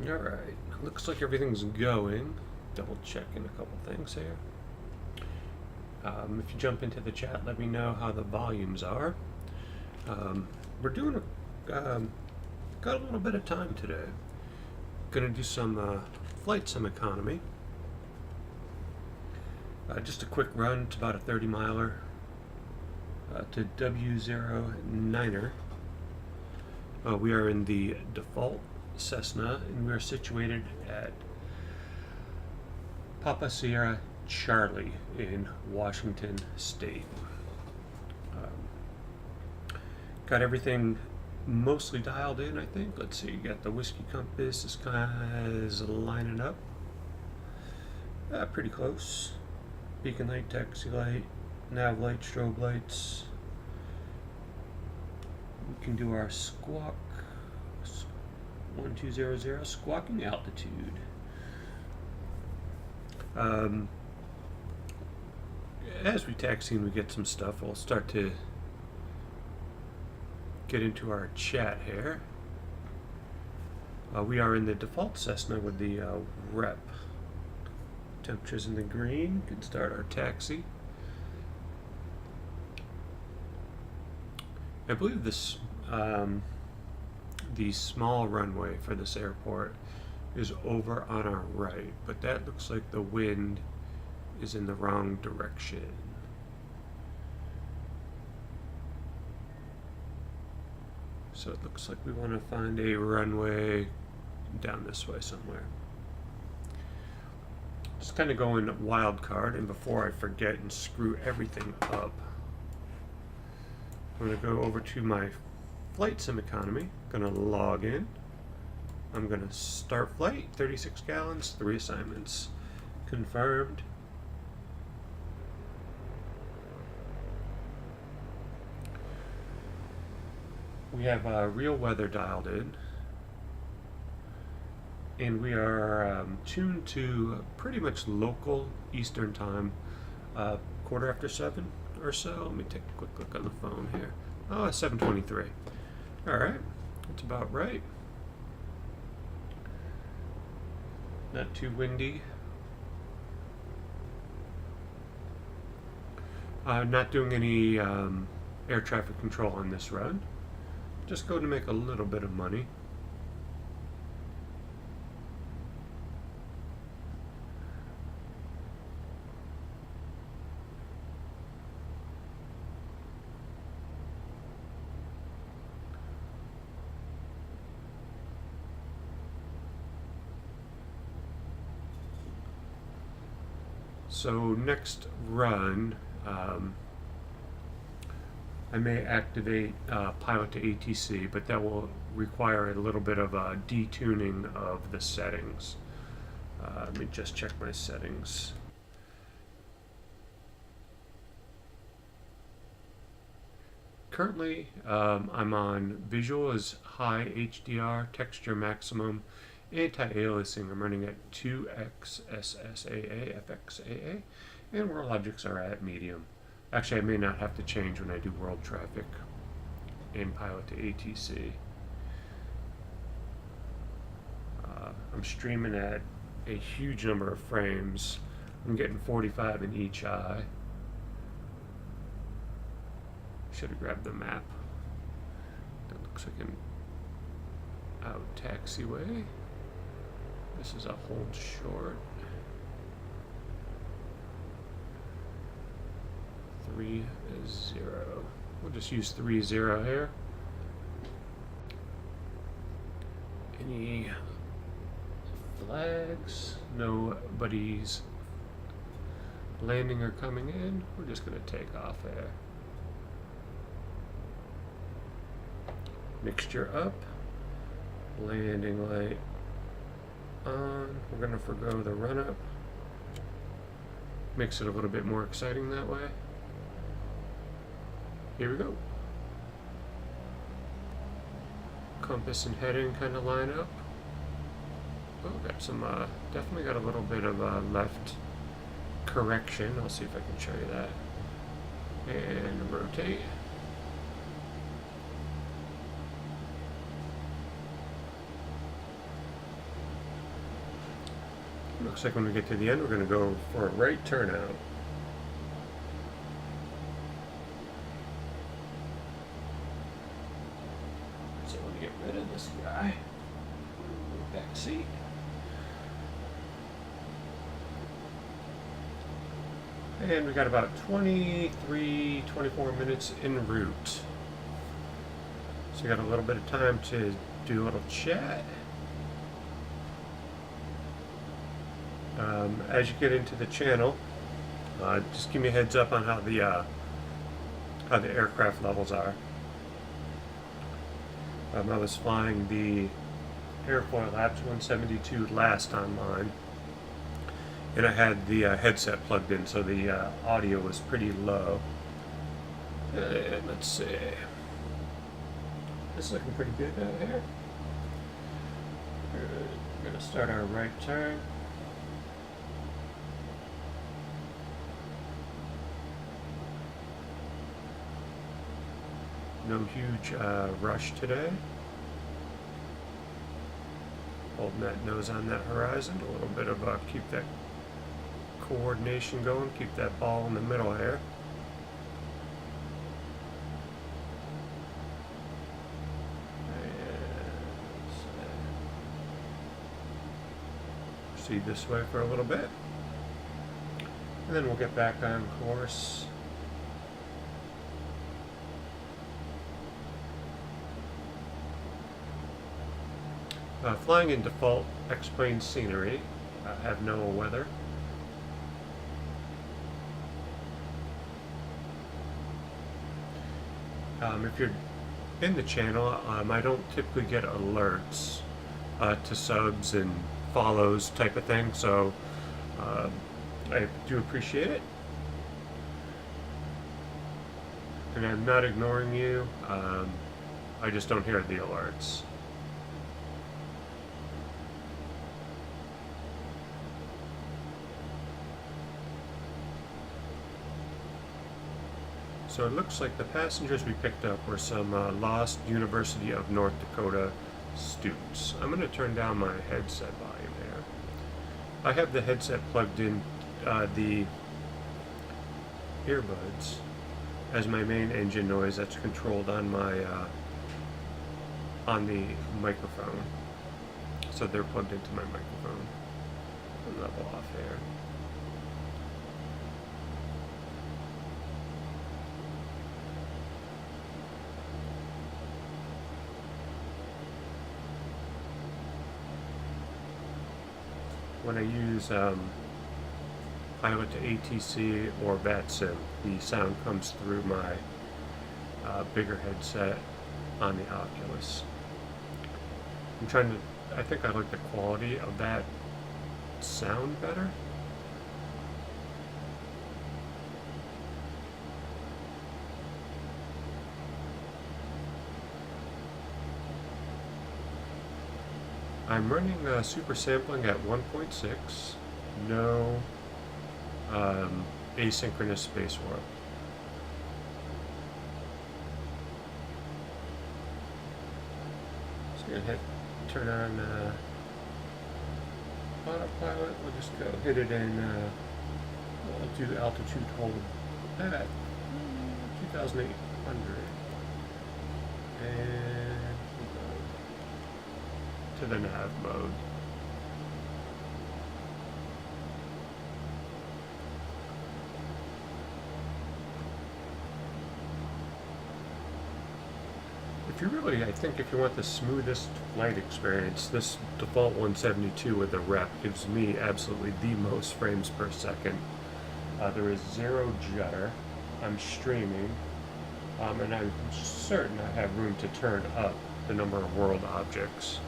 Alright, looks like everything's going. Double checking a couple things here. If you jump into the chat, let me know how the volumes are. We're doing got a little bit of time today. Gonna do some flight sim economy. Just a quick run. It's about a 30 miler to W09er. We are in the default Cessna, and we are situated at Papa Sierra Charlie in Washington State. Got everything mostly dialed in, I think. Let's see, you got the whiskey compass is kind of lining up. Pretty close. Beacon light, taxi light, nav light, strobe lights. We can do our squawk. 1200 squawking altitude. As we taxi and we get some stuff, we'll start to get into our chat here. We are in the default Cessna with the rep. Temperatures in the green. Can start our taxi. I believe this the small runway for this airport is over on our right, but that looks like the wind is in the wrong direction. So it looks like we want to find a runway down this way somewhere. Just kind of going wild card, and before I forget and screw everything up, I'm going to go over to my flight sim economy. Going to log in. I'm going to start flight, 36 gallons, 3 assignments. Confirmed. We have real weather dialed in. And we are tuned to pretty much local Eastern time, 7:15 or so. Let me take a quick look on the phone here. Oh, it's 7:23. All right, that's about right. Not too windy. Not doing any air traffic control on this run. Just going to make a little bit of money. So next run, I may activate pilot to ATC, but that will require a little bit of a detuning of the settings. Let me just check my settings. Currently, I'm on visual is high HDR, texture maximum, anti-aliasing. I'm running at 2x SSAA, FXAA, and world objects are at medium. Actually, I may not have to change when I do world traffic and pilot to ATC. I'm streaming at a huge number of frames. I'm getting 45 in each eye. Should have grabbed the map. That looks like an out taxiway. This is a hold short. 30. We'll just use 30 here. Any flags? Nobody's landing or coming in. We're just going to take off there. Mixture up. Landing light on. We're going to forgo the run up. Makes it a little bit more exciting that way. Here we go. Compass and heading kind of line up. Oh, got some, definitely got a little bit of left correction. I'll see if I can show you that. And rotate. Looks like when we get to the end, we're going to go for a right turnout. So I'm going to get rid of this guy. Back seat. And we got about 23, 24 minutes en route. So we got a little bit of time to do a little chat. As you get into the channel, just give me a heads up on how the aircraft levels are. I was flying the Airfoil Labs 172 last online, and I had the headset plugged in, so the audio was pretty low. And let's see. This is looking pretty good out here. We're going to start our right turn. No huge rush today. Holding that nose on that horizon. A little bit of keep that coordination going. Keep that ball in the middle here. Proceed this way for a little bit. And then we'll get back on course. Flying in default X-plane scenery. I have no weather. If you're in the channel, I don't typically get alerts to subs and follows type of thing, so I do appreciate it. And I'm not ignoring you, I just don't hear the alerts. So it looks like the passengers we picked up were some lost University of North Dakota students. I'm going to turn down my headset volume there. I have the headset plugged in the earbuds as my main engine noise. That's controlled on my on the microphone. So they're plugged into my microphone. I'll level off here. When I use Pilot to ATC or VATSIM, the sound comes through my bigger headset on the Oculus. I think I like the quality of that sound better. I'm running super sampling at 1.6, no asynchronous space warp. So we're going to turn on autopilot. We'll just go hit it in, we'll do altitude hold at 2,800. And to the nav mode. I think if you want the smoothest flight experience, this default 172 with the rep gives me absolutely the most frames per second. There is zero judder. I'm streaming, and I'm certain I have room to turn up the number of world objects.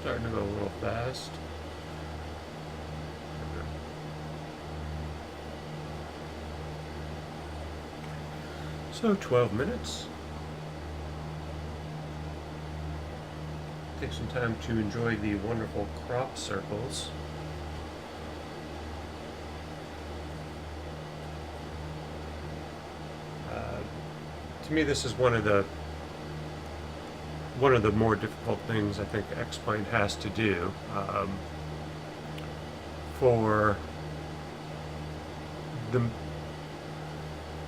Starting to go a little fast. So 12 minutes. Take some time to enjoy the wonderful crop circles. to me, this is one of the more difficult things I think X-Plane has to do for the.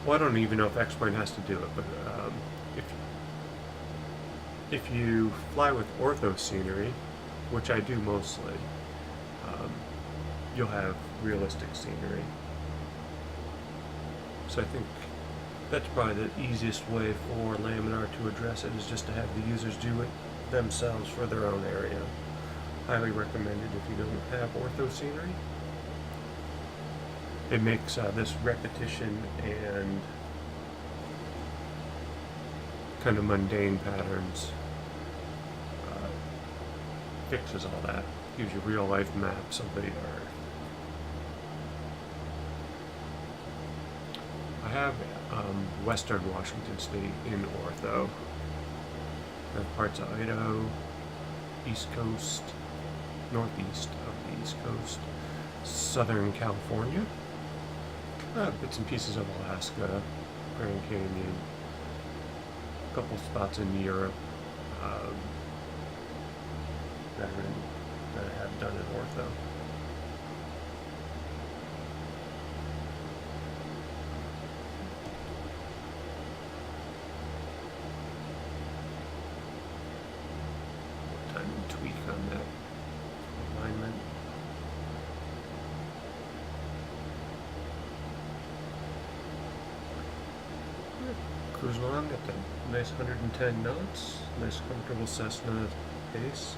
Well, I don't even know if X-Plane has to do it, but if you fly with ortho scenery, which I do mostly, you'll have realistic scenery. So I think that's probably the easiest way for Laminar to address it, is just to have the users do it themselves for their own area. Highly recommended if you don't have ortho scenery. It makes this repetition and kind of mundane patterns, fixes all that. Gives you real life maps of the Earth. I have Western Washington State in ortho. I have parts of Idaho, East Coast, northeast of the East Coast, Southern California, bits and pieces of Alaska, Grand Canyon, a couple spots in Europe that I have done in ortho. Time to tweak on that alignment. Cruise along at the nice 110 knots, nice comfortable Cessna pace.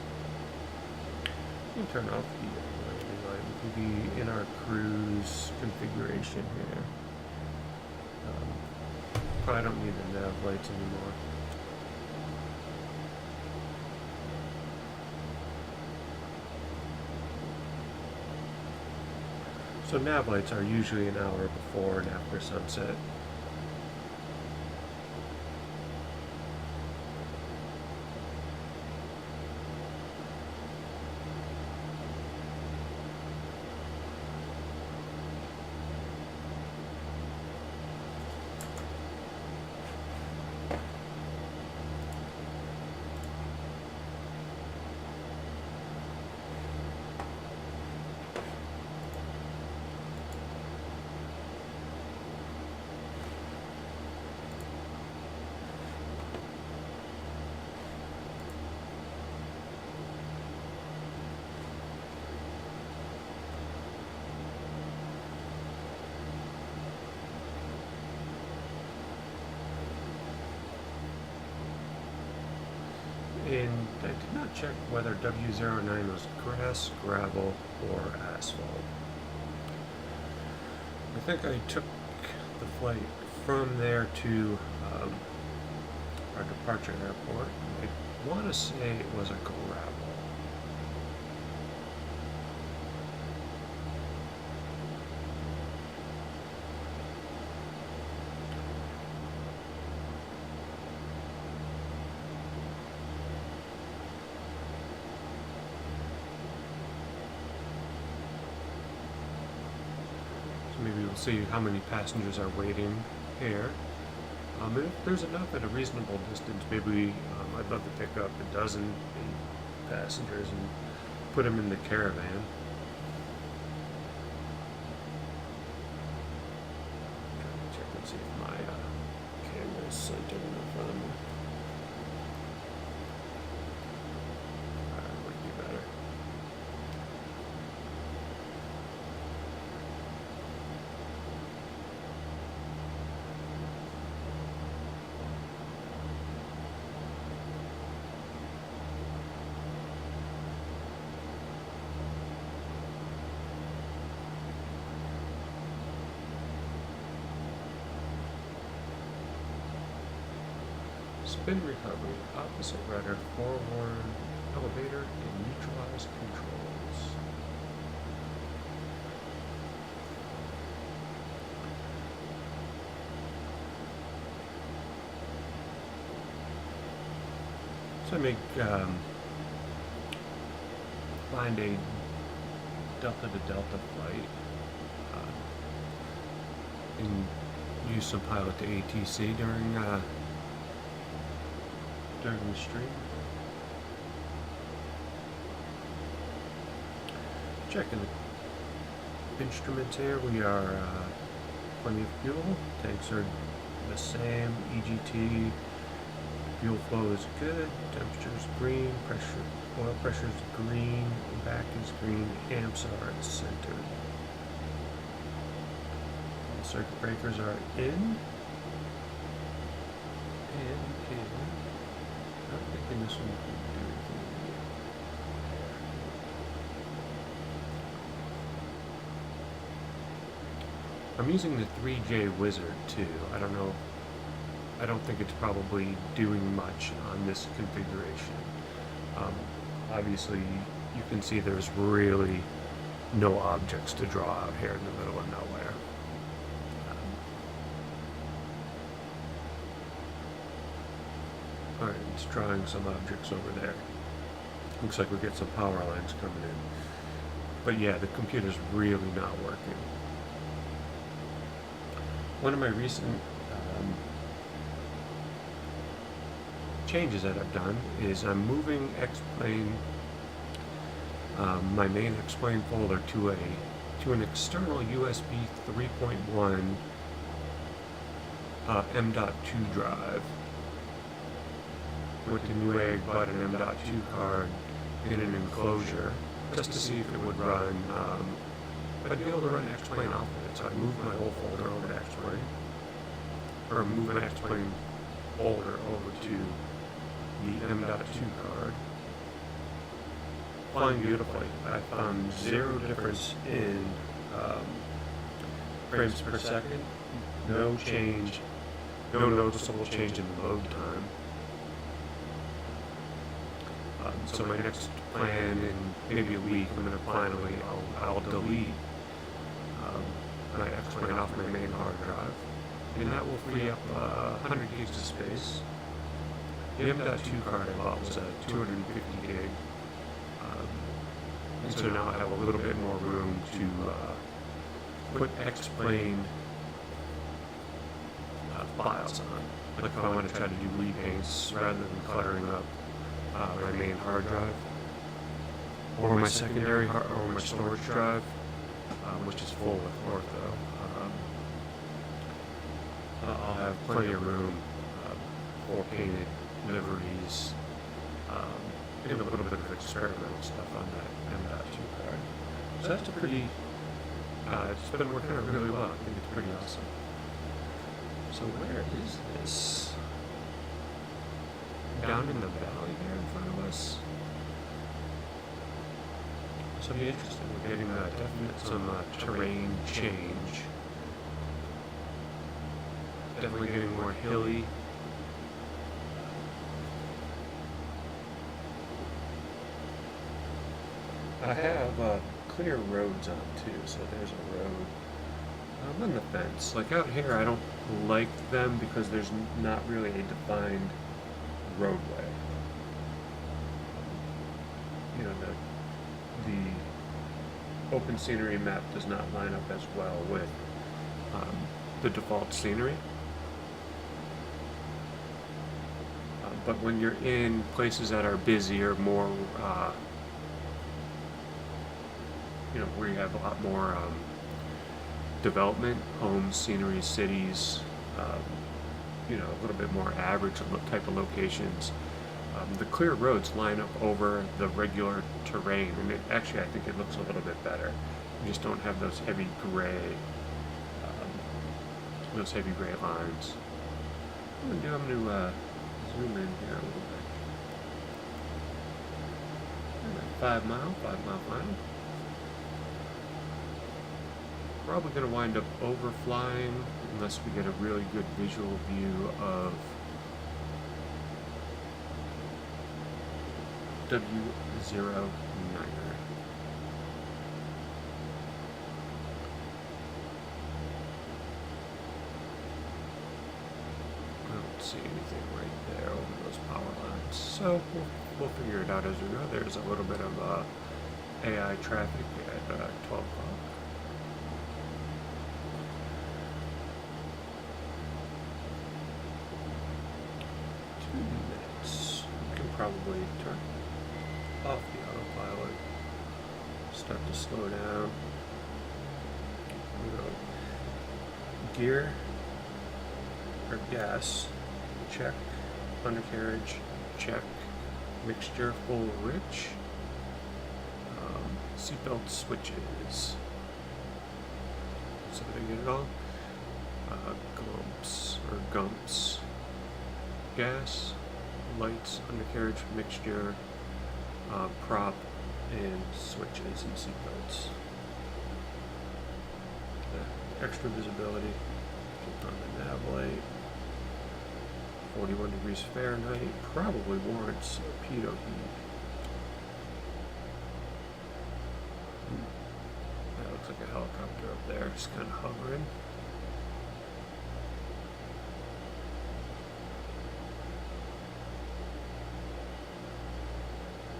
You can turn off the landing light. We can be in our cruise configuration here. Probably don't need the nav lights anymore. So nav lights are usually an hour before and after sunset. And I did not check whether W09 was grass, gravel, or asphalt. I think I took the flight from there to our departure airport. I want to say it was a gravel. Maybe we'll see how many passengers are waiting here. And if there's enough at a reasonable distance, maybe I'd love to pick up a dozen passengers and put them in the caravan. Check and see if my camera is centered enough on me. That might be better. Spin recovery, opposite rudder, forward elevator, and neutralized controls. So I make find a delta to delta flight and use some pilot to ATC during during the stream. Checking the instruments here. We are plenty of fuel. Tanks are the same. EGT. Fuel flow is good. Temperature is green. Oil pressure is green. Back is green. Amps are at center. All circuit breakers are in. And I'm thinking this one can do anything. I'm using the 3J Wizard too. I don't know. I don't think it's probably doing much on this configuration. Obviously, you can see there's really no objects to draw out here in the middle of nowhere. Alright, it's drawing some objects over there. Looks like we get some power lines coming in. But yeah, the computer's really not working. One of my recent changes that I've done is I'm moving X-Plane, my main X-Plane folder to an external USB 3.1 M.2 drive with the Newegg button M.2 card in an enclosure, just to see if it would run. I'd be able to run X-Plane off of it, so I moved my whole folder over to X-Plane, or move an X-Plane folder over to the M.2 card. Flying beautifully. I found zero difference in frames per second, no change, no noticeable change in load time. So my next plan in maybe a week, I'm going to finally, I'll delete my X-Plane off my main hard drive, and that will free up 100 gigs of space. The M.2 card I bought was a 250 gig, and so now I have a little bit more room to put X-Plane files on. Like if I want to try to do repaints rather than cluttering up my main hard drive, or my secondary or my storage drive, which is full with ortho. I'll have plenty of room for painted liveries, and a little bit of experimental stuff on that M.2 card. So that's a pretty, it's been working out really well. I think it's pretty awesome. So where is this? Down in the valley there in front of us. So it'll be interesting. We're getting some terrain change. Definitely getting more hilly. I have clear roads on too, so there's a road. I'm on the fence. Like out here, I don't like them because there's not really a defined roadway. You know, the open scenery map does not line up as well with the default scenery. But when you're in places that are busier, more, you know, where you have a lot more development, homes, scenery, cities, you know, a little bit more average type of locations, the clear roads line up over the regular terrain, and actually I think it looks a little bit better. You just don't have those heavy gray lines. I'm going to zoom in here a little bit. 5 mile final. Probably going to wind up overflying unless we get a really good visual view of W09er. I don't see anything right there over those power lines, so we'll figure it out as we go. There's a little bit of AI traffic at 12 o'clock. 2 minutes. probably turn off the autopilot, start to slow down. We'll go gear or gas, check. Undercarriage, check. Mixture full rich. Seatbelt switches. So did I get it all? Gumps. Gas, lights, undercarriage, mixture, prop, and switches and seatbelts. Extra visibility on the nav light. 41 degrees Fahrenheit probably warrants pitot heat. That looks like a helicopter up there, just kind of hovering.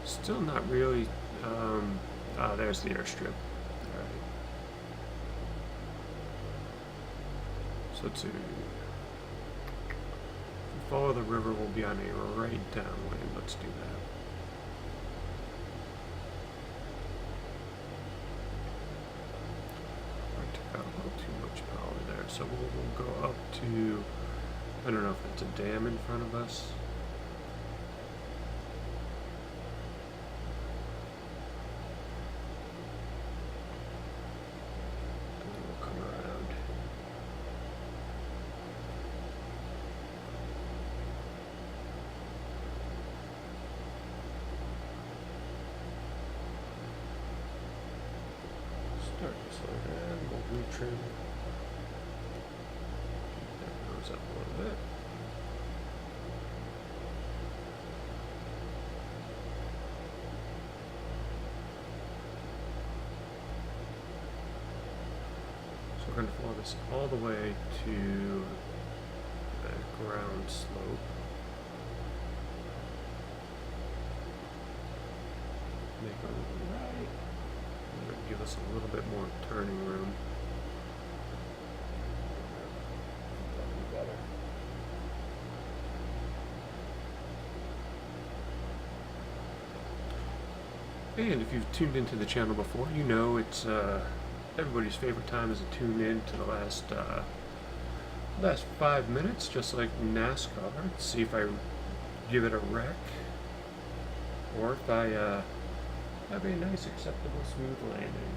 Still not really. There's the airstrip. Alright. So to follow the river, we'll be on a right downwind. Let's do that. I took out a little too much power there, so we'll go up to, I don't know if that's a dam in front of us. Start to slow down, we'll retrim. That goes up a little bit. So we're going to follow this all the way to the ground slope. Make a right. Give us a little bit more turning room. That'll be better. And if you've tuned into the channel before, you know it's everybody's favorite time is to tune in to the last 5 minutes, just like NASCAR. See if I give it a wreck, or if I have a nice, acceptable, smooth landing.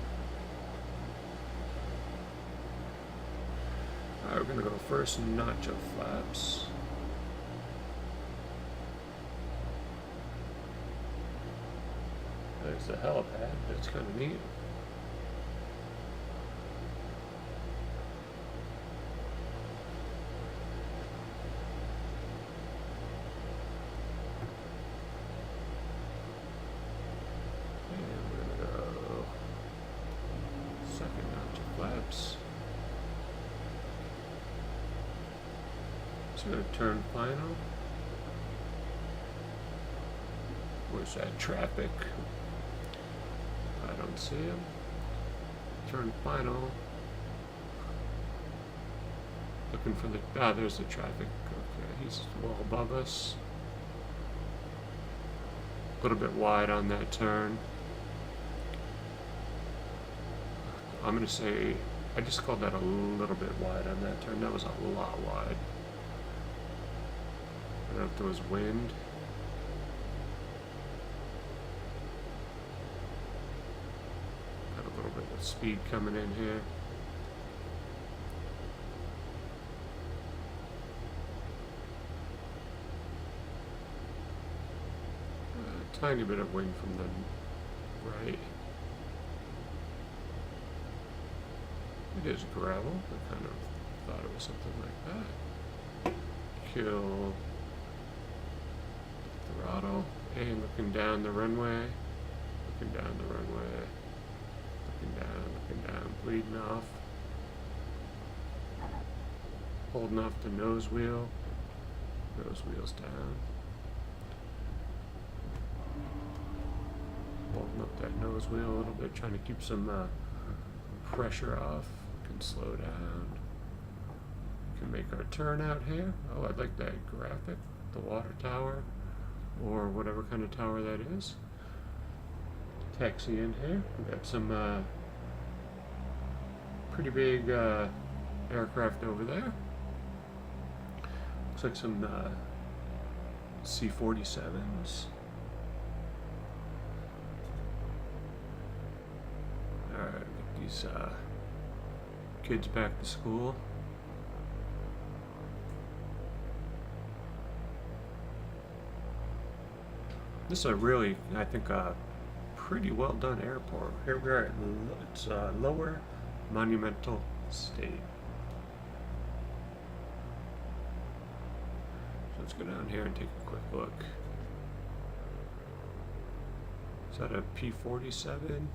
Alright, we're going to go first nacho flaps. There's the helipad. That's kind of neat. So we're going to turn final. Where's that traffic? I don't see him. Turn final. Looking for the, there's the traffic. Okay, he's well above us. A little bit wide on that turn. I'm going to say, I just called that a little bit wide on that turn. That was a lot wide. I don't know if there was wind. Got a little bit of speed coming in here. A tiny bit of wind from the right. It is gravel. I kind of thought it was something like that. Kill the throttle and looking down the runway. Looking down the runway. Looking down, bleeding off. Holding off the nose wheel. Nose wheel's down. Holding up that nose wheel a little bit, trying to keep some pressure off. Can slow down. Can make our turn out here. Oh, I like that graphic. The water tower. or whatever kind of tower that is. Taxi in here. We've got some pretty big aircraft over there. Looks like some C-47s. Alright, get these kids back to school. This is a really, I think, pretty well done airport. Here we are at Lower Monumental State. So let's go down here and take a quick look. Is that a P-47?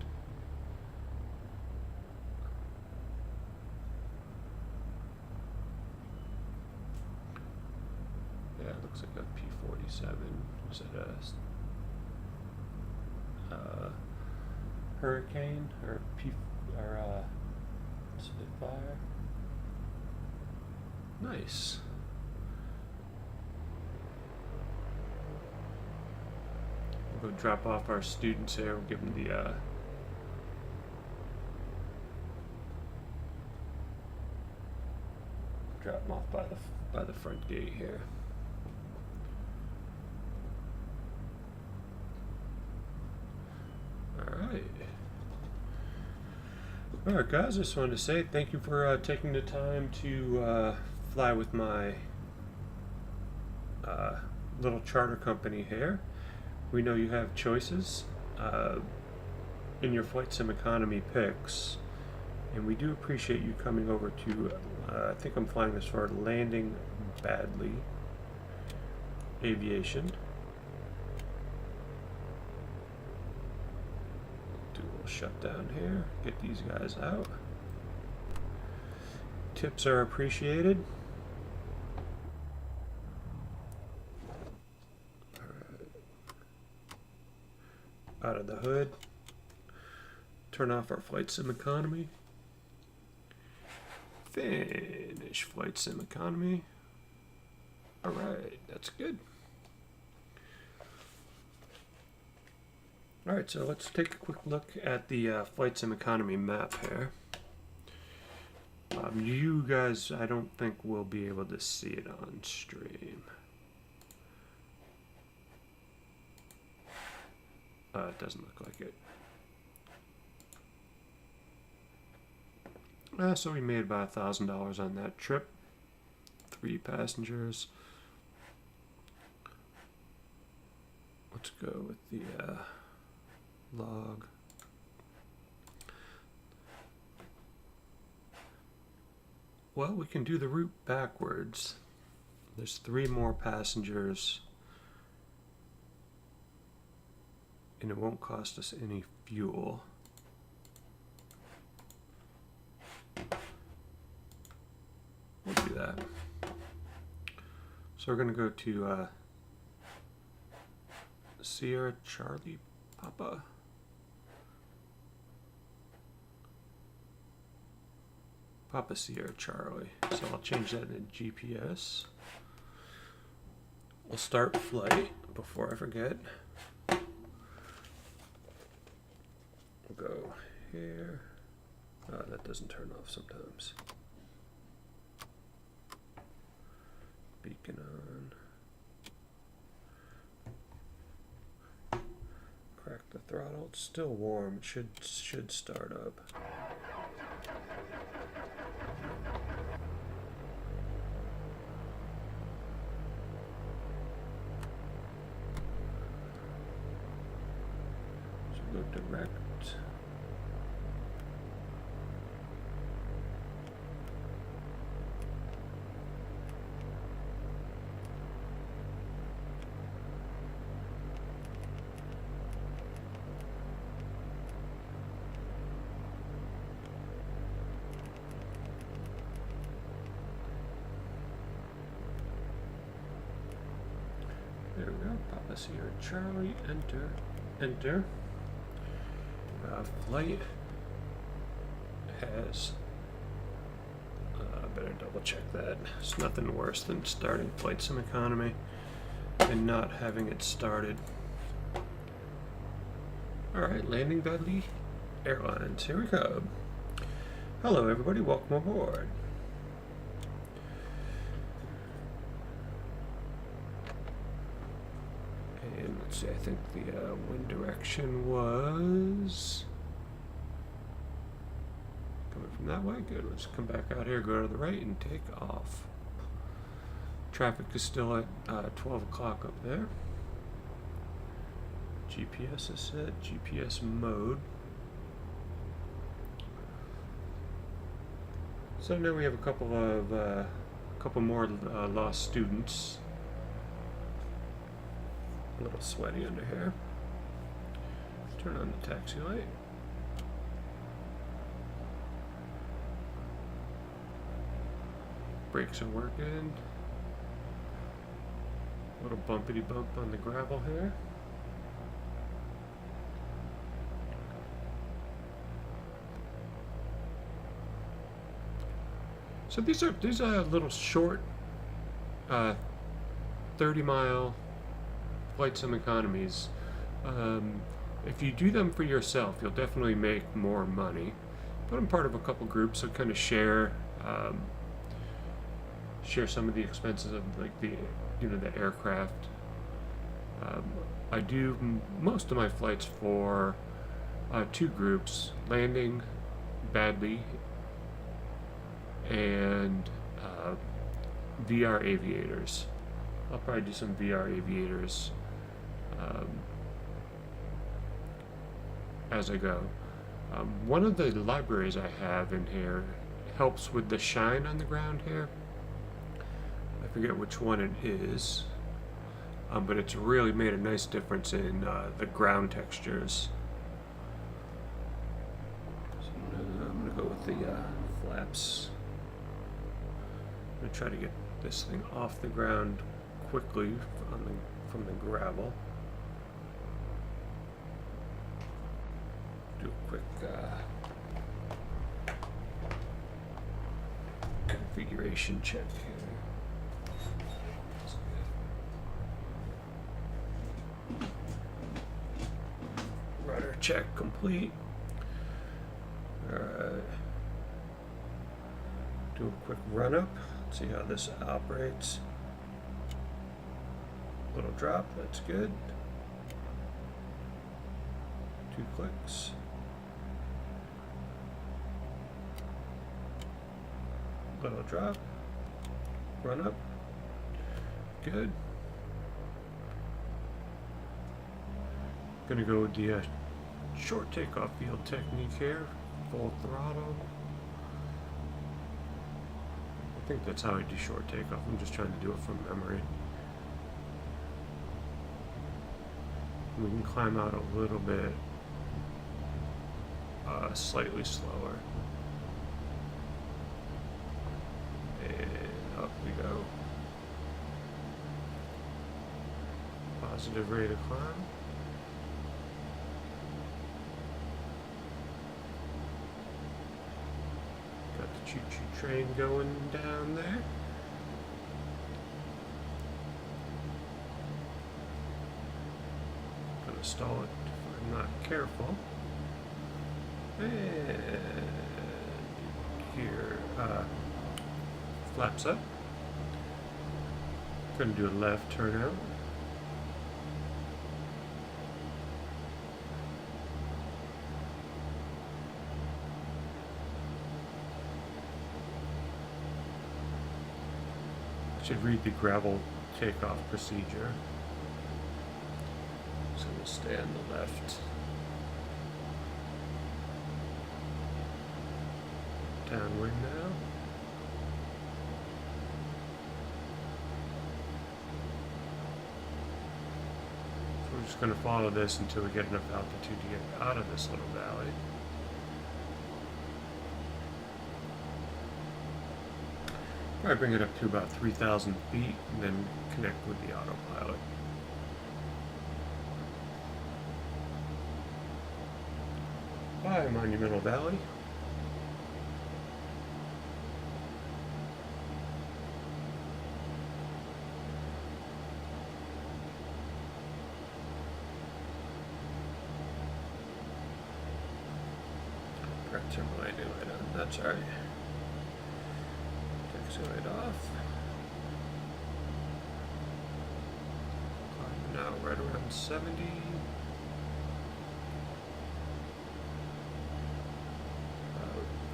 Yeah, it looks like a P-47. Is that a Hurricane or Spitfire? Nice. We'll go drop off our students here. We'll give them the drop them off by the front gate here. Alright guys, I just wanted to say thank you for taking the time to fly with my little charter company here. We know you have choices in your Flight Sim Economy picks, and we do appreciate you coming over to, I think I'm flying this for Landing Badly Aviation. Shut down here, get these guys out. Tips are appreciated. Out of the hood, turn off our Flight Sim Economy, finish Flight Sim Economy. Alright, that's good. Alright, so let's take a quick look at the Flight Sim Economy map here. You guys, I don't think will be able to see it on stream. It doesn't look like it. So we made about $1,000 on that trip. 3 passengers. Let's go with the log. Well, we can do the route backwards. There's 3 more passengers, and it won't cost us any fuel. We'll do that. So we're going to go to Sierra Charlie Papa. Papa Sierra Charlie. So I'll change that in GPS. We'll start flight before I forget. We'll go here. Oh, that doesn't turn off sometimes. Beacon on. Crack the throttle. It's still warm. It should start up. Go direct. There we go. Papa Sierra Charlie. Enter. Enter. Flight has, better double check that. It's nothing worse than starting Flight Sim Economy. and not having it started. Alright, landing Badly Airlines. Here we go. Hello everybody, welcome aboard. And let's see, I think the wind direction was coming from that way. Good, let's come back out here, go to the right and take off. Traffic is still at 12 o'clock up there. GPS is set, GPS mode. So now we have a couple more lost students. A little sweaty under here. Turn on the taxi light. Brakes are working. A little bumpity bump on the gravel here. So these are little short 30-mile flight sim economies. If you do them for yourself, you'll definitely make more money. But I'm part of a couple groups, so kind of share some of the expenses of like the aircraft. I do most of my flights for two groups: Landing Badly and VR Aviators. I'll probably do some VR Aviators as I go. One of the libraries I have in here helps with the shine on the ground here. I forget which one it is, but it's really made a nice difference in the ground textures. So I'm gonna go with the flaps. I'm gonna try to get this thing off the ground quickly from the gravel. Do a quick configuration check here. Rudder check complete. Alright. Do a quick run up. See how this operates. Little drop, that's good. 2 clicks. Little drop. Run up. Good. Gonna go with the short takeoff field technique here. Full throttle. I think that's how I do short takeoff. I'm just trying to do it from memory. We can climb out a little bit slightly slower. And up we go. Positive rate of climb. Got the choo-choo train going down there. Gonna stall it if I'm not careful. And here, flaps up. Gonna do a left turn out. Should read the gravel takeoff procedure. So we'll stay on the left. Downwind now. So we're just going to follow this until we get enough altitude to get out of this little valley. Probably bring it up to about 3,000 feet and then connect with the autopilot. Bye, Monumental Valley. Turn my landing light on. That's alright. Taxi light off. Climb now right around 70.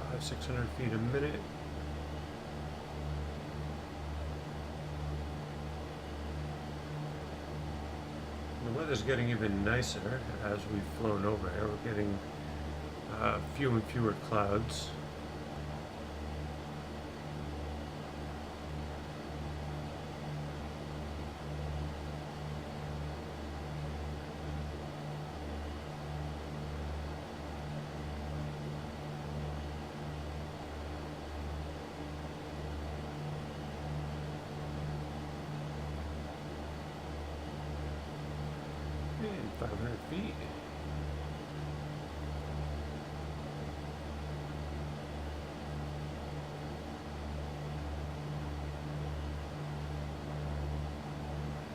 About 600 feet a minute. The weather's getting even nicer as we've flown over here. We're getting fewer and fewer clouds. And 500 feet.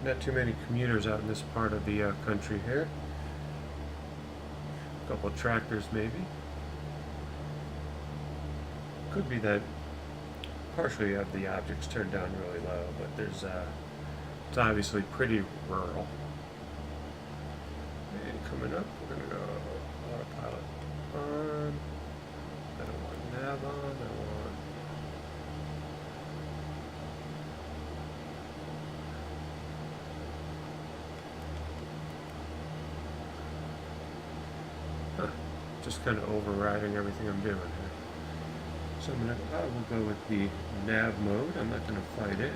Not too many commuters out in this part of the country here. A couple of tractors maybe. Could be that partially you have the objects turned down really low, but there's it's obviously pretty rural. And coming up, we're going to go autopilot on. I don't want nav on, I want just kind of overriding everything I'm doing here. So I will go with the nav mode. I'm not going to fight it.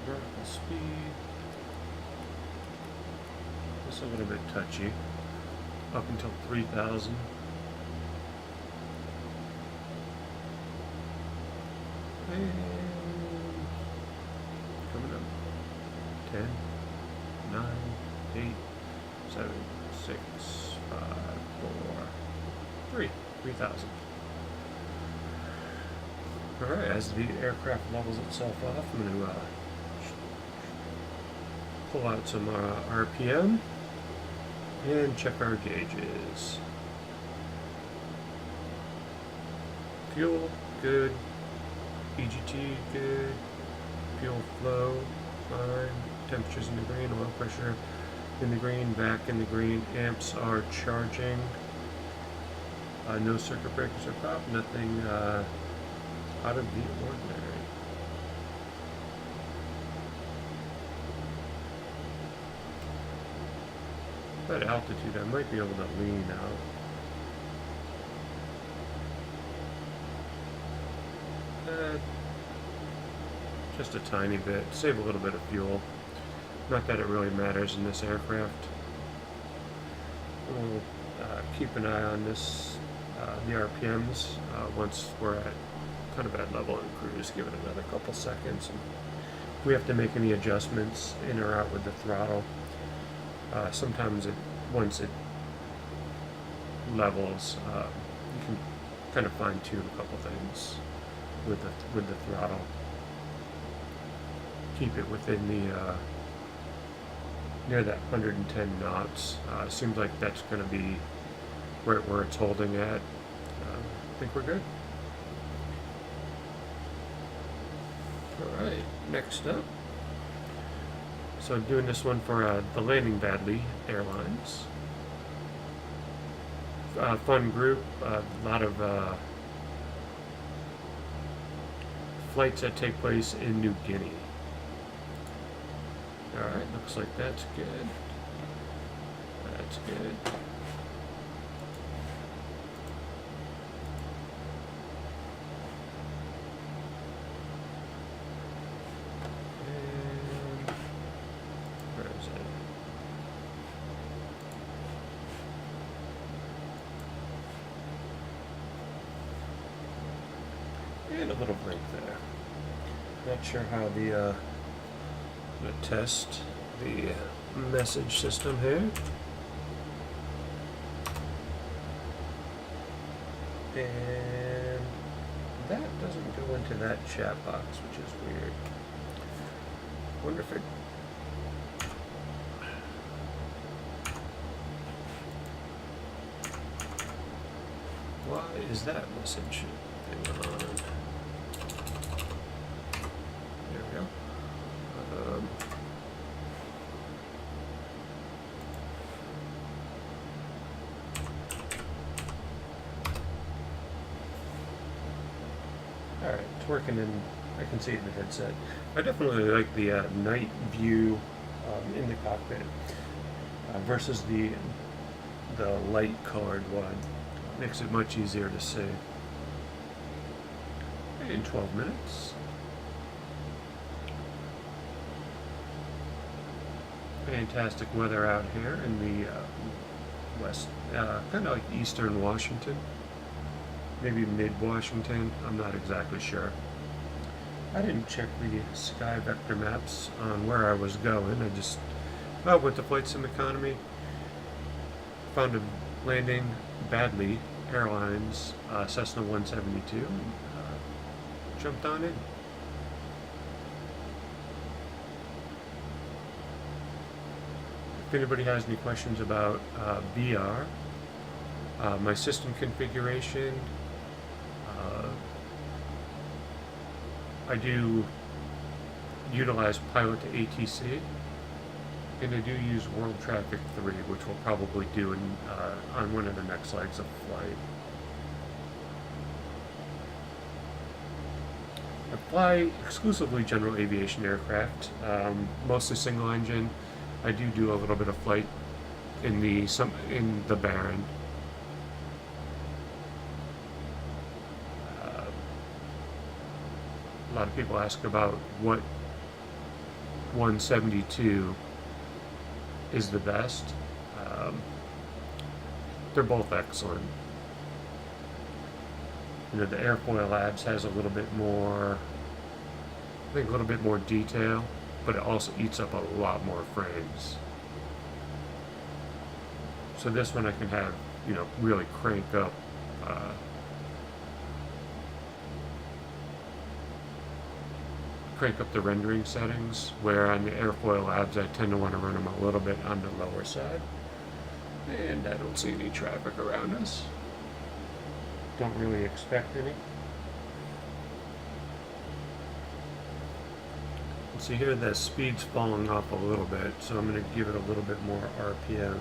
Vertical speed. Just a little bit touchy. Up until 3,000. And coming up. 10, 9, 8, 7, 6, 5, 4, 3. 3,000. Alright, as the aircraft levels itself off, I'm going to pull out some RPM and check our gauges. Fuel, good. EGT, good. Fuel flow, fine. Temperatures in the green, oil pressure in the green, back in the green. Amps are charging. No circuit breakers are popped, nothing out of the ordinary. At altitude, I might be able to lean out. Just a tiny bit, save a little bit of fuel. Not that it really matters in this aircraft. We'll keep an eye on this, the RPMs, once we're at kind of at level in cruise. Give it another couple seconds. And if we have to make any adjustments in or out with the throttle, sometimes once it levels, you can kind of fine tune a couple things with the throttle. Keep it within the near that 110 knots. Seems like that's going to be right where it's holding at. I think we're good. Alright, next up. So I'm doing this one for the Landing Badly Airlines. Fun group, a lot of flights that take place in New Guinea. Alright, looks like that's good. That's good. And where is it? And a little break there. Not sure how the I'm going to test the message system here. And that doesn't go into that chat box, which is weird. Wonder if it... is that message? Hang on. There we go. Alright, it's working in, I can see it in the headset. I definitely like the night view in the cockpit versus the light colored one. Makes it much easier to see. In 12 minutes. Fantastic weather out here in the west, kind of like eastern Washington. Maybe mid-Washington, I'm not exactly sure. I didn't check the sky vector maps on where I was going. I just went to Flight Sim Economy, found a landing, Badley Airlines, Cessna 172, and jumped on in. If anybody has any questions about VR, my system configuration, I do utilize Pilot to ATC, and I do use World Traffic 3, which we'll probably do on one of the next legs of flight. I fly exclusively general aviation aircraft, mostly single engine. I do a little bit of flight in the Baron. A lot of people ask about what 172 is the best. They're both excellent. You know, the Airfoil Labs has a little bit more, I think a little bit more detail, but it also eats up a lot more frames. So this one I can have, you know, really crank up the rendering settings, where on the Airfoil Labs I tend to want to run them a little bit on the lower side. And I don't see any traffic around us. Don't really expect any. So here the speed's falling off a little bit, so I'm going to give it a little bit more RPM.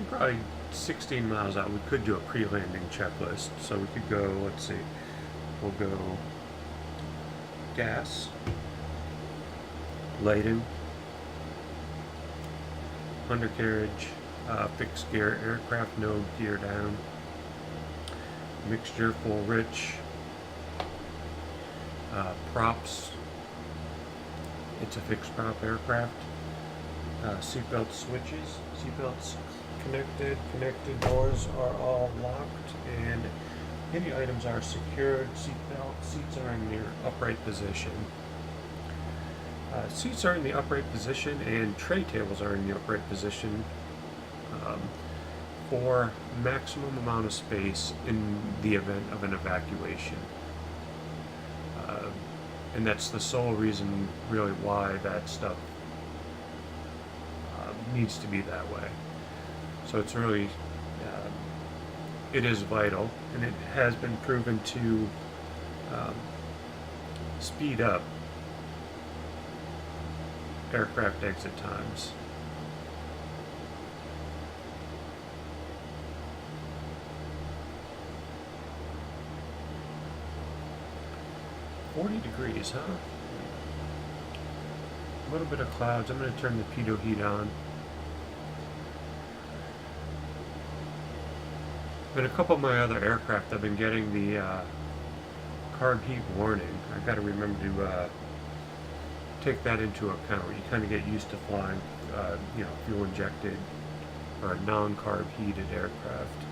Probably 16 miles out, we could do a pre-landing checklist. So we could go, let's see, we'll go gas, lighting, undercarriage, fixed gear, aircraft no gear down, mixture full rich, props, it's a fixed prop aircraft, seatbelt switches, seatbelts connected doors are all locked, and any items are secured. Seats are in their upright position. Seats are in the upright position, and tray tables are in the upright position for maximum amount of space in the event of an evacuation. And that's the sole reason really why that stuff needs to be that way. So it's really, it is vital, and it has been proven to speed up aircraft exit times. $40, huh? A little bit of clouds. I'm going to turn the pitot heat on. But a couple of my other aircraft, I've been getting the carb heat warning. I've got to remember to take that into account. You kind of get used to flying, you know, fuel injected or a non-carb heated aircraft.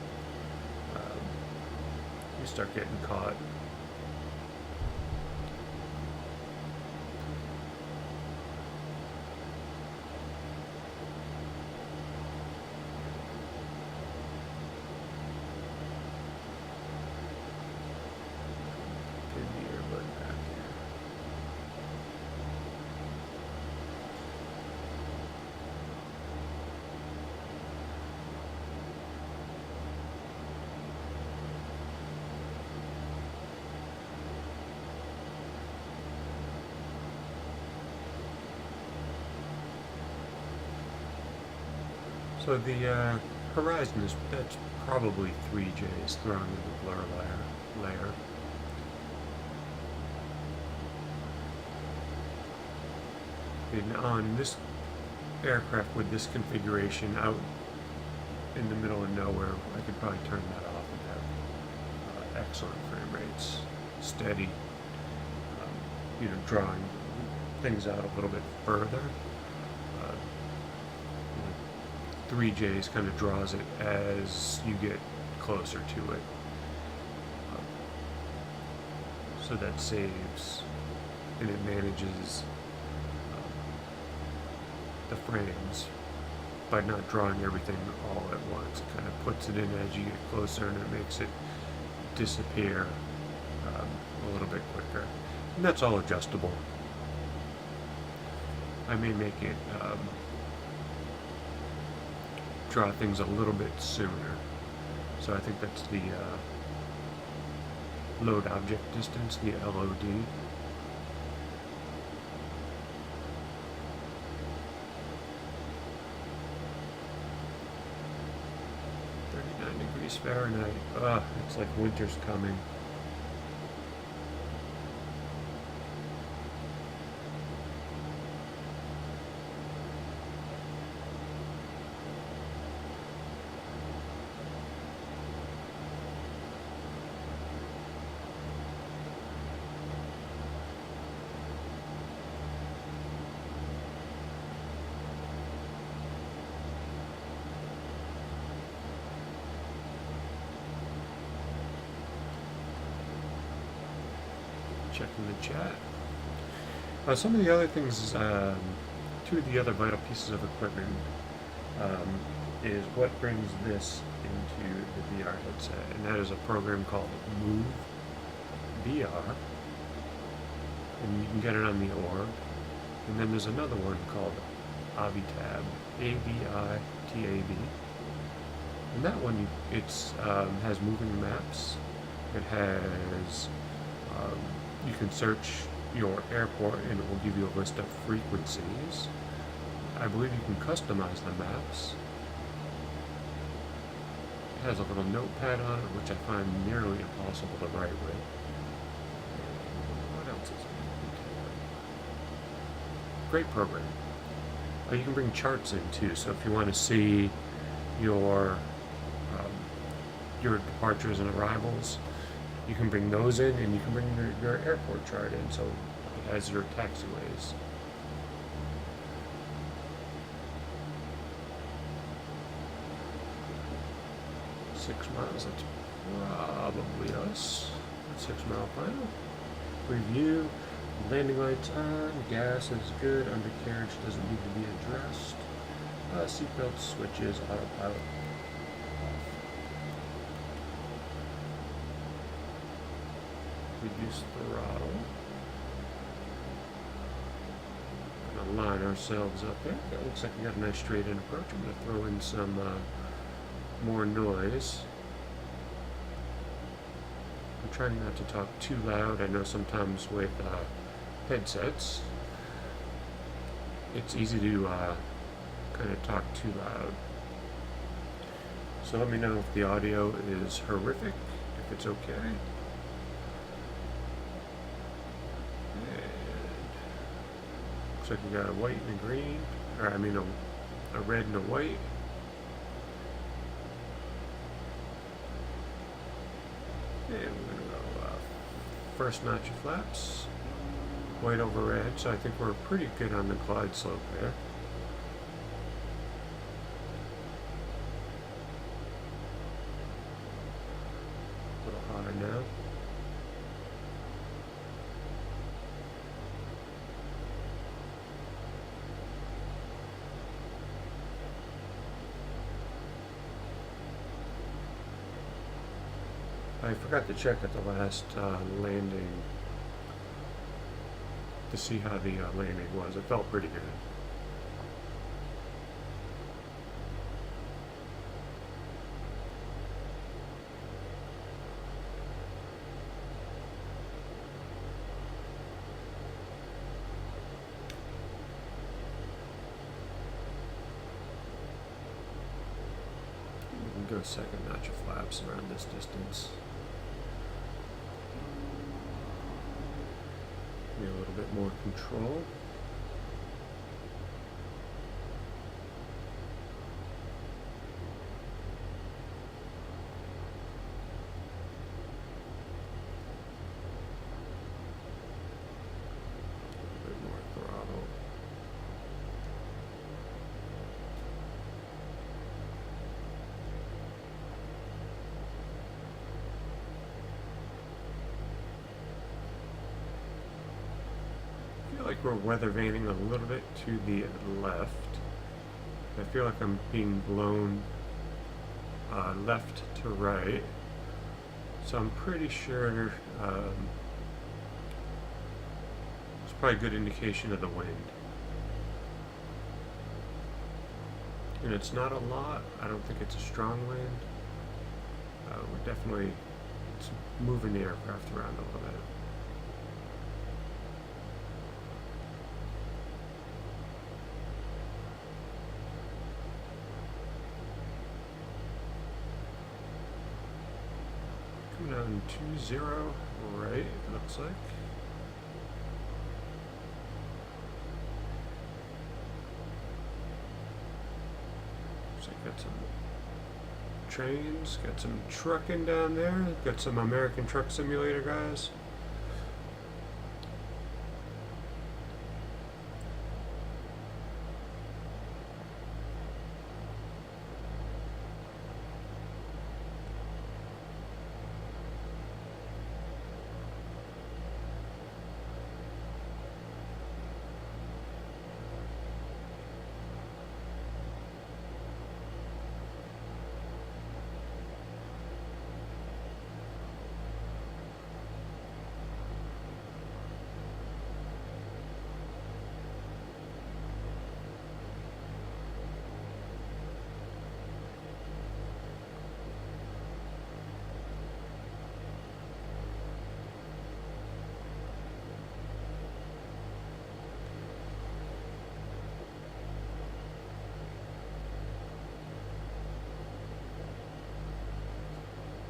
You start getting caught. So the horizon that's probably 3Js thrown in the blur layer. And on this aircraft with this configuration out in the middle of nowhere, I could probably turn that off and have excellent frame rates, steady, drawing things out a little bit further. 3Js kind of draws it as you get closer to it. So that saves and it manages the frames by not drawing everything all at once. It kind of puts it in as you get closer and it makes it disappear a little bit quicker. And that's all adjustable. I may make it draw things a little bit sooner. So I think that's the load object distance, the LOD. Fahrenheit. Ugh, it's like winter's coming. Checking the chat. Some of the other things, two of the other vital pieces of equipment is what brings this into the VR headset, and that is a program called Move VR, and you can get it on the org. And then there's another one called Avitab, AVITAB, and that one has moving maps. It has you can search your airport and it will give you a list of frequencies. I believe you can customize the maps. It has a little notepad on it, which I find nearly impossible to write with. What else is it? Great program. You can bring charts in too, so if you want to see your departures and arrivals, you can bring those in, and you can bring your airport chart in, so it has your taxiways. Six miles, that's probably us. 6 mile final. Review, landing lights on, gas is good, undercarriage doesn't need to be addressed. Seatbelt switches, autopilot. Reduce throttle. Gonna line ourselves up there. That looks like we got a nice straight in approach. I'm gonna throw in some more noise. I'm trying not to talk too loud. I know sometimes with headsets, it's easy to kind of talk too loud. So let me know if the audio is horrific, if it's okay. Looks like we got a white and a green, or I mean a red and a white. And we're going to go first notch of flaps, white over red, so I think we're pretty good on the glide slope there. A little hotter now. I forgot to check at the last landing to see how the landing was. It felt pretty good. go second notch of flaps around this distance. Give me a little bit more control. Like we're weather vaning a little bit to the left. I feel like I'm being blown left to right, so I'm pretty sure it's probably a good indication of the wind. And it's not a lot. I don't think it's a strong wind. We're definitely moving the aircraft around a little bit. Coming on 20 right, it looks like. So got some trains, got some trucking down there, got some American Truck Simulator guys.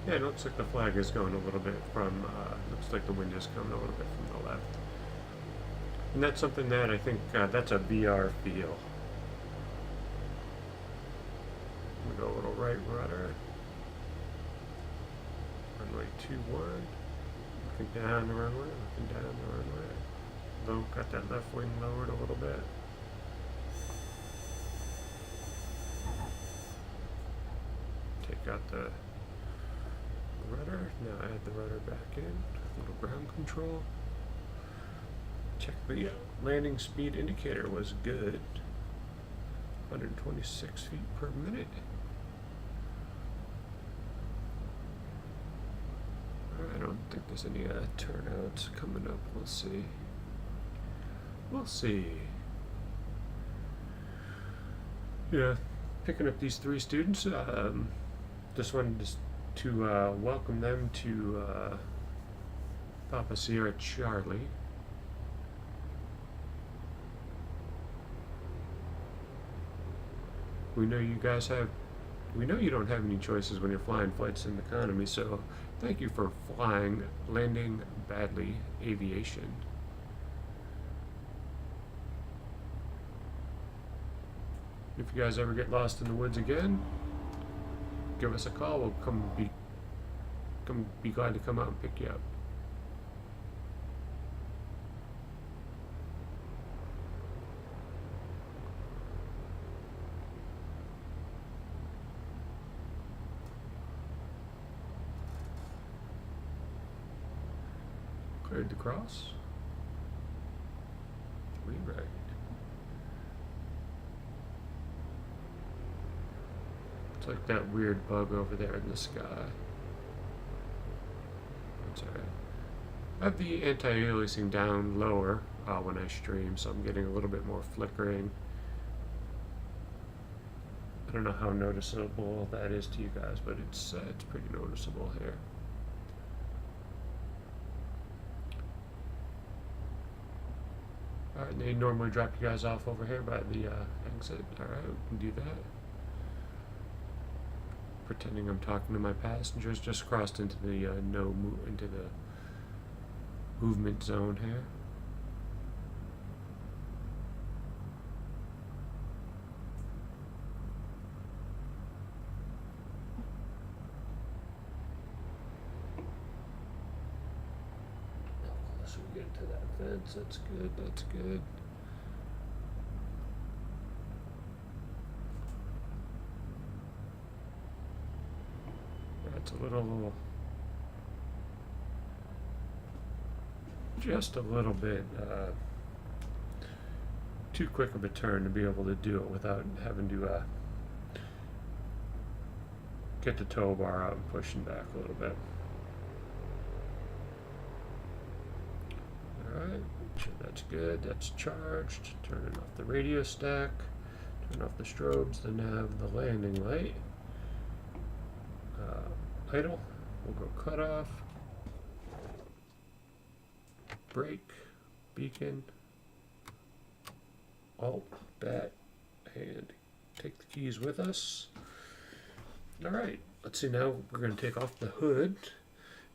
Yeah, it looks like the flag is going a little bit from, looks like the wind is coming a little bit from the left. And that's something that I think, that's a VR feel. We go a little right rudder. Runway 21. Looking down the runway, looking down the runway. Low, got that left wing lowered a little bit. Take out the rudder. Now add the rudder back in. A little ground control. Check the landing speed indicator was good. 126 feet per minute. I don't think there's any turnouts coming up. We'll see. We'll see. Yeah, picking up these 3 students. Just wanted to welcome them to Papa Sierra Charlie. We know you guys have, we know you don't have any choices when you're flying flights in economy, so thank you for flying Landing Badly Aviation. If you guys ever get lost in the woods again, give us a call. We'll come be glad to come out and pick you up. Cleared the cross. 3 right. It's like that weird bug over there in the sky. That's alright. I have the anti-aliasing down lower when I stream, so I'm getting a little bit more flickering. I don't know how noticeable that is to you guys, but it's pretty noticeable here. Alright, they normally drop you guys off over here by the exit. Alright, we can do that. pretending I'm talking to my passengers. Just crossed into the into the movement zone here. How close we get to that fence? That's good. That's good. That's a little, just a little bit too quick of a turn to be able to do it without having to get the tow bar out and pushing back a little bit. Alright, sure that's good, that's charged. Turning off the radio stack, turn off the strobes, the nav, the landing light. Idle, we'll go cut off. Brake, beacon, alt, bat, and take the keys with us. Alright, let's see, now we're going to take off the hood,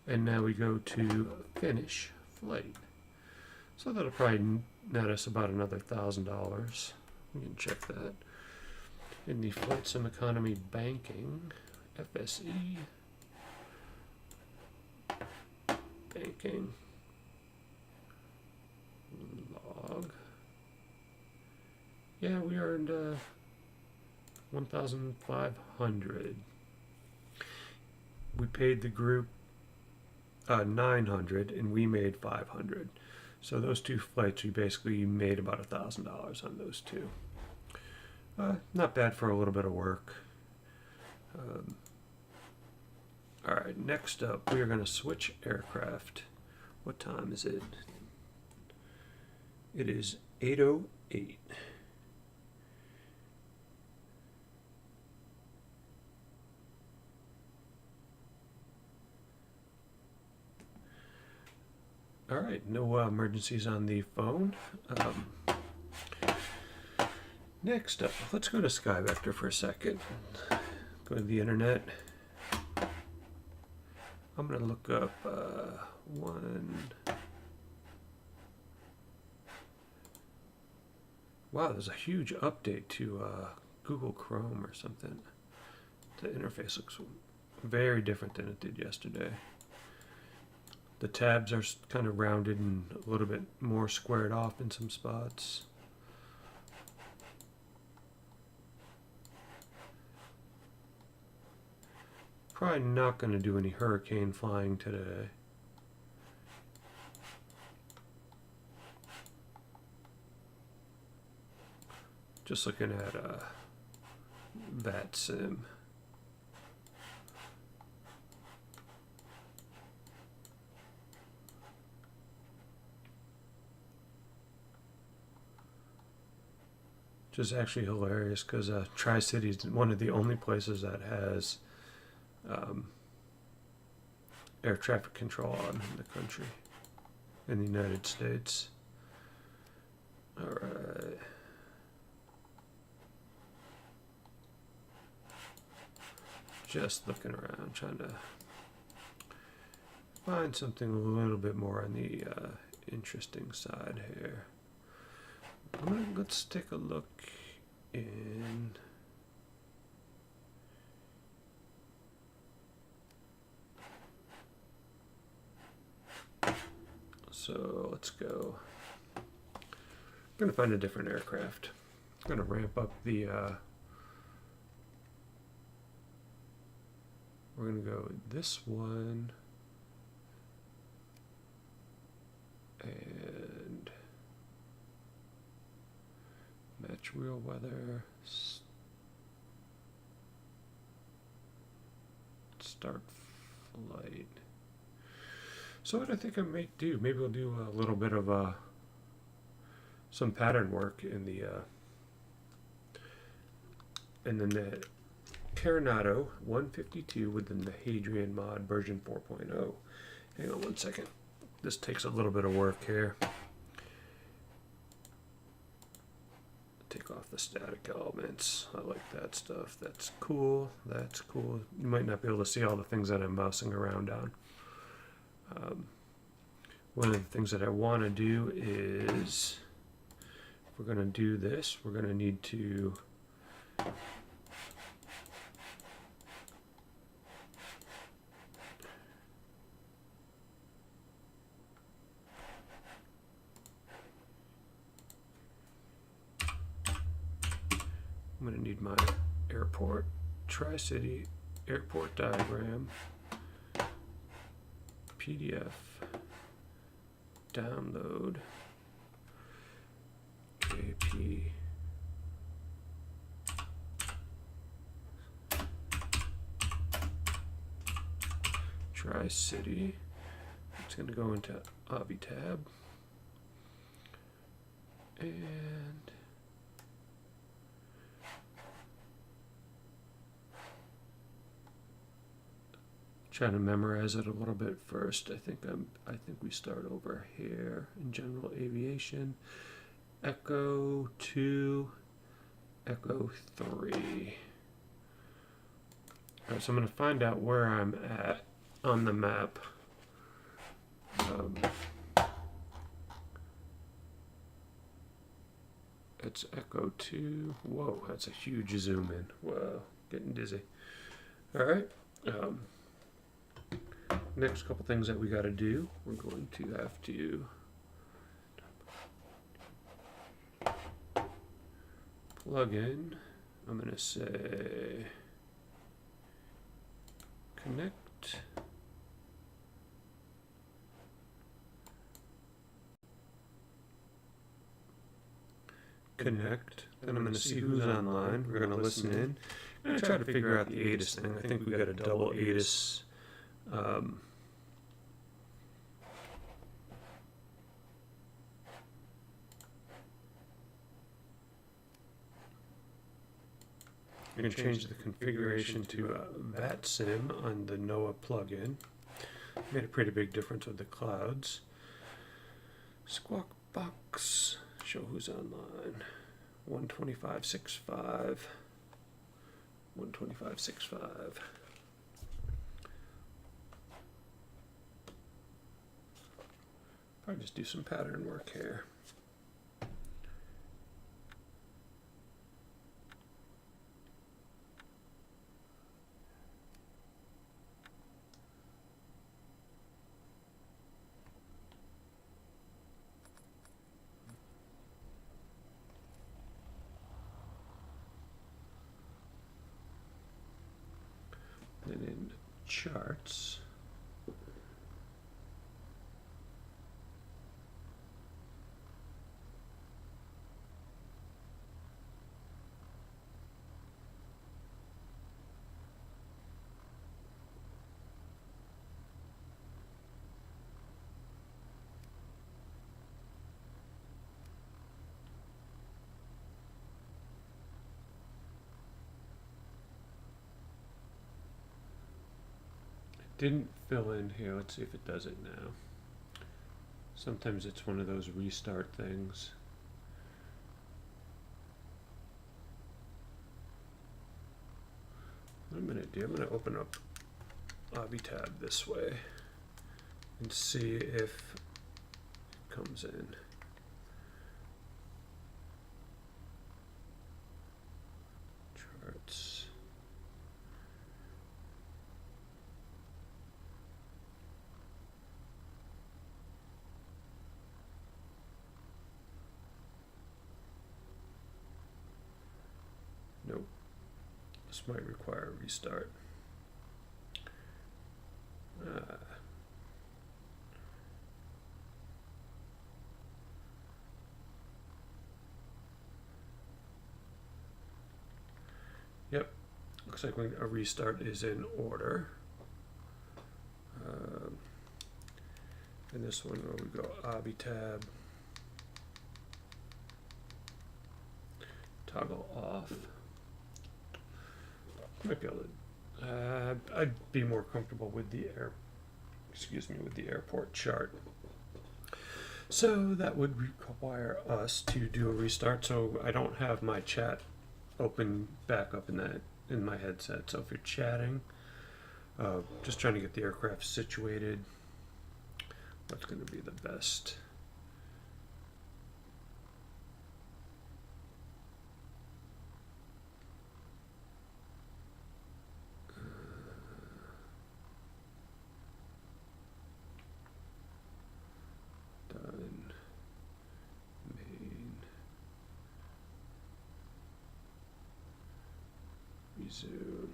and now we go to finish flight. So that'll probably net us about another $1,000. We can check that. In the Flight Sim Economy Banking, FSE, banking, log. Yeah, we earned 1,500. We paid the group 900, and we made 500. So those two flights, we basically made about $1,000 on those two. Not bad for a little bit of work. Alright, next up, we are going to switch aircraft. What time is it? It is 8:08. Alright, no emergencies on the phone. Next up, let's go to SkyVector for a second. Go to the internet. I'm going to look up Wow, there's a huge update to Google Chrome or something. The interface looks very different than it did yesterday. The tabs are kind of rounded and a little bit more squared off in some spots. Probably not going to do any hurricane flying today. Just looking at VATSIM. Which is actually hilarious because Tri-City is one of the only places that has air traffic control on in the country, in the United States. Alright. Just looking around, trying to find something a little bit more on the interesting side here. Let's take a look in so let's go. I'm going to find a different aircraft. I'm going to ramp up the we're going to go with this one and match real weather, start flight. So what I think I may do, maybe we'll do a little bit of some pattern work in the Carenado 152 within the Hadrian mod version 4.0. Hang on one second. This takes a little bit of work here. Take off the static elements. I like that stuff. That's cool. That's cool. You might not be able to see all the things that I'm mousing around on. One of the things that I want to do is, if we're going to do this, we're going to need to I'm going to need my airport, Tri-City airport diagram, PDF, download, KP, Tri-City. It's going to go into Avitab, and trying to memorize it a little bit first. I think we start over here in general aviation. Echo 2, Echo 3. Alright, so I'm going to find out where I'm at on the map. It's Echo 2. Whoa, that's a huge zoom in. Whoa, getting dizzy. Alright. Next couple things that we got to do, we're going to have to plug in. I'm going to say connect. Connect. Then I'm going to see who's online. We're going to listen in. I'm going to try to figure out the ATIS thing. I think we got a double ATIS. We're going to change the configuration to VATSIM on the NOAA plugin. Made a pretty big difference with the clouds. Squawk box. Show who's online. 125.65. 125.65. Probably just do some pattern work here. And in charts, didn't fill in here. Let's see if it does it now. Sometimes it's one of those restart things. What I'm going to do, I'm going to open up Avitab this way and see if it comes in. Charts. Nope. This might require a restart. Yep. Looks like a restart is in order. And this one where we go Avitab. Toggle off. Might be able to. I'd be more comfortable with the with the airport chart. So that would require us to do a restart. So I don't have my chat open back up in my headset. So if you're chatting, just trying to get the aircraft situated, what's going to be the best? Done. Main. Resume.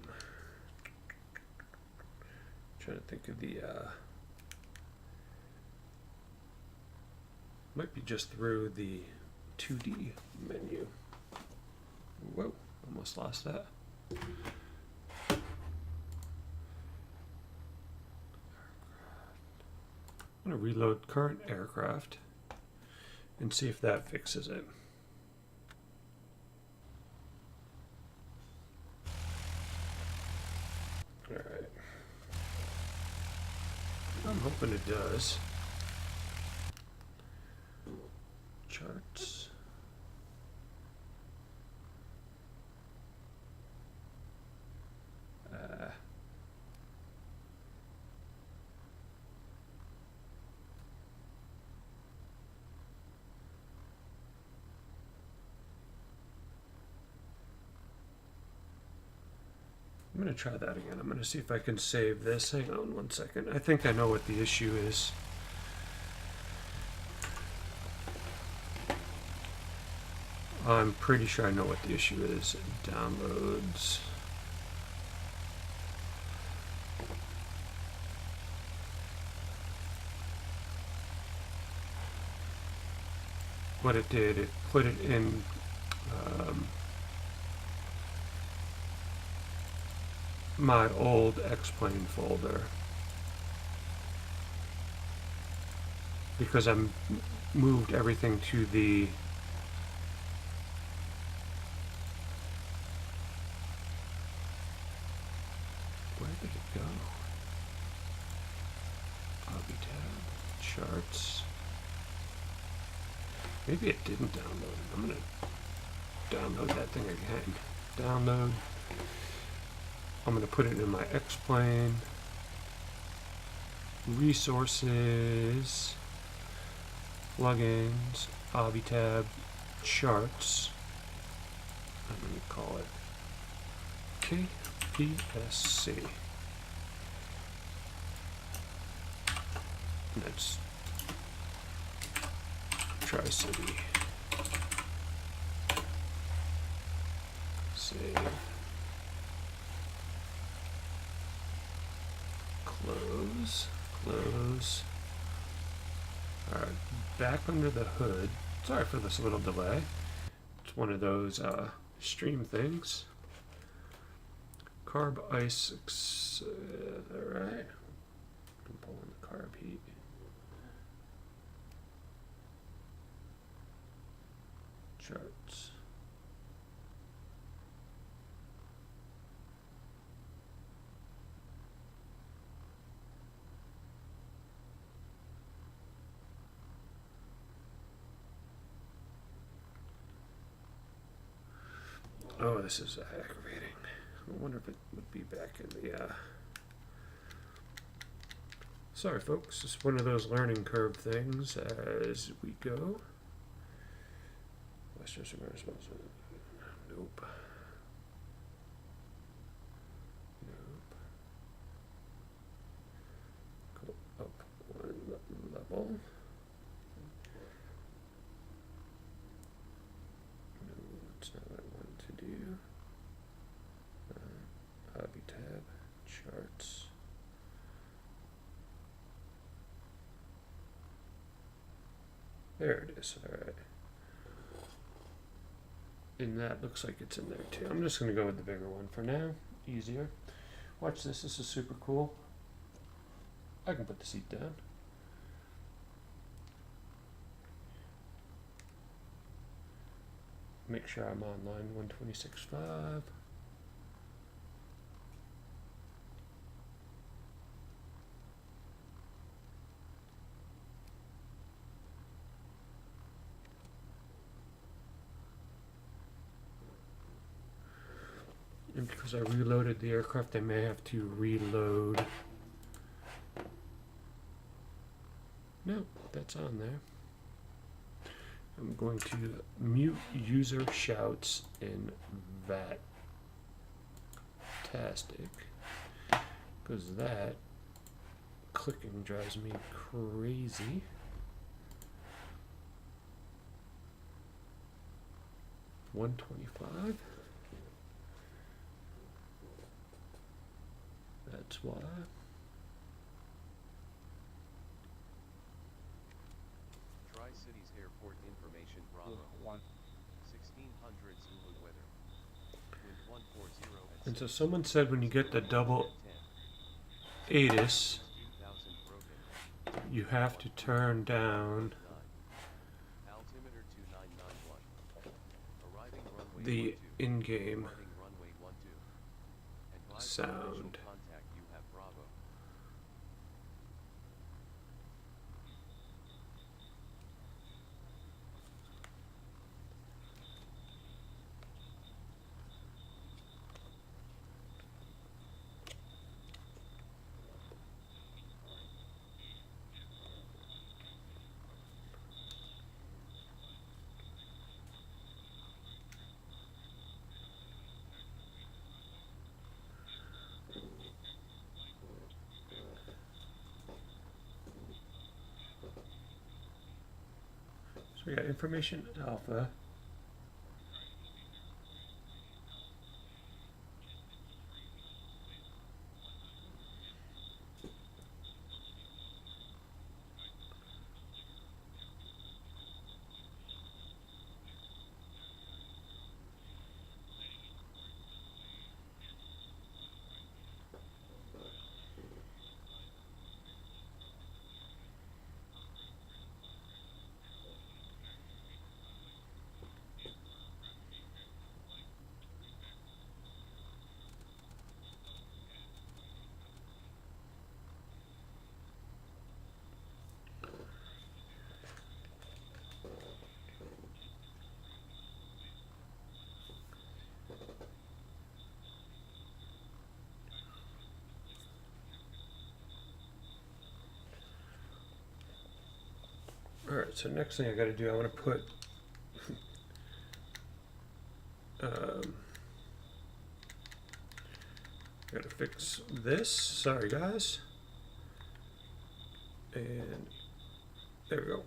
Trying to think of the might be just through the 2D menu. Whoa, almost lost that. I'm going to reload current aircraft and see if that fixes it. Alright. I'm hoping it does. Charts. I'm going to try that again. I'm going to see if I can save this. Hang on one second. I think I know what the issue is. I'm pretty sure I know what the issue is. Downloads. What it did, it put it in my old X-Plane folder because I moved everything to the where did it go? Hobby tab, charts. Maybe it didn't download it. I'm gonna download that thing again. Download. I'm going to put it in my X-Plane, resources, plugins, hobby tab, charts. I'm going to call it KPSC. And that's Tri-City. Save. Close. Alright, back under the hood. Sorry for this little delay. It's one of those stream things. Carb ice. Alright. I'm pulling the carb heat. Charts. Oh, this is aggravating. I wonder if it would be back in the, Sorry, folks. It's one of those learning curve things as we go. Westchester, nope. Go up one level. That's not what I wanted to do. Hobby tab, charts. There it is. All right. And that looks like it's in there too. I'm just going to go with the bigger one for now. Easier. Watch this. This is super cool. I can put the seat down. Make sure I'm on line 126.5. And because I reloaded the aircraft, I may have to reload. No, that's on there. I'm going to mute user shouts in VATtastic, because that clicking drives me crazy. $125. That's why. Tri-Cities Airport information Bravo. 1600 Zulu weather. Wind 140 at And so someone said when you get the double 10. ATIS, 2000 broken. you have to turn down Altimeter 2991. Arriving runway the 12. in-game Departing runway 12. Advise sound. official contact you have Bravo. So we got information alpha. Alright, so next thing I gotta do, I wanna put gotta fix this. Sorry guys. And there we go.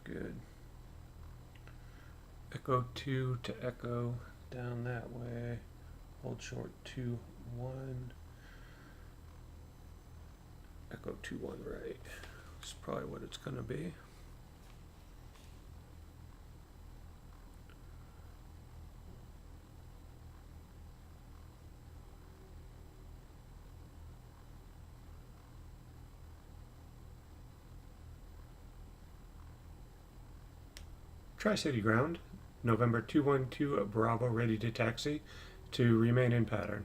good. Echo 2 to echo down that way. Hold short 2, 1. Echo 2, 1 right. That's probably what it's going to be. Tri-City ground, November 212 Bravo ready to taxi to remain in pattern.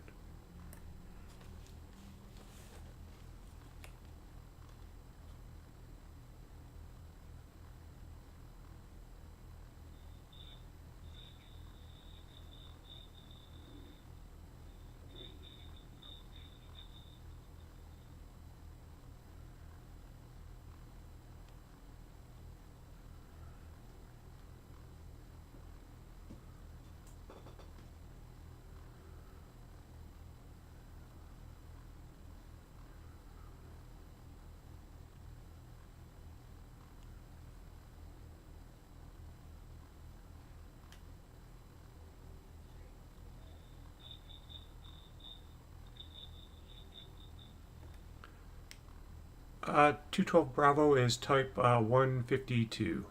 Uh, 212 Bravo is type 152.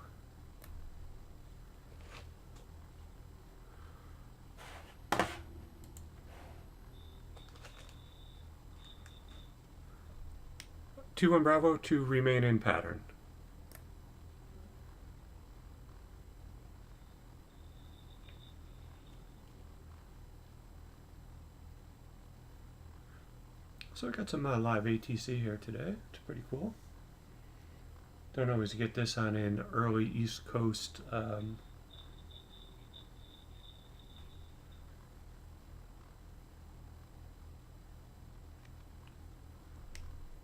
Two one Bravo to remain in pattern. So I got some live ATC here today. It's pretty cool. Don't always get this on an early East Coast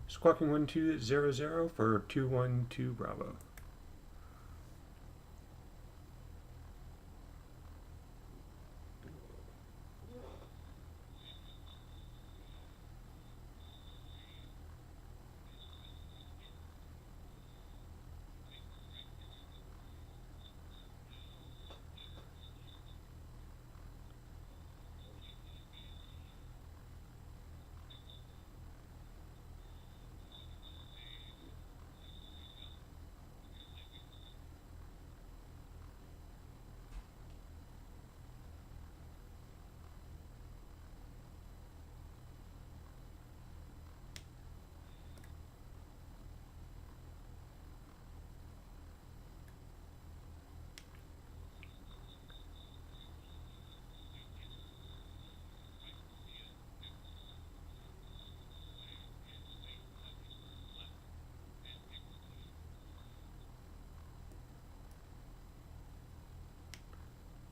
Squawking 1200 for 212 Bravo.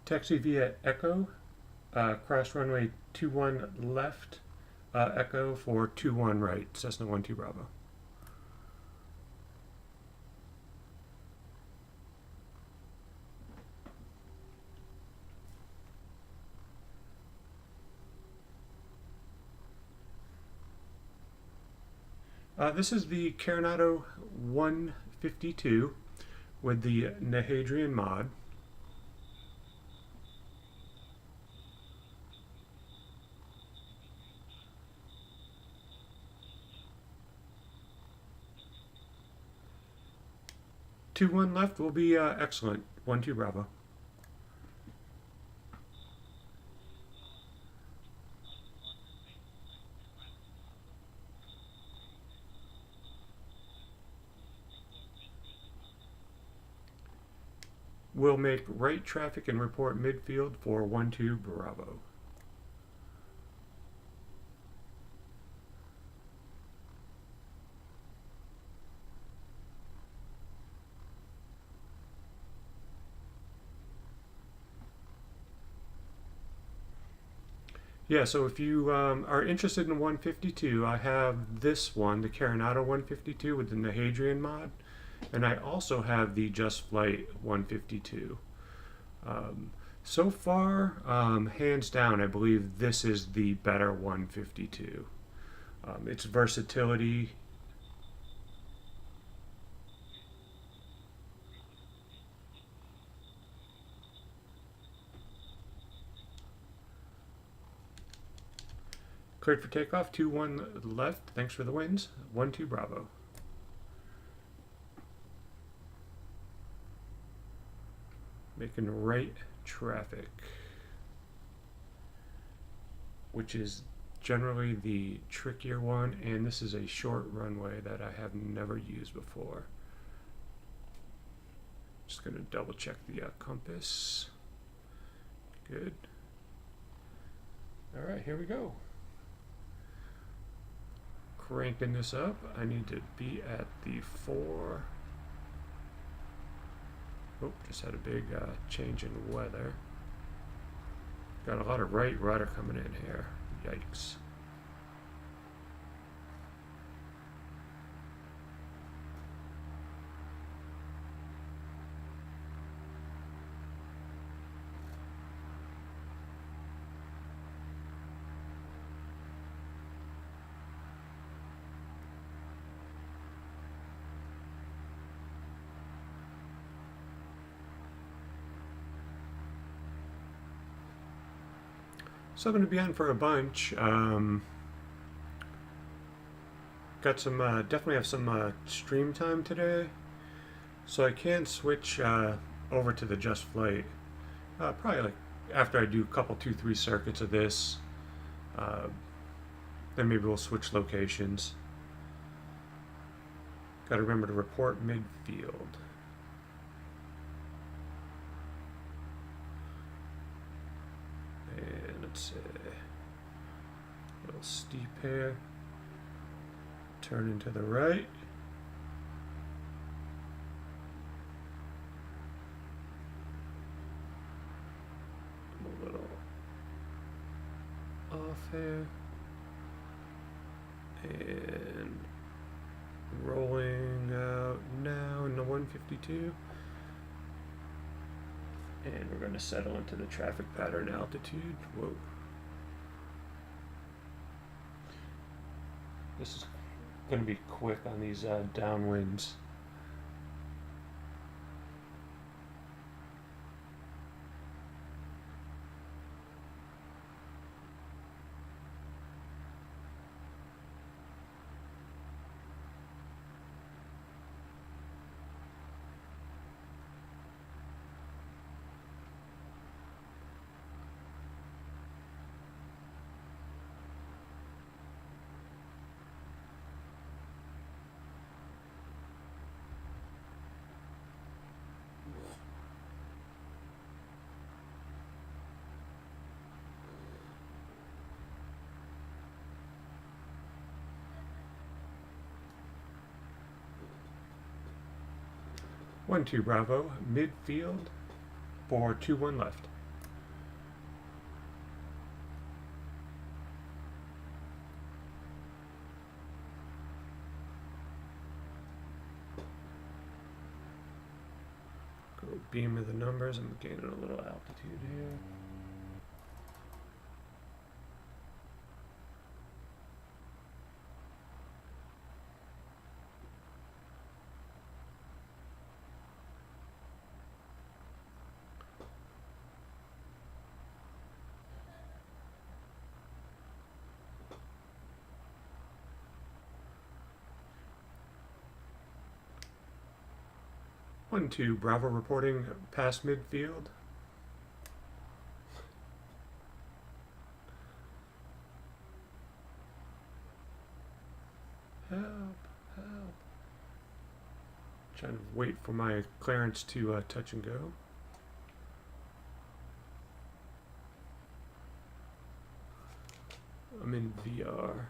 Taxi via Echo, cross runway 21 left, Echo for 21 right, Cessna 12 Bravo. This is the Carenado 152 with the Nahadrian mod. Two one left will be excellent. 12 Bravo. We'll make right traffic and report midfield for 12 Bravo. Yeah, so if you are interested in 152, I have this one, the Carenado 152 with the Nahadrian mod, and I also have the Just Flight 152. So far, hands down, I believe this is the better 152. Its versatility. Cleared for takeoff. 2-1 left. Thanks for the wins. 1-2 Bravo. Making right traffic, which is generally the trickier one, and this is a short runway that I have never used before. Just going to double check the compass. Good. All right, here we go. Cranking this up. I need to be at the 4. Oh, just had a big change in weather. Got a lot of right rudder coming in here. Yikes. So I'm going to be on for a bunch. Got some, definitely have some stream time today. So I can switch over to the Just Flight. Probably like after I do a couple, 2-3 circuits of this. Then maybe we'll switch locations. Got to remember to report midfield. And let's see. A little steep here. Turn into the right. A little off here. And rolling out now in the 152. And we're going to settle into the traffic pattern altitude. Whoa. This is going to be quick on these downwinds. One, 2 Bravo, midfield for 2-1 left. Go beam of the numbers. I'm gaining a little altitude here. One, 2 Bravo reporting past midfield. Help, help. Trying to wait for my clearance to touch and go. I'm in VR.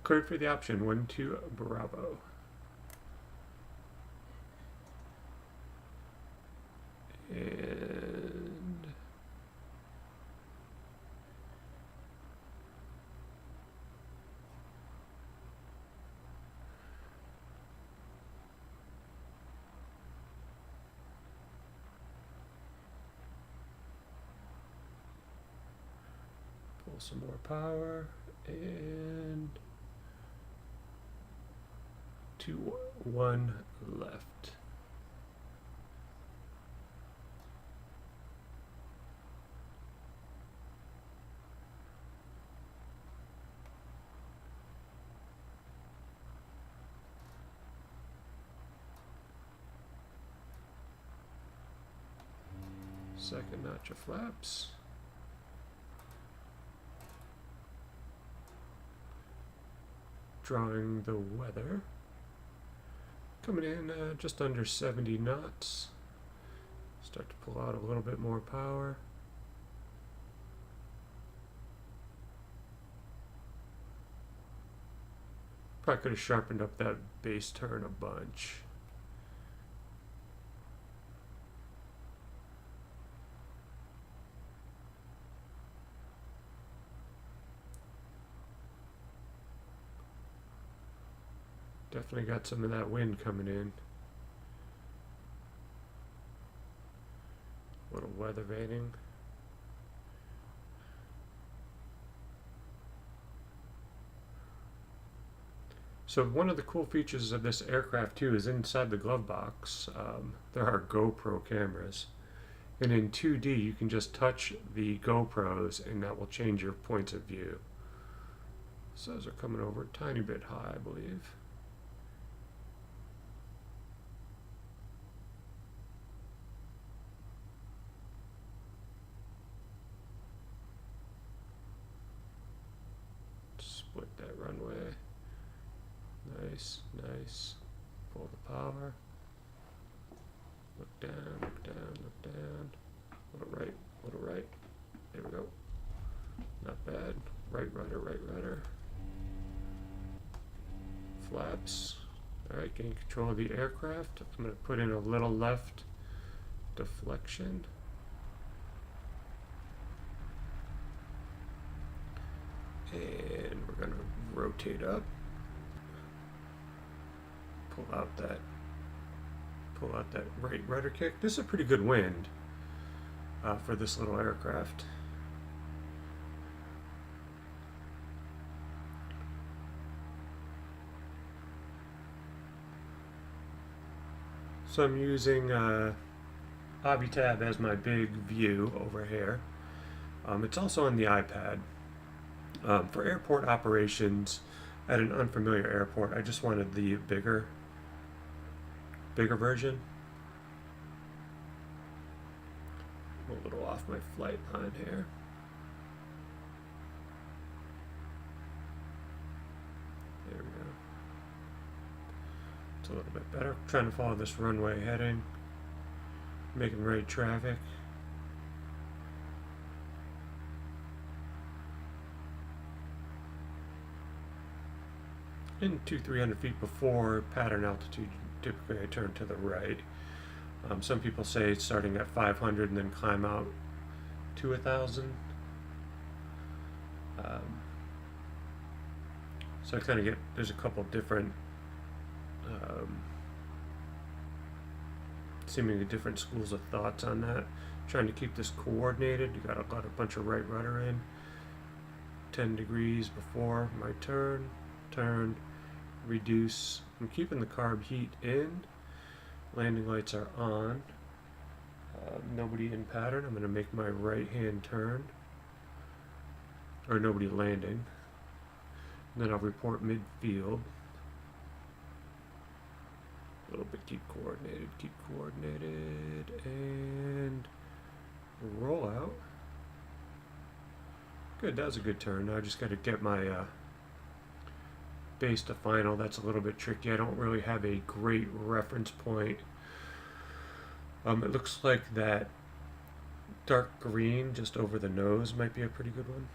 Cleared for the option. 1, 2 Bravo. And some more power, and 2-1 left. Second notch of flaps. Drawing the weather. Coming in just under 70 knots. Start to pull out a little bit more power. Probably could have sharpened up that base turn a bunch. Definitely got some of that wind coming in. A little weather vaning. So one of the cool features of this aircraft too is inside the glove box there are GoPro cameras, and in 2D you can just touch the GoPros and that will change your points of view. So those are coming over a tiny bit high, I believe. Split that runway. Nice, nice. Pull the power. Look down, look down, look down. Little right, little right. There we go. Not bad. Right rudder, right rudder. Flaps. Alright, getting control of the aircraft. I'm going to put in a little left deflection. And we're going to rotate up. Pull out that right rudder kick. This is a pretty good wind for this little aircraft. So I'm using Avitab as my big view over here. It's also on the iPad. For airport operations at an unfamiliar airport, I just wanted the bigger version. A little off my flight line here. There we go. It's a little bit better. Trying to follow this runway heading, making right traffic. In 200-300 feet before pattern altitude, typically I turn to the right. Some people say starting at 500 and then climb out to 1,000. So I kind of get, there's a couple different, seemingly different schools of thoughts on that. Trying to keep this coordinated. You got a bunch of right rudder in. 10 degrees before my turn, reduce. I'm keeping the carb heat in. Landing lights are on. Nobody in pattern. I'm going to make my right hand turn. Or nobody landing. And then I'll report midfield. A little bit keep coordinated, and roll out. Good, that was a good turn. Now I just got to get my base to final. That's a little bit tricky. I don't really have a great reference point. It looks like that dark green just over the nose might be a pretty good one.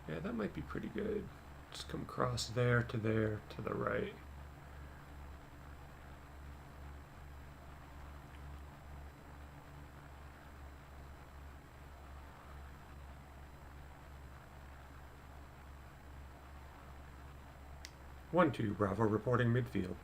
Yeah, that might be pretty good. Just come across there to the right. 1-2 Bravo reporting midfield.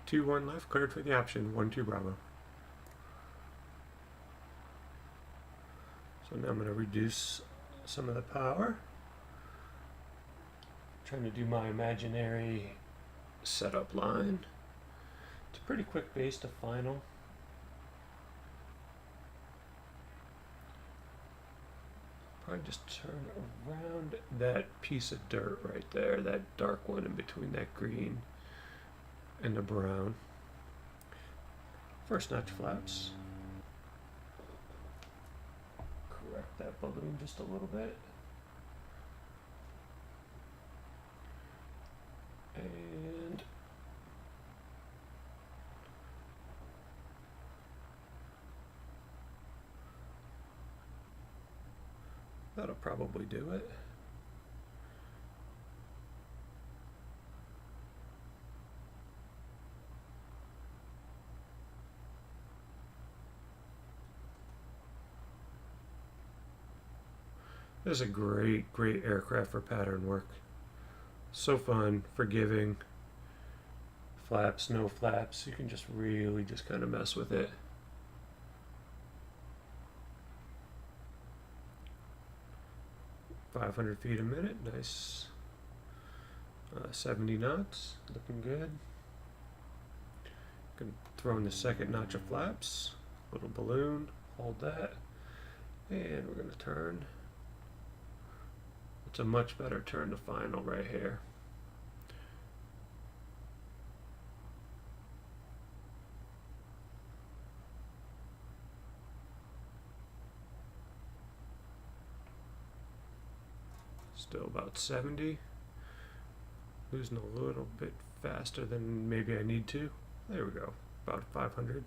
Two one left, cleared for the option. 1-2 Bravo. So now I'm going to reduce some of the power. Trying to do my imaginary setup line. It's a pretty quick base to final. Probably just turn around that piece of dirt right there, that dark one in between that green and the brown. First notch flaps. Correct that balloon just a little bit. And that'll probably do it. This is a great aircraft for pattern work. So fun, forgiving. Flaps, no flaps. You can just really just kind of mess with it. "500 feet a minute, nice. 70 knots, looking good. Gonna throw in the second notch of flaps. Little balloon, hold that. And we're gonna turn. It's a much better turn to final right here. Still about 70. Losing a little bit faster than maybe I need to. There we go, about 500.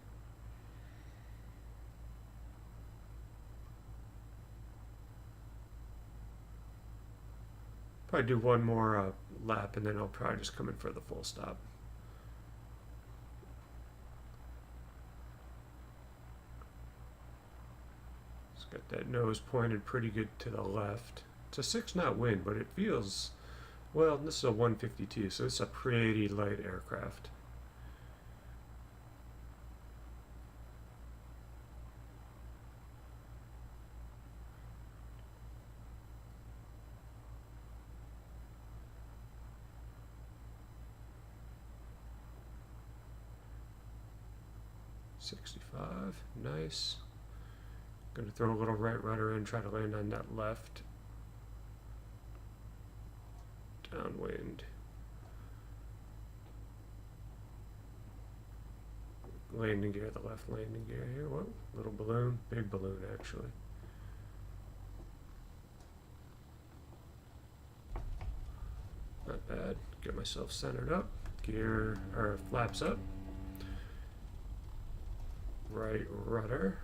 Probably do one more lap and then I'll probably just come in for the full stop. Let's get that nose pointed pretty good to the left. It's a 6-knot wind, but it feels, well, this is a 152, so it's a pretty light aircraft. "65, nice. Gonna throw a little right rudder in, try to land on that left downwind. Landing gear, the left landing gear here. Whoa, little balloon, big balloon actually. Not bad. Get myself centered up. Gear, or flaps up. Right rudder.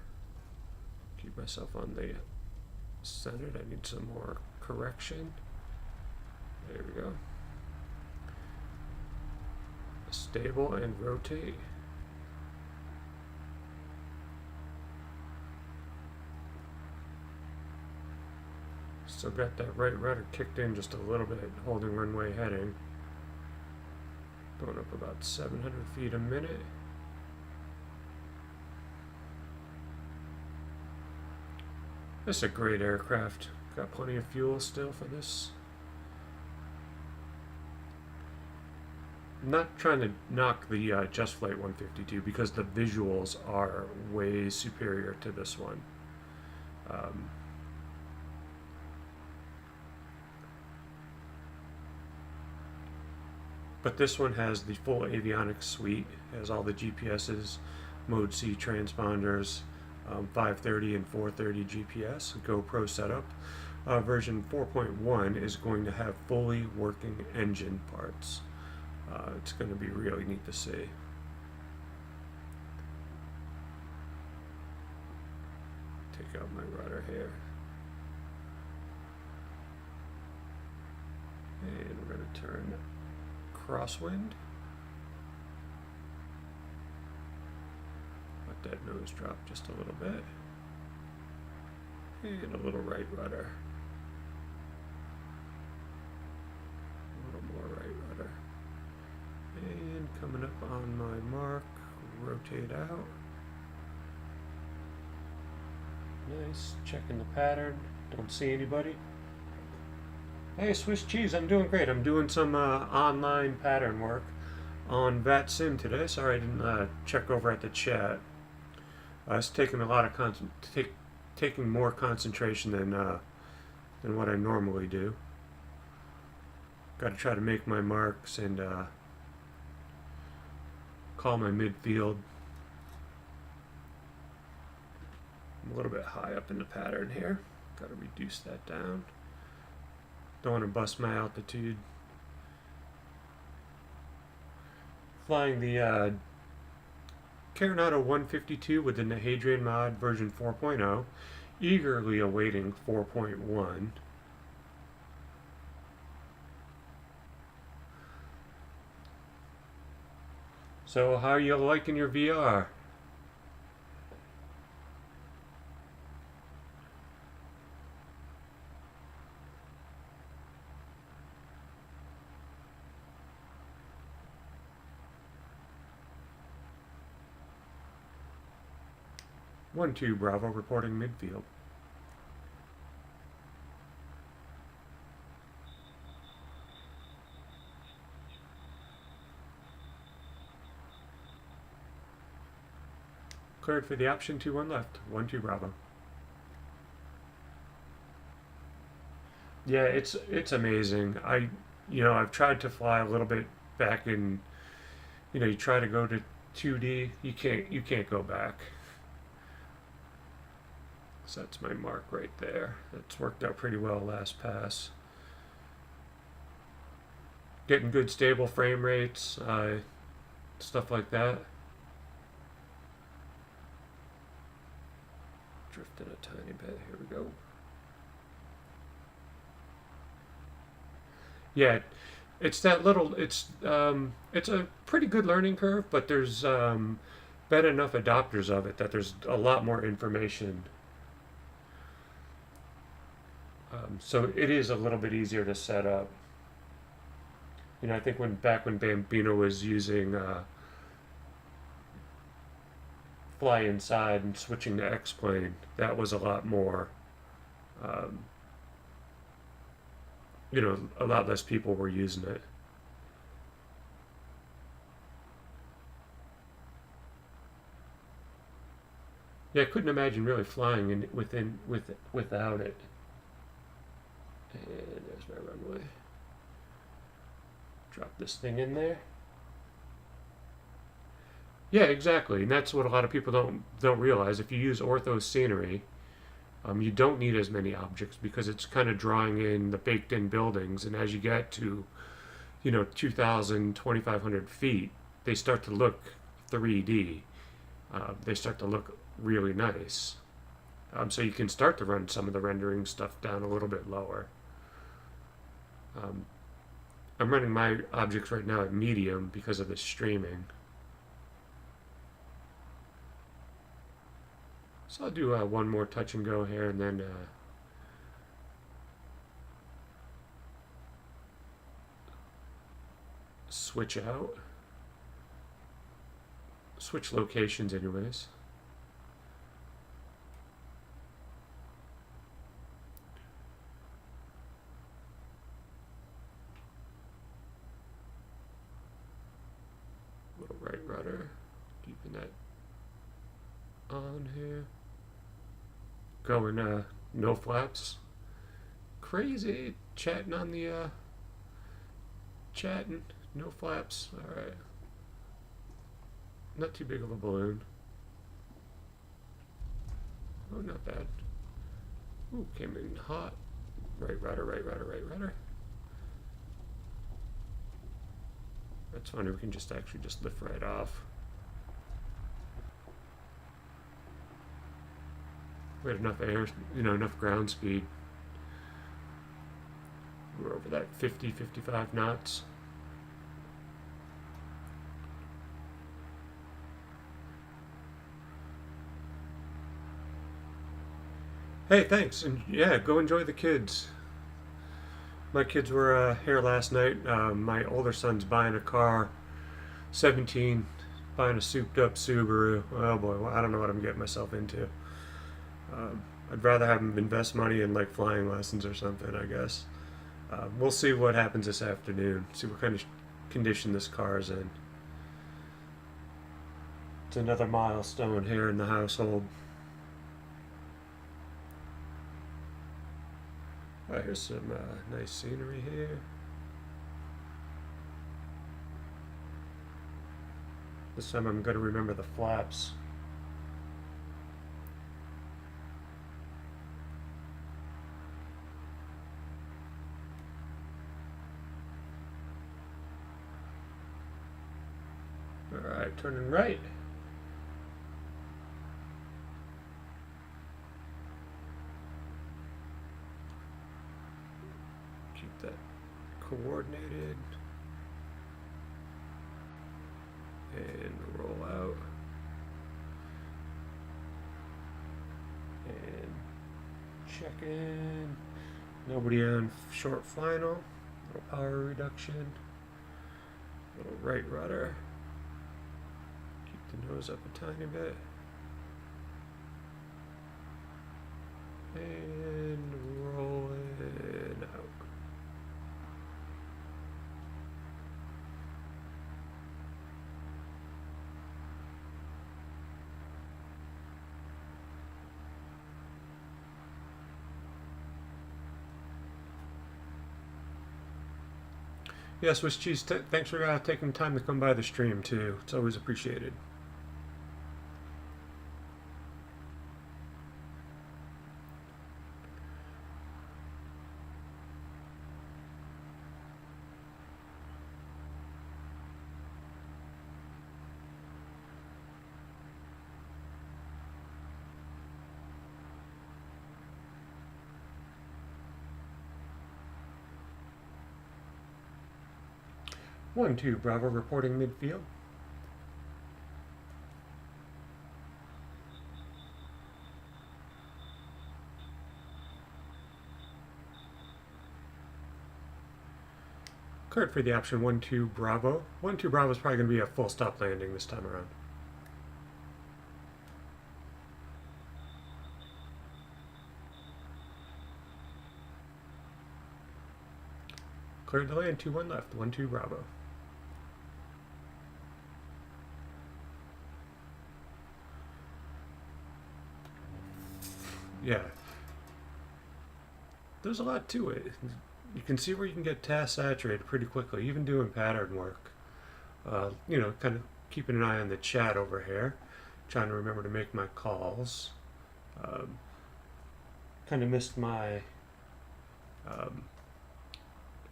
Keep myself on the centered. I need some more correction. There we go. Stable and rotate. Still got that right rudder kicked in just a little bit, holding runway heading. Going up about 700 feet a minute. This is a great aircraft. Got plenty of fuel still for this. I'm not trying to knock the Just Flight 152 because the visuals are way superior to this one. But this one has the full avionics suite, has all the GPSs, Mode C transponders, 530 and 430 GPS, GoPro setup. Version 4.1 is going to have fully working engine parts. It's going to be really neat to see. Take out my rudder here. And we're going to turn crosswind. Let that nose drop just a little bit. And a little right rudder. A little more right rudder. And coming up on my mark, rotate out. Nice, checking the pattern. Don't see anybody. Hey, Swiss cheese, I'm doing great. I'm doing some online pattern work on VATSIM today. Sorry I didn't check over at the chat. It's taking a lot of taking more concentration than what I normally do. Got to try to make my marks and call my midfield. I'm a little bit high up in the pattern here. Got to reduce that down. Don't want to bust my altitude. Flying the Carenado 152 with the Nahedrian mod version 4.0. Eagerly awaiting 4.1. So how are you liking your VR? One two Bravo reporting midfield. Cleared for the option 2-1 left. 1-2 Bravo. Yeah, it's amazing. I've tried to fly a little bit back in, you try to go to 2D, you can't go back. So that's my mark right there. That's worked out pretty well last pass. Getting good stable frame rates, stuff like that. Drifting a tiny bit. Here we go. Yeah, it's that little. It's a pretty good learning curve, but there's been enough adopters of it that there's a lot more information. So it is a little bit easier to set up. I think back when Bambino was using fly inside and switching to X-plane, that was a lot more. A lot less people were using it. Yeah, I couldn't imagine really flying without it. And there's my runway. Drop this thing in there. Yeah, exactly, and that's what a lot of people don't realize. If you use ortho scenery, you don't need as many objects because it's kind of drawing in the baked-in buildings, and as you get to, 2,000, 2,500 feet, they start to look 3D. They start to look really nice. So you can start to run some of the rendering stuff down a little bit lower. I'm running my objects right now at medium because of the streaming. So I'll do one more touch and go here and then switch out. Switch locations anyways. Little right rudder, keeping that on here. Going no flaps. Crazy chatting on the chatting, no flaps. All right. Not too big of a balloon. Oh, not bad. Ooh, came in hot. Right rudder, right rudder, right rudder. That's funny, we can just actually just lift right off. We had enough air, enough ground speed. We're over for that 50, 55 knots. Hey, thanks, and yeah, go enjoy the kids. My kids were here last night. My older son's buying a car, 17, buying a souped-up Subaru. Oh boy, well, I don't know what I'm getting myself into. I'd rather have him invest money in like flying lessons or something, I guess. We'll see what happens this afternoon. See what kind of condition this car is in. It's another milestone here in the household. Alright, here's some nice scenery here. This time I'm going to remember the flaps. Alright, turning right. Keep that coordinated. And roll out. And check in. Nobody on short final. Little power reduction. Little right rudder. Keep the nose up a tiny bit. And roll it out. Yeah, Swiss cheese. Thanks for taking time to come by the stream too. It's always appreciated. One, two, Bravo reporting midfield. Cleared for the option 1-2 Bravo. 1-2 Bravo is probably going to be a full stop landing this time around. Cleared the land, 2-1 left, 1-2 Bravo. Yeah. There's a lot to it. You can see where you can get task saturated pretty quickly, even doing pattern work. Kind of keeping an eye on the chat over here, trying to remember to make my calls. Kind of missed my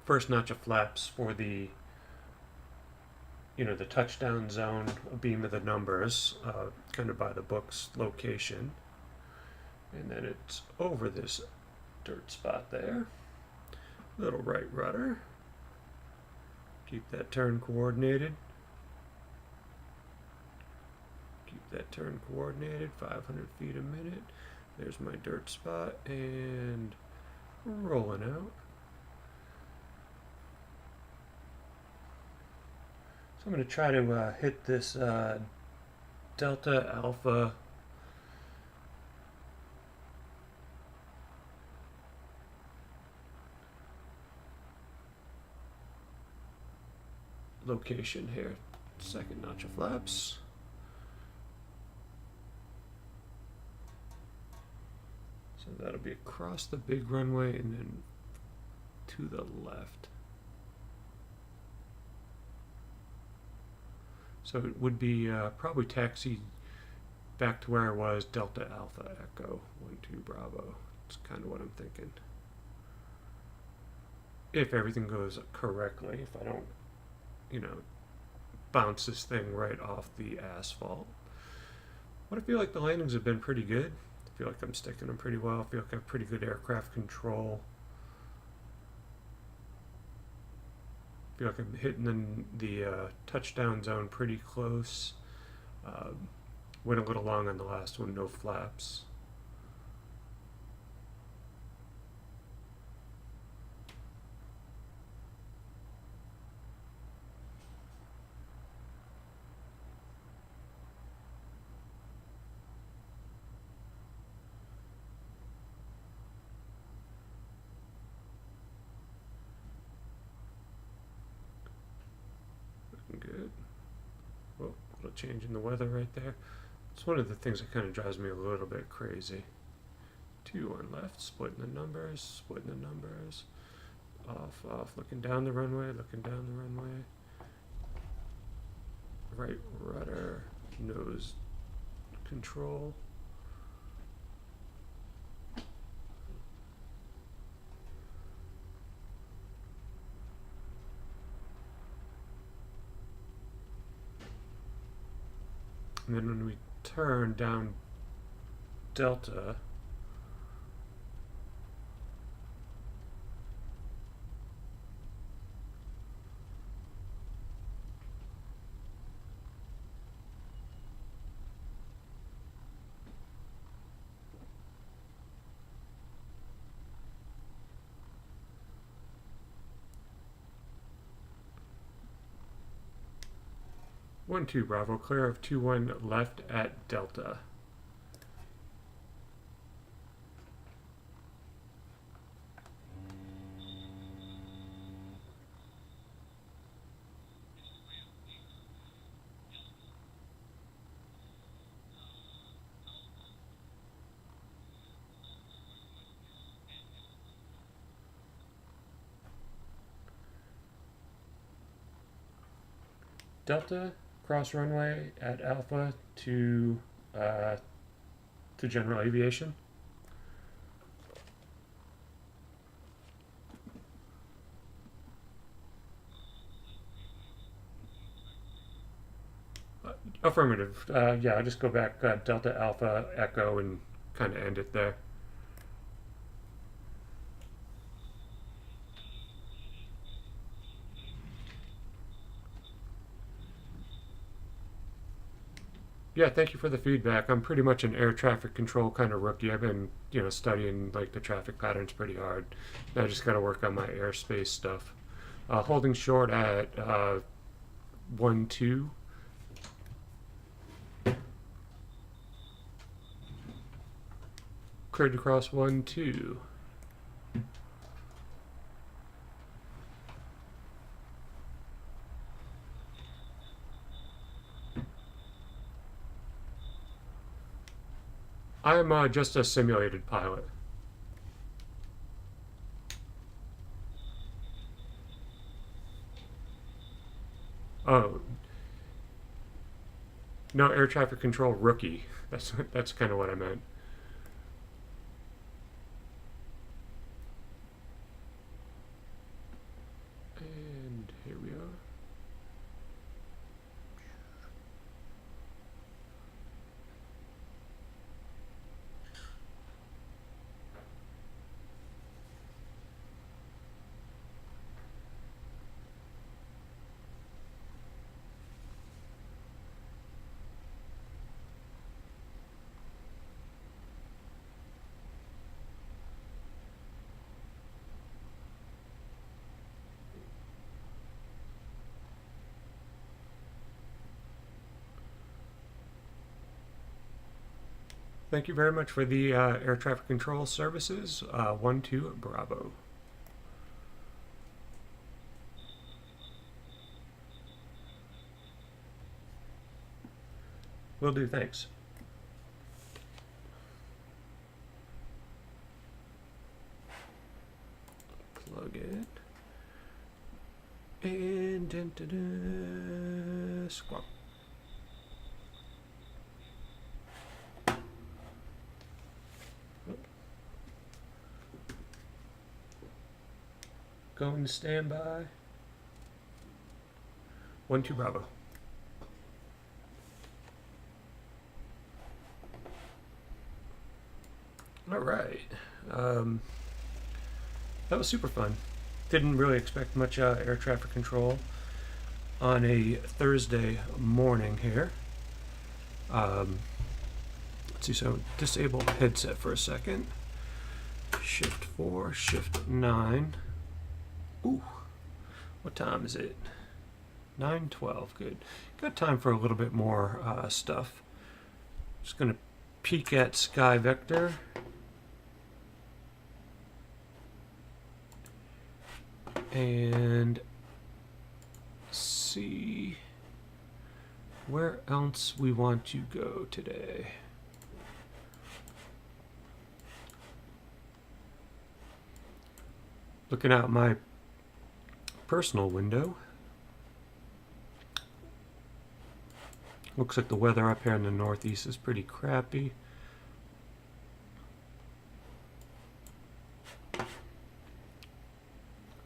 first notch of flaps for the the touchdown zone, beam of the numbers, kind of by the book's location. And then it's over this dirt spot there. Little right rudder. Keep that turn coordinated. Keep that turn coordinated, 500 feet a minute. There's my dirt spot, and rolling out. So I'm going to try to hit this Delta Alpha location here. Second notch of flaps. So that'll be across the big runway and then to the left. So it would be probably taxi back to where I was, Delta Alpha Echo 1-2 Bravo. That's kind of what I'm thinking. If everything goes correctly, if I don't bounce this thing right off the asphalt. But I feel like the landings have been pretty good. I feel like I'm sticking them pretty well. I feel like I have pretty good aircraft control. feel like I'm hitting the touchdown zone pretty close. Went a little long on the last one, no flaps. Good. Well, a little change in the weather right there. It's one of the things that kind of drives me a little bit crazy. 2-1 left, splitting the numbers, off, off, looking down the runway, right rudder, nose control. And then when we turn down Delta, One two Bravo, clear of 2-1 left at Delta. Delta, cross runway at Alpha to general aviation. Affirmative. Yeah, I'll just go back Delta Alpha Echo and kind of end it there. Yeah, thank you for the feedback. I'm pretty much an air traffic control kind of rookie. I've been, studying like the traffic patterns pretty hard. I just got to work on my airspace stuff. Holding short at 1-2. Cleared to cross 1-2. I'm just a simulated pilot. Oh, no, air traffic control rookie. That's kind of what I meant. And here we are. Thank you very much for the air traffic control services. 1-2 Bravo. Will do, thanks. Plug it. And squawk. Going to standby. 1-2 Bravo. All right. That was super fun. Didn't really expect much air traffic control on a Thursday morning here. Let's see, so disable headset for a second. Shift 4, Shift 9. Ooh, what time is it? 9:12, good. Got time for a little bit more stuff. Just gonna peek at Sky Vector. And see where else we want to go today. Looking out my personal window. Looks like the weather up here in the Northeast is pretty crappy.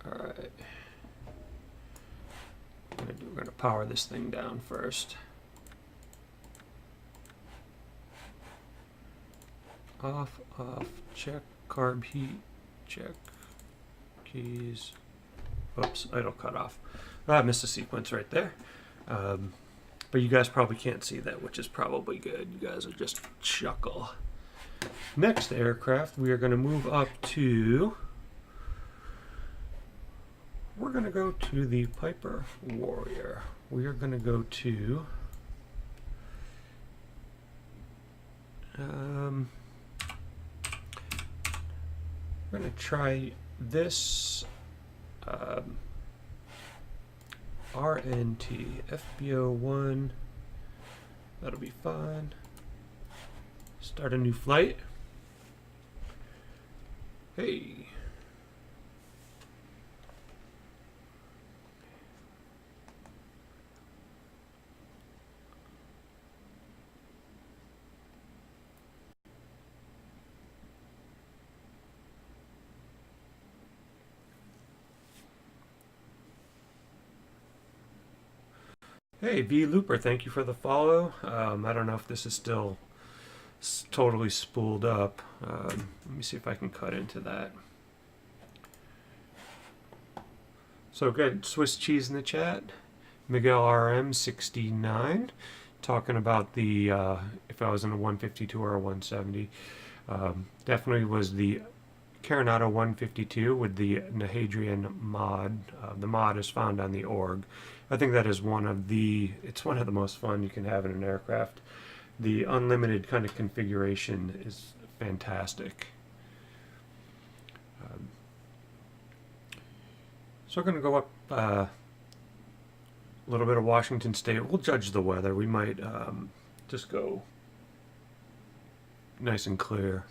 Alright. We're going to power this thing down first. Off, check, carb heat, check, keys. Oops, idle cut off. I missed a sequence right there. But you guys probably can't see that, which is probably good. You guys are just chuckle. Next aircraft, we are going to move up to... We're going to go to the Piper Warrior. We are going to go to... we're going to try this RNT FBO1. That'll be fine. Start a new flight. Hey. Hey, V Looper, thank you for the follow. I don't know if this is still totally spooled up. Let me see if I can cut into that. So good, Swiss cheese in the chat. Miguel RM69 talking about the if I was in a 152 or a 170. Definitely was the Carenado 152 with the Nahadrian mod. The mod is found on the org. I think that is it's one of the most fun you can have in an aircraft. The unlimited kind of configuration is fantastic. So we're going to go up a little bit of Washington State. We'll judge the weather. We might just go nice and clear.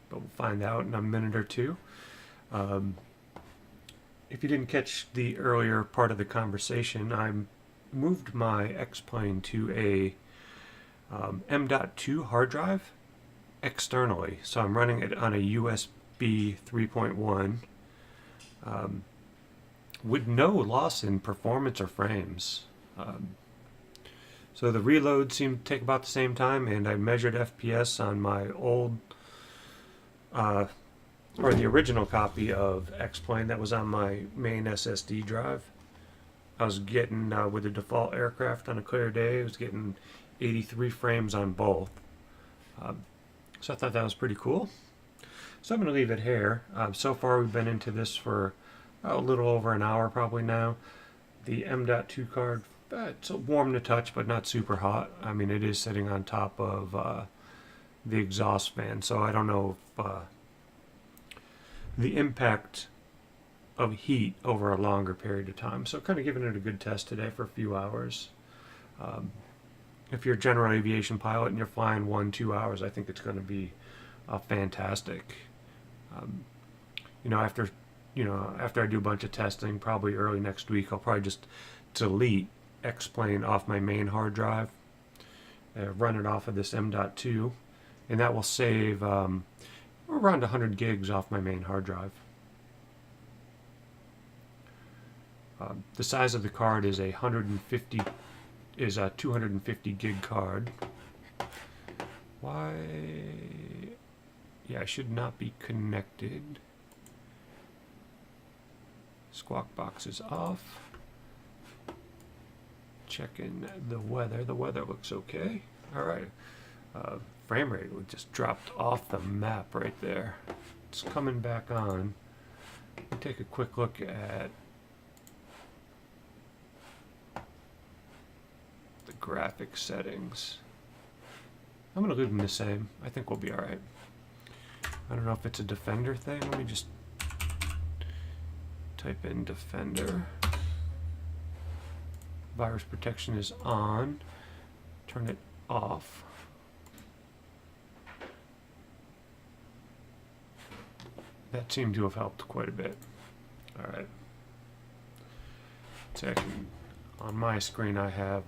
But we'll find out in a minute or two. If you didn't catch the earlier part of the conversation, I moved my X-Plane to a M.2 hard drive externally. So I'm running it on a USB 3.1 with no loss in performance or frames. So the reload seemed to take about the same time, and I measured FPS on my old or the original copy of X-Plane that was on my main SSD drive. I was getting, with the default aircraft on a clear day, I was getting 83 frames on both. So I thought that was pretty cool. So I'm going to leave it here. So far we've been into this for a little over an hour probably now. The M.2 card, it's warm to touch but not super hot. I mean, it is sitting on top of the exhaust fan, so I don't know if the impact of heat over a longer period of time. So kind of giving it a good test today for a few hours. If you're a general aviation pilot and you're flying 1-2 hours, I think it's going to be fantastic. After I do a bunch of testing, probably early next week, I'll probably just delete X-Plane off my main hard drive, run it off of this M.2, and that will save around 100 gigs off my main hard drive. The size of the card is a 250 gig card. Why? Yeah, I should not be connected. Squawk box is off. Checking the weather. The weather looks okay. All right. Frame rate just dropped off the map right there. It's coming back on. We'll take a quick look at the graphic settings. I'm going to leave them the same. I think we'll be all right. I don't know if it's a Defender thing. Let me just type in Defender. Virus protection is on. Turn it off. That seemed to have helped quite a bit. All right. So on my screen I have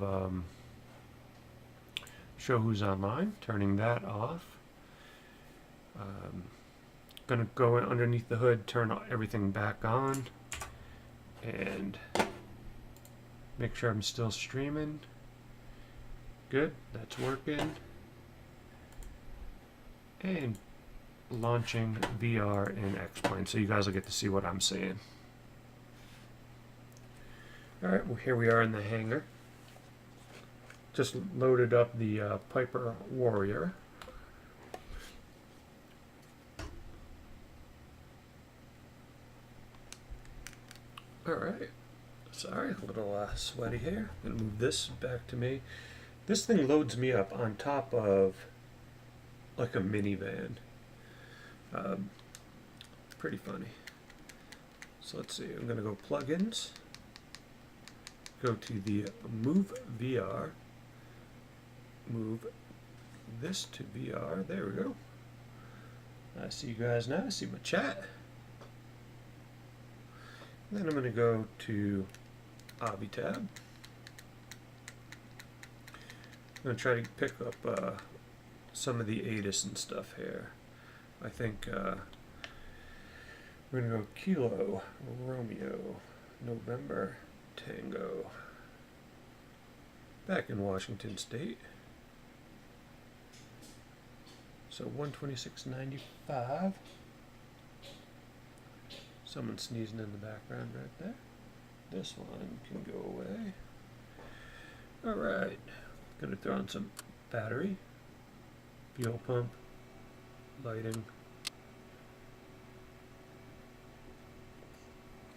Show Who's Online. Turning that off. Gonna go in underneath the hood, turn everything back on, and make sure I'm still streaming. Good, that's working. And launching VR in X-Plane, so you guys will get to see what I'm seeing. Alright, well here we are in the hangar. Just loaded up the Piper Warrior. Alright, sorry, a little sweaty here. Gonna move this back to me. This thing loads me up on top of like a minivan. Pretty funny. So let's see, I'm gonna go plugins, go to the Move VR, move this to VR, there we go. I see you guys now, I see my chat. Then I'm going to go to Avitab. I'm going to try to pick up some of the ATIS and stuff here. I think we're going to go Kilo, Romeo, November, Tango. Back in Washington State. So 126.95. Someone sneezing in the background right there. This one can go away. Alright. Gonna throw in some battery, fuel pump, lighting,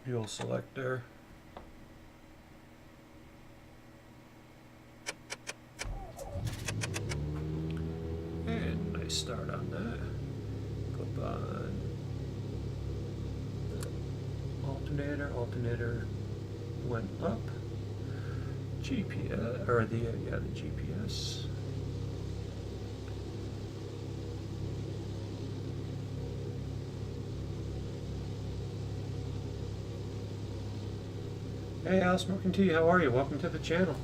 fuel selector, and nice start on that. Clip on alternator went up. GPS, or the GPS. Hey Al, Smoking Tea, how are you? Welcome to the channel.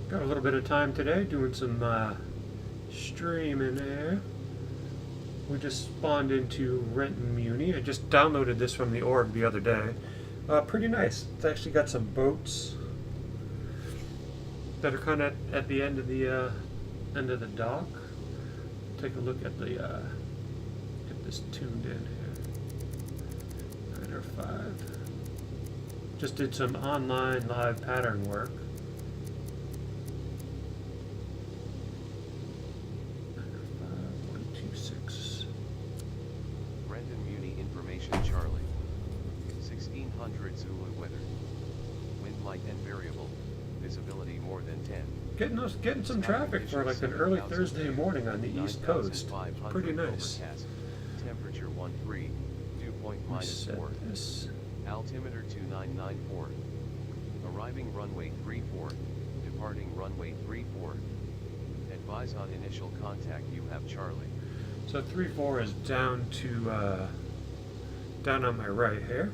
Got a little bit of time today doing some streaming there. We just spawned into Renton Muni. I just downloaded this from the org the other day. Pretty nice. It's actually got some boats that are kind of at the end of the dock. Take a look at the get this tuned in here. 9 or 5. Just did some online live pattern work. Charlie. 1600 Zulu weather. Wind light and variable. Visibility more than 10. Getting some traffic for like an early Thursday morning on the East Coast. Pretty nice. Temperature 13. Dew point -4. Altimeter 2994. Arriving runway 34. Departing runway 34. Advise on initial contact. You have Charlie. So 34 is down to down on my right here.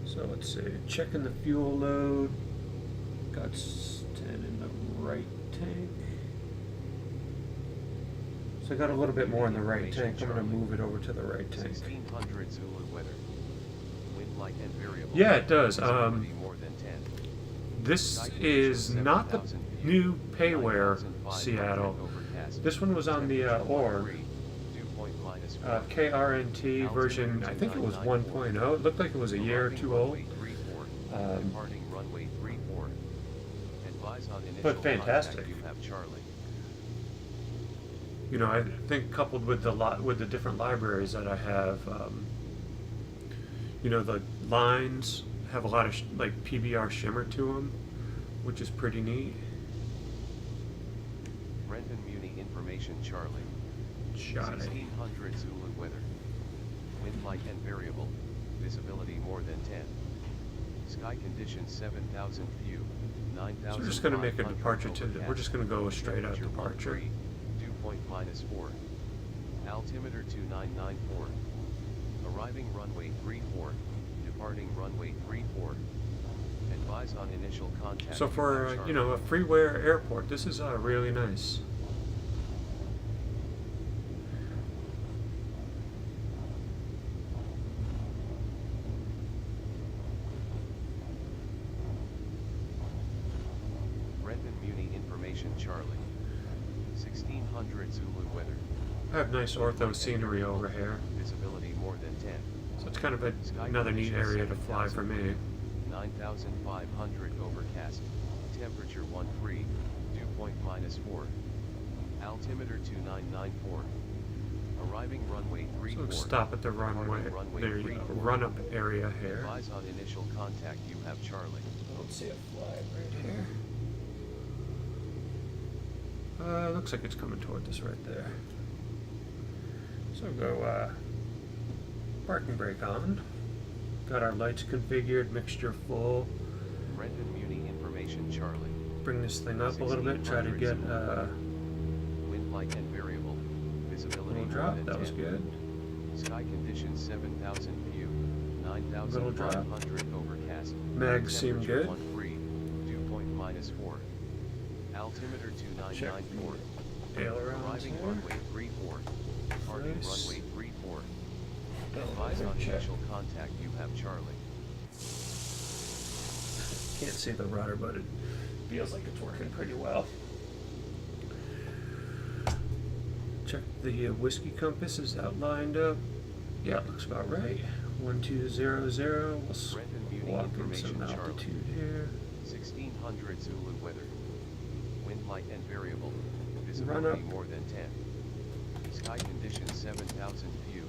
So let's see, checking the fuel load. Got 10 in the right tank. So I got a little bit more in the right tank. I'm going to move it over to the right tank. 1600 Zulu weather. Wind light and variable. Yeah, it does. Visibility more than 10. This is not the new Payware Seattle. This one was on the org. point minus 4. KRNT version, I think it was 1.0. It looked like it was a year or two old. Departing runway 34. Advise on initial But fantastic. contact you have Charlie. You know, I think coupled with the different libraries that I have, you know, the lines have a lot of like PBR shimmer to them, which is pretty neat. Brendan Muni information Charlie. Shot it. 1600 Zulu weather. Wind light and variable. Visibility more than 10. Sky conditions 7,000 view. 9,000. So we're just going to make a departure to. We're just going to go a straight up departure. Dew point -4. Altimeter 2994. Arriving runway 34. Departing runway 34. Advise on initial contact. So for you know, a freeware airport, this is really nice. Brendan Muni information Charlie. 1600 Zulu weather. I have nice ortho scenery over here, Visibility more than 10. so it's kind of another neat area to fly for me. 9,500 overcast. Temperature 13. Dew point -4. Altimeter 2994. Arriving runway 34. So stop at the runway. There you go. Run up area here. Advise on initial contact. You have Charlie. I don't see a flag right here. Looks like it's coming toward us right there. So go parking brake on. Got our lights configured, mixture full. Brendan Muni information Charlie. Bring this thing up a little bit. Try to get wind light and variable. Visibility little more drop. than That 10. was good. Sky conditions 7,000 view. 9,500 overcast. Mags seem good. 13. Dew point -4. Altimeter 2994. Ailerons Arriving here. runway 34. Departing Nice. runway 34. Advise on Check. initial contact. You have Charlie. Can't see the rudder, but it feels like it's working pretty well. Check the whiskey compass is outlined up. Yeah, it looks about right. 1200. We'll Brendan Muni walk in some information Charlie. altitude here. 1600 Zulu weather. Wind light and variable. Run Visibility up. more than 10. Sky conditions 7,000 view.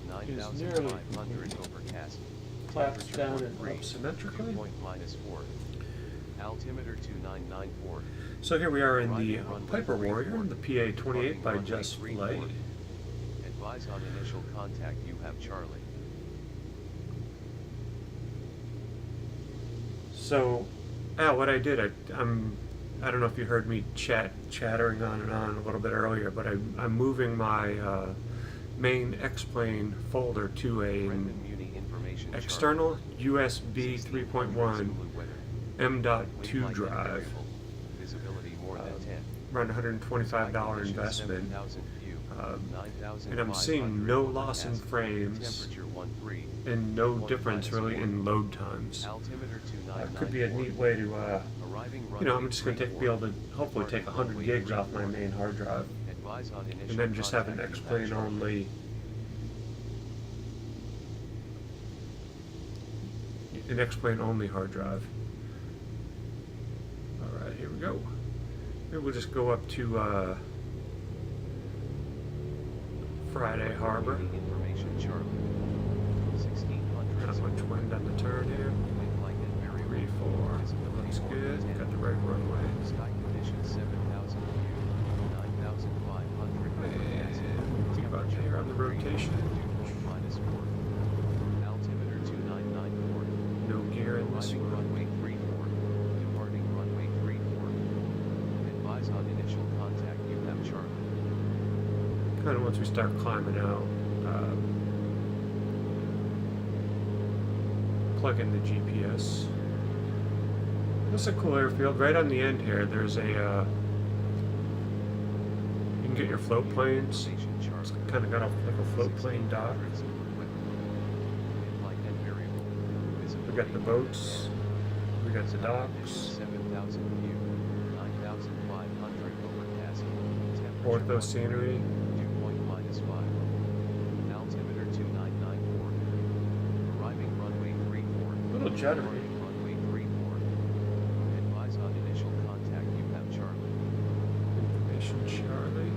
nearly 9,500 overcast. Claps Temperature down and 13. up symmetrically. Dew point -4. Altimeter 2994. So here we are in the Arriving runway Piper 34. Warrior, the PA-28 by Departing runway Just 34. Flight. Advise on initial contact. You have Charlie. So, what I did, I don't know if you heard me chattering on and on a little bit earlier, but I'm moving my main X-Plane folder to a Brendan Muni information external Charlie. USB 3.1 Zulu weather. M.2 Wind light and drive. variable. Visibility more than 10. Around $125 investment. And I'm seeing no loss in frames and no difference really in load times. Could be a neat way to, you know, I'm just going to be able to hopefully take 100 gigs off my main hard drive and then just have an X-Plane only. An X-Plane only hard drive. Alright, here we go. Maybe we'll just go up to Friday Harbor. Not much wind on the turn here. 3-4. Looks good. Got the right runway. And think about here on the rotation. Altimeter 2994. No gear in this Arriving one. runway 34. Departing runway 34. Advise on initial contact. You have Charlie. Kind of once we start climbing out, plug in the GPS. This is a cool airfield. Right on the end here, there's a, you can get your float planes. It's kind of got like a float plane dock. We got the boats. We got the docks. Ortho scenery. juddery. Runway 34. Advise on initial contact, you have Charlie. Information Charlie.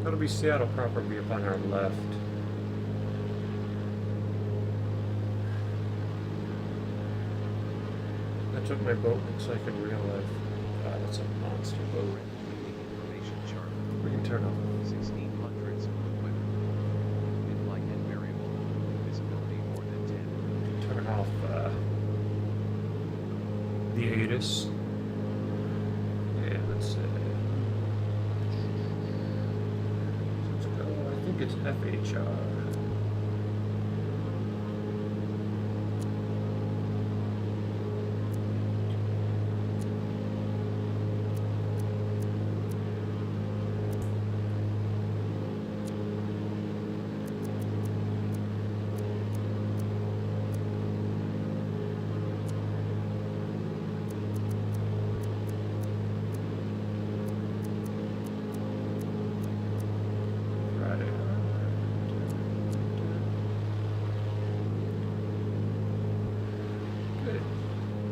That'll be Seattle proper, be up on our left. That's what my boat looks like in real life. That's a monster boat. Leading information, Charlie. We can turn off. 1600s, weather. Wind light and variable. Visibility more than 10. Turn off the ATIS. And let's see. Let's go. I think it's FHR.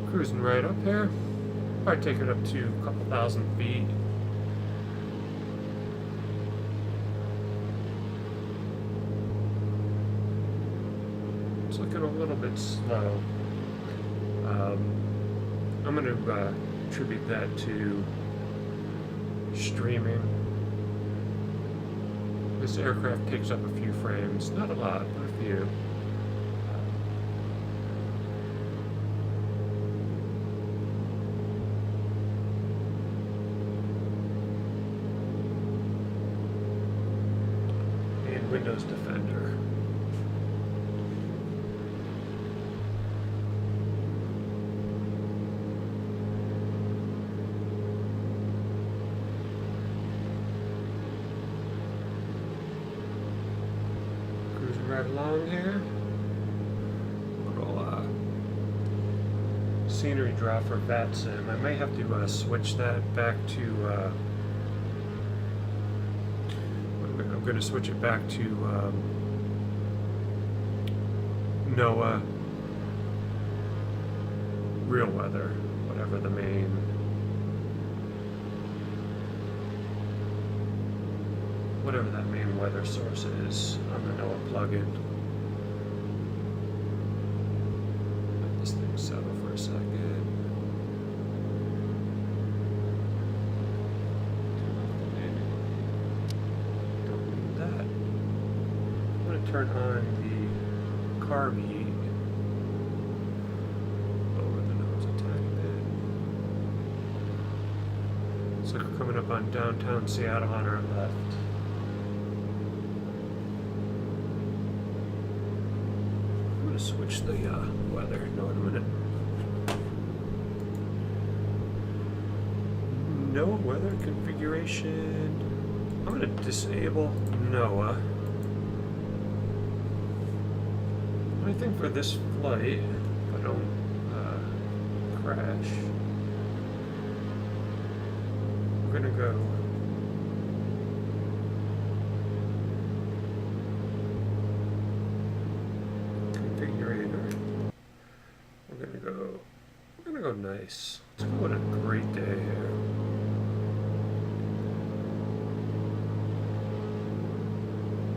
Cruising right up here. Probably take it up to a couple thousand feet. It's looking a little bit slow. I'm going to attribute that to streaming. This aircraft takes up a few frames, not a lot, but a few. Windows Defender. Cruising right along here. Little scenery drop for VATSIM. I may have to switch that back to I'm going to switch it back to NOAA real weather, whatever the main weather source is on the NOAA plugin. Let this thing settle for a second. Turn on the carb heat. Lower the nose a tiny bit. So we're coming up on downtown Seattle on our left. I'm going to switch the weather. No, in a minute. No weather configuration. I'm going to disable NOAA. I think for this flight, if I don't crash, we're gonna go configurator. We're gonna go nice. Let's go on a great day here.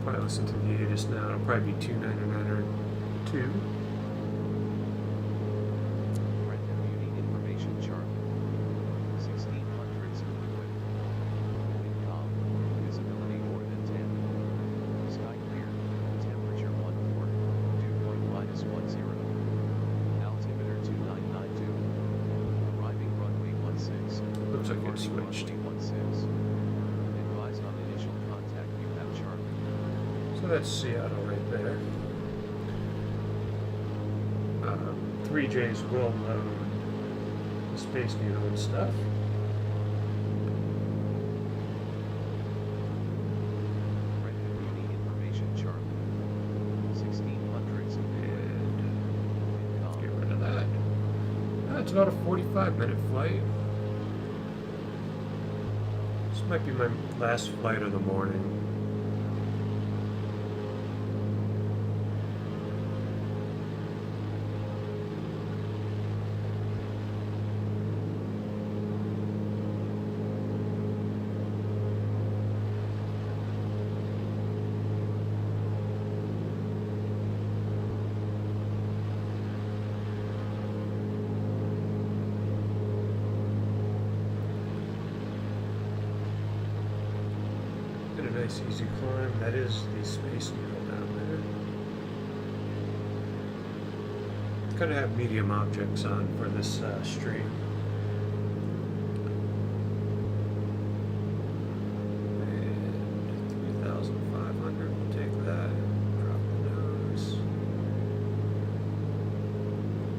Probably listen to the ATIS now. It'll probably be 299 or 2. Right, commuting information chart. 1600s, wind. Wind calm, visibility more than 10. Sky clear, temperature 14, dew point -10. Altimeter 2992. Arriving runway 16. Looks like it Departing switched. runway 16. Advise on initial contact, you have Charlie. So that's Seattle right there. 3Js will load the Space Needle and stuff. Right, commuting information chart. 1600s, And calm. get rid of that. It's about a 45-minute flight. This might be my last flight of the morning. And a nice easy climb. That is the Space Needle down there. Gonna have medium objects on for this stream. And 3,500, we'll take that. Drop the nose.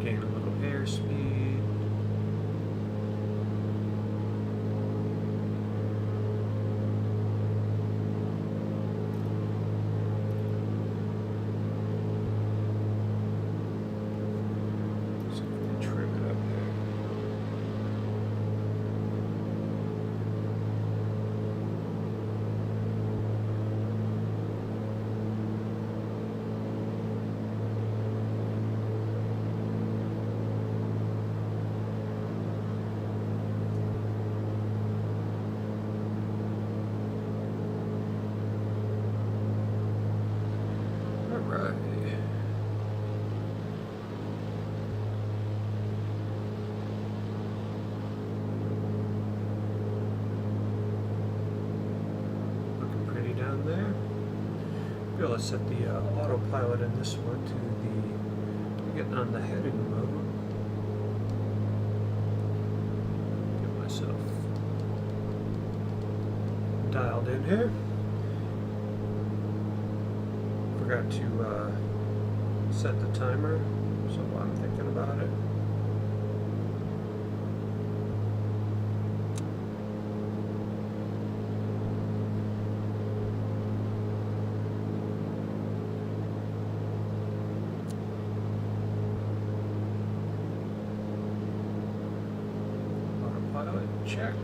Gain a little airspeed. Trim it up there. All right. Looking pretty down there. Feel let's set the autopilot in this one to the getting on the heading mode. Get myself dialed in here. Forgot to set the timer, so I'm thinking about it. Autopilot, check.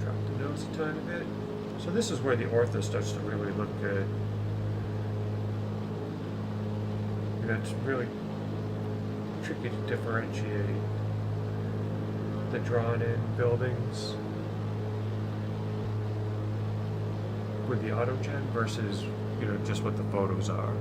Drop the nose a tiny bit. So this is where the ortho starts to really look good. And it's really tricky to differentiate the drawn-in buildings with the AutoGen versus, you know, just what the photos are.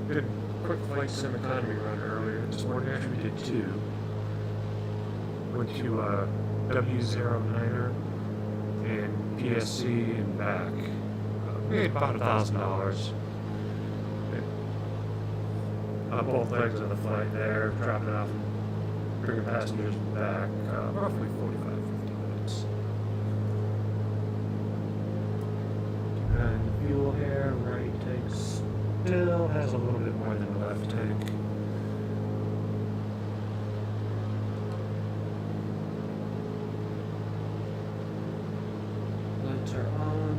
We did a quick flight sim economy run earlier this morning. Actually, we did two. Went to W09er and PSC and back. We had about $1,000. Both legs of the flight there, dropping off and bringing passengers back, roughly 45-50 minutes. And the fuel here, right tank still has a little bit more than the left tank. Lights are on,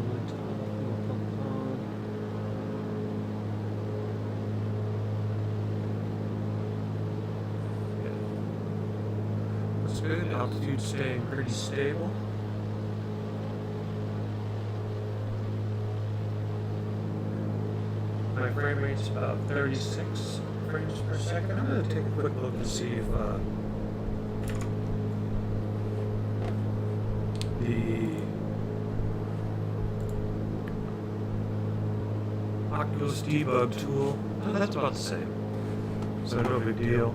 lights off, fuel pump on. Yeah. That's good, altitude staying pretty stable. My frame rate's about 36 frames per second. I'm going to take a quick look and see if the Oculus debug tool, oh, that's about the same, so no big deal.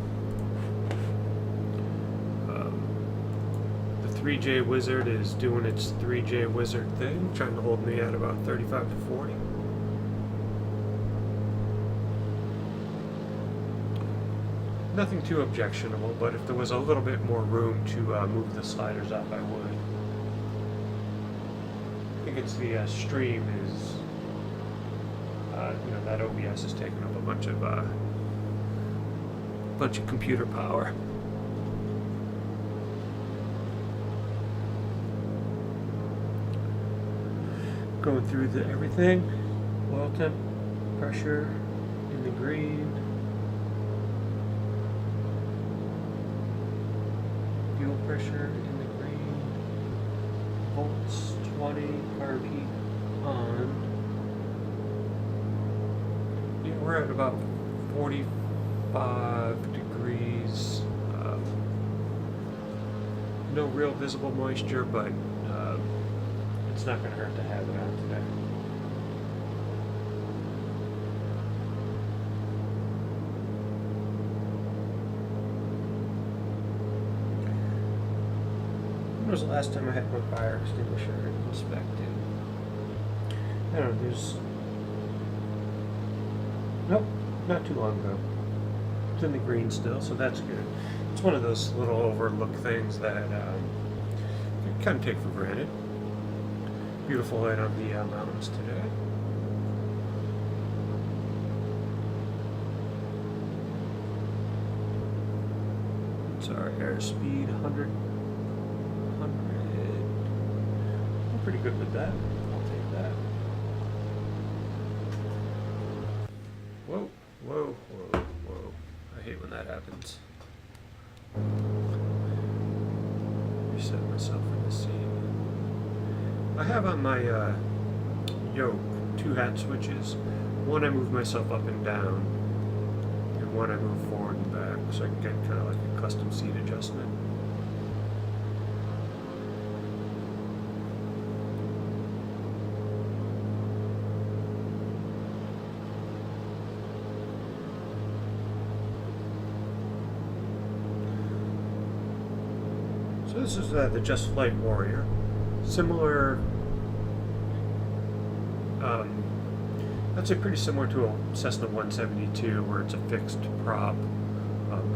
The 3J Wizard is doing its 3J Wizard thing, trying to hold me at about 35 to 40. Nothing too objectionable, but if there was a little bit more room to move the sliders up, I would. I think it's the stream is, you know, that OBS is taking up a bunch of computer power. Going through everything, oil temp, pressure in the green. Fuel pressure in the green, volts, 20, carb heat on. Yeah, we're at about 45 degrees. No real visible moisture, but it's not going to hurt to have it on today. When was the last time I had my fire extinguisher inspected? I don't know, nope, not too long ago. It's in the green still, so that's good. It's one of those little overlooked things that you kind of take for granted. Beautiful light on the mountains today. It's our airspeed, 100. I'm pretty good with that. I'll take that. Whoa, whoa, whoa, whoa. I hate when that happens. Reset myself in the seat. I have on my yoke 2 hat switches. One I move myself up and down, and one I move forward and back, so I can get kind of like a custom seat adjustment. So this is the Just Flight Warrior. Similar, I'd say pretty similar to a Cessna 172, where it's a fixed prop,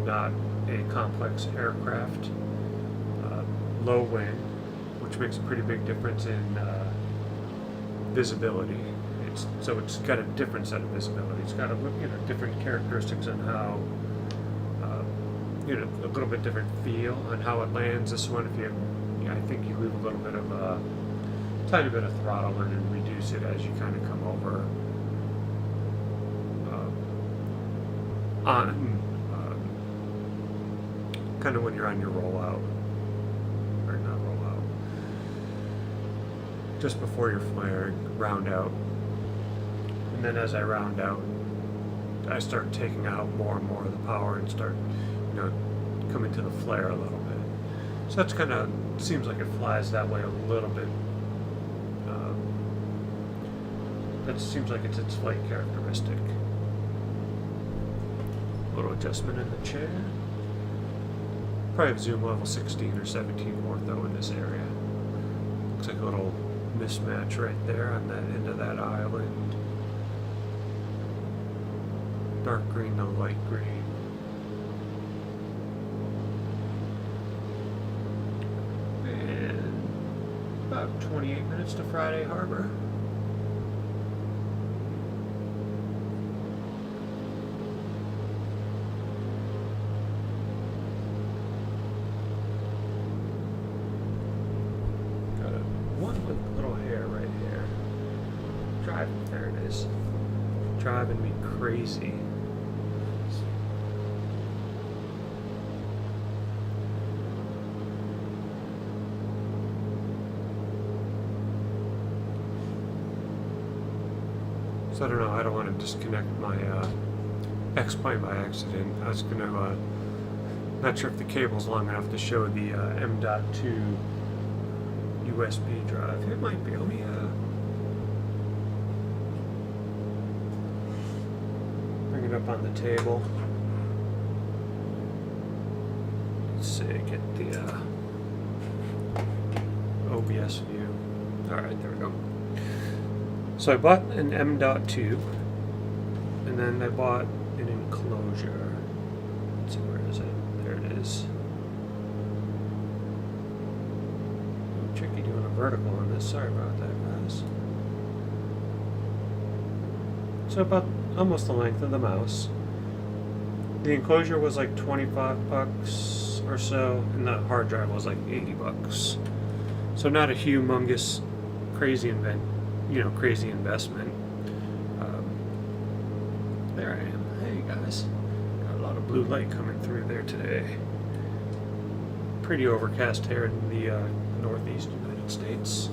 not a complex aircraft. Low wing, which makes a pretty big difference in visibility. So it's got a different set of visibility. It's got a different characteristics on how. A little bit different feel on how it lands. This one, I think you leave a little bit of tiny bit of throttle in and reduce it as you kind of come over kind of when you're on your rollout, or not rollout, just before you're flaring, round out, and then as I round out, I start taking out more and more of the power and start coming to the flare a little bit. So that's kind of, seems like it flies that way a little bit. That seems like it's its flight characteristic. A little adjustment in the chair. Probably have zoom level 16 or 17 ortho in this area. Looks like a little mismatch right there on that end of that island. Dark green to light green. About 28 minutes to Friday Harbor. Got one little hair right here. Driving, there it is. Driving me crazy. So I don't know, I don't want to disconnect my X-Plane by accident. I was going to, not sure if the cable's long enough to show the M.2 USB drive. It might be. Let me bring it up on the table. Let's see, get the OBS view. Alright, there we go. So I bought an M.2, and then I bought an enclosure. Let's see, where is it? There it is. Tricky doing a vertical on this. Sorry about that, guys. So about almost the length of the mouse. The enclosure was like $25 or so, and the hard drive was like $80. So not a humongous, crazy crazy investment. There I am. Hey guys, got a lot of blue light coming through there today. Pretty overcast here in the northeast United United States.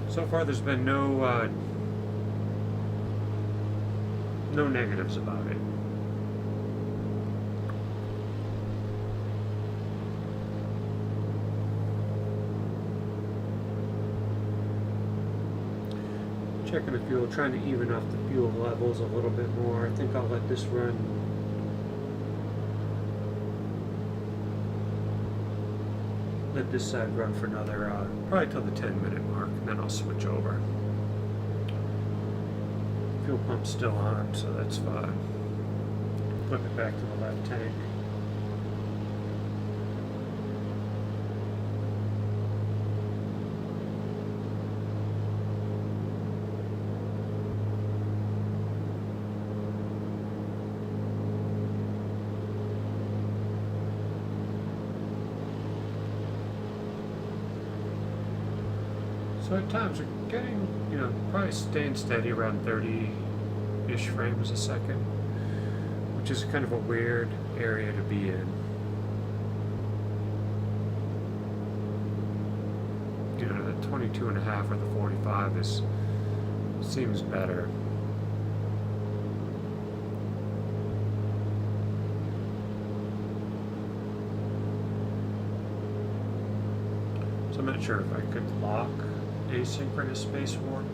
So far, there's been no negatives about it. Checking the fuel, trying to even off the fuel levels a little bit more. I think I'll let this run. Let this side run for another, probably till the 10-minute mark, and then I'll switch over. Fuel pump's still on, so that's fine. Flip it back to the left tank. So at times we're getting, probably staying steady around 30-ish frames a second, which is kind of a weird area to be in. The 22.5 or the 45 seems better. So I'm not sure if I could lock asynchronous space warp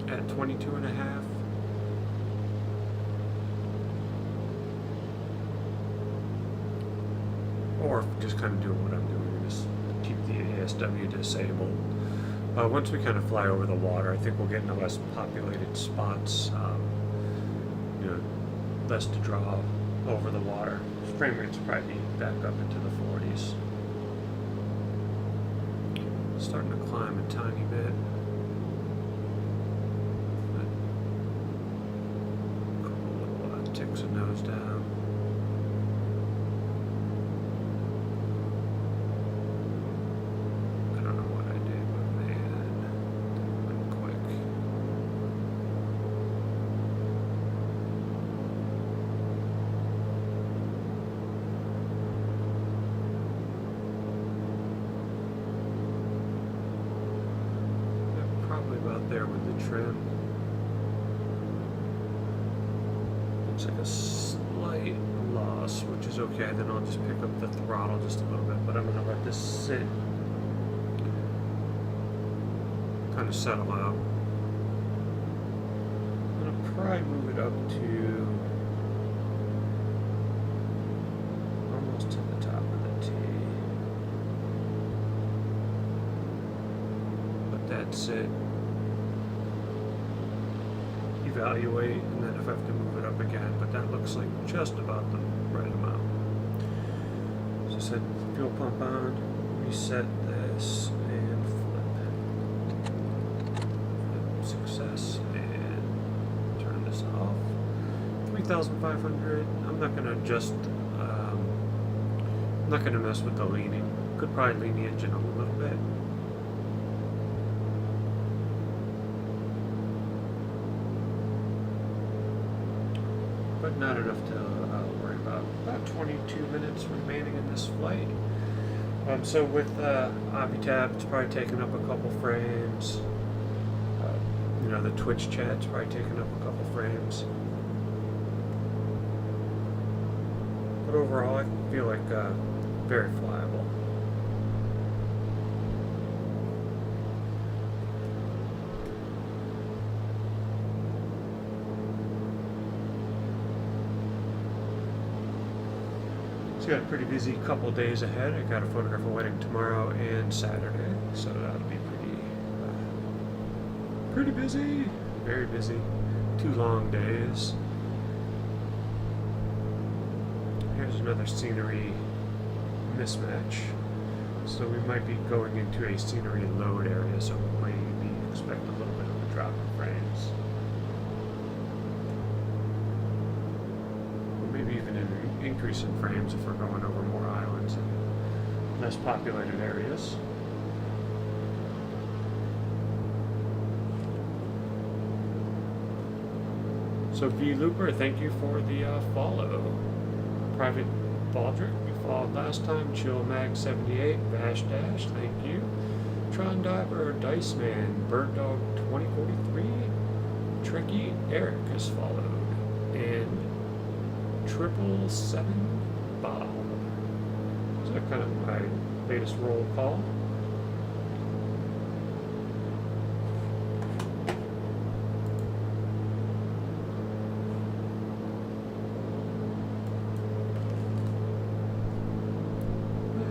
at 22.5. Or just kind of doing what I'm doing, just keep the ASW disabled. Once we kind of fly over the water, I think we'll get into less populated spots, less to draw over the water. Frame rates will probably be back up into the 40s. Starting to climb a tiny bit. Couple little ticks of nose down. I don't know what I did, but man, that went quick. Probably about there with the trim. Looks like a slight loss, which is okay. Then I'll just pick up the throttle just a little bit, but I'm going to let this sit, kind of settle out. I'm going to probably move it up to almost to the top of the T. But that's it. Evaluate, and then if I have to move it up again, but that looks like just about the right amount. So I said fuel pump on, reset this, and flip. Success, and turn this off. 3,500. I'm not going to adjust, I'm not going to mess with the leaning. Could probably lean the engine a little bit. But not enough to worry about. About 22 minutes remaining in this flight. So with Avitab, it's probably taking up a couple frames. The Twitch chat's probably taking up a couple frames. But overall, I feel like very flyable. So got a pretty busy couple days ahead. I got a photograph a wedding tomorrow and Saturday, so that'll be pretty busy, very busy. 2 long days. Here's another scenery mismatch. So we might be going into a scenery load area, so we might expect a little bit of a drop in frames. Maybe even an increase in frames if we're going over more islands and less populated areas. So So V Looper, thank you for the follow. Private Baldric, you followed last time. Chill Mag 78, Vash Dash, thank you. Tron Diver, Dice Man, Bird Dog 2043, Tricky Eric has followed, and 777 Bob. So that kind of my latest roll call.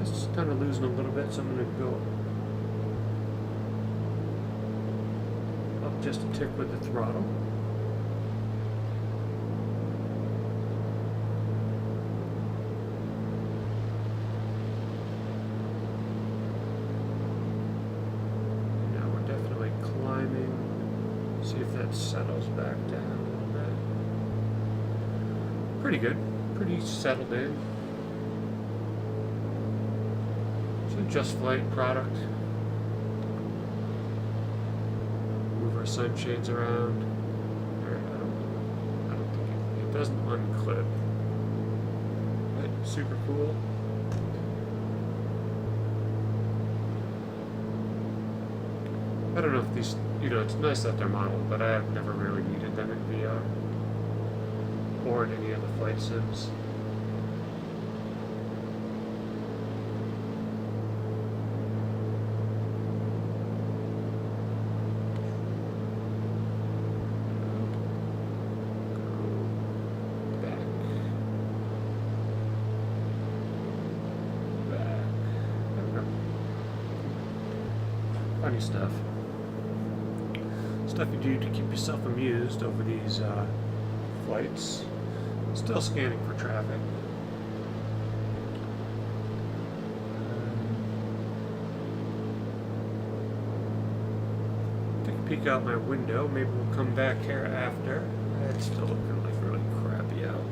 It's kind of losing a little bit, so I'm going to go up just a tick with the throttle. Now we're definitely climbing. See if that settles back down a little bit. Pretty good. Pretty settled in. So Just Flight product. Move our sunshades around. There, I don't think it doesn't unclip. But super cool. I don't know if these, it's nice that they're modeled, but I have never really needed them in VR or in any other flight sims. Funny stuff. Stuff you do to keep yourself amused over these flights. Still scanning for traffic. Take a peek out my window. Maybe we'll come back here after. It's still looking like really crappy out.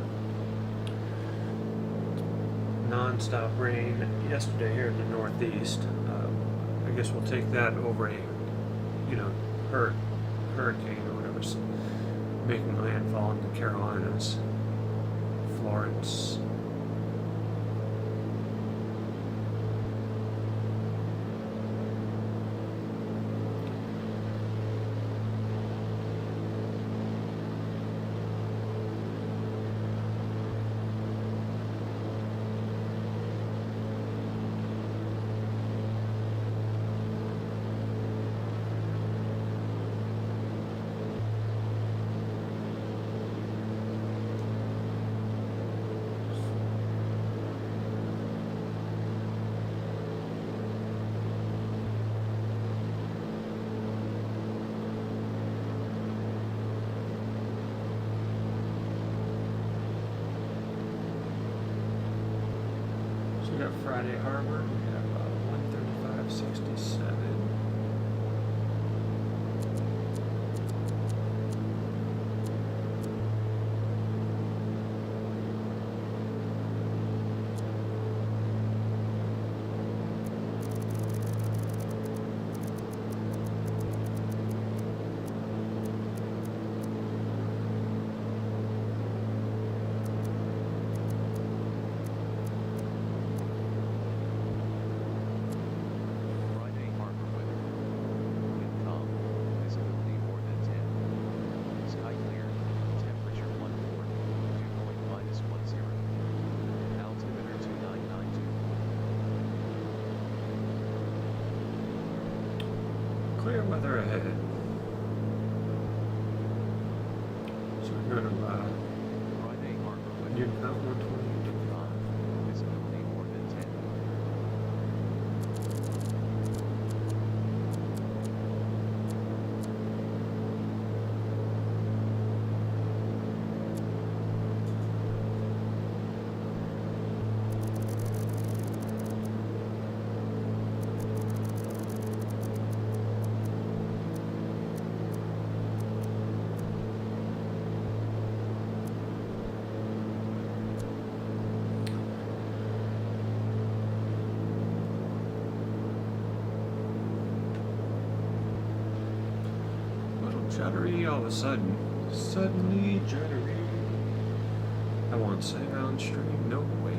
Non-stop rain yesterday here in the Northeast. I guess we'll take that over a, hurricane or whatever's making landfall in the Carolinas, Florence. We got Friday Harbor, we have 135.67. Clear weather ahead. So we're going to Friday Harbor weather. Newton Mount 120. Visibility more than 10. Little juddery all of a sudden. Suddenly jittery. I want save on stream. No way.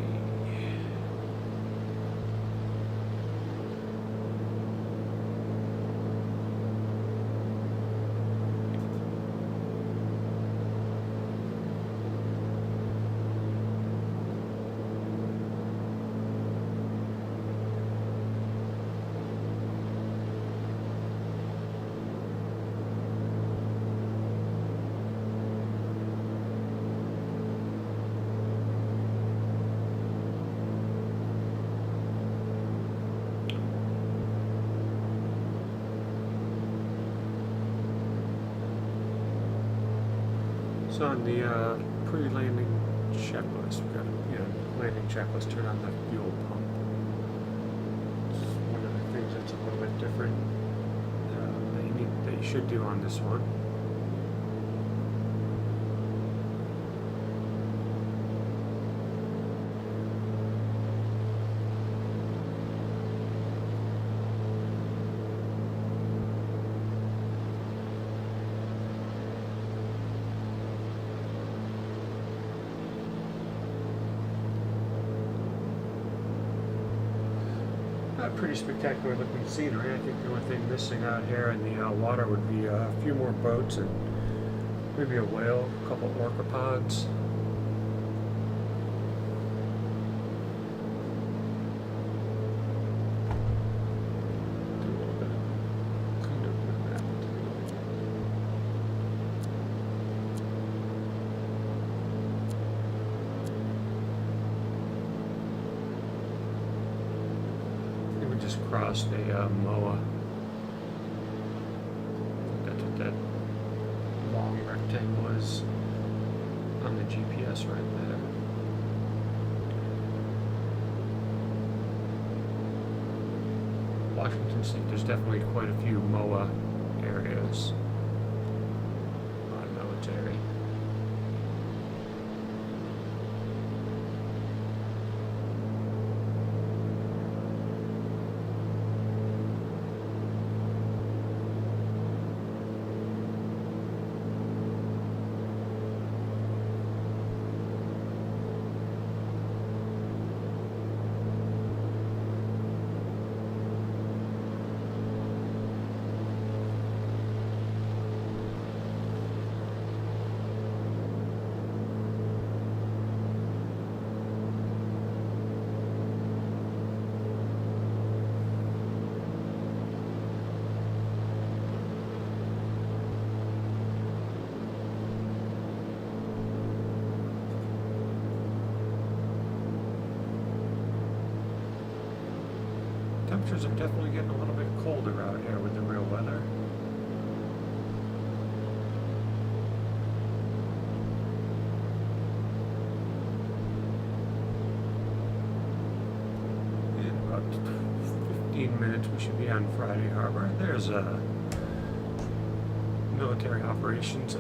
So on the pre-landing checklist, we've got landing checklist. Turn on the fuel pump. It's one of the things that's a little bit different that you should do on this one. Pretty spectacular looking scenery. I think the only thing missing out here in the water would be a few more boats and maybe a whale, a couple orcapods. Do a little bit of clean up the map too. Just crossed a MOA. That's what that long rectangle is on the GPS right there. Washington State, there's definitely quite a few MOA areas. A lot of military. Temperatures are definitely getting a little bit colder out here with the real weather. In about 15 minutes we should be on Friday Harbor. There's a military operations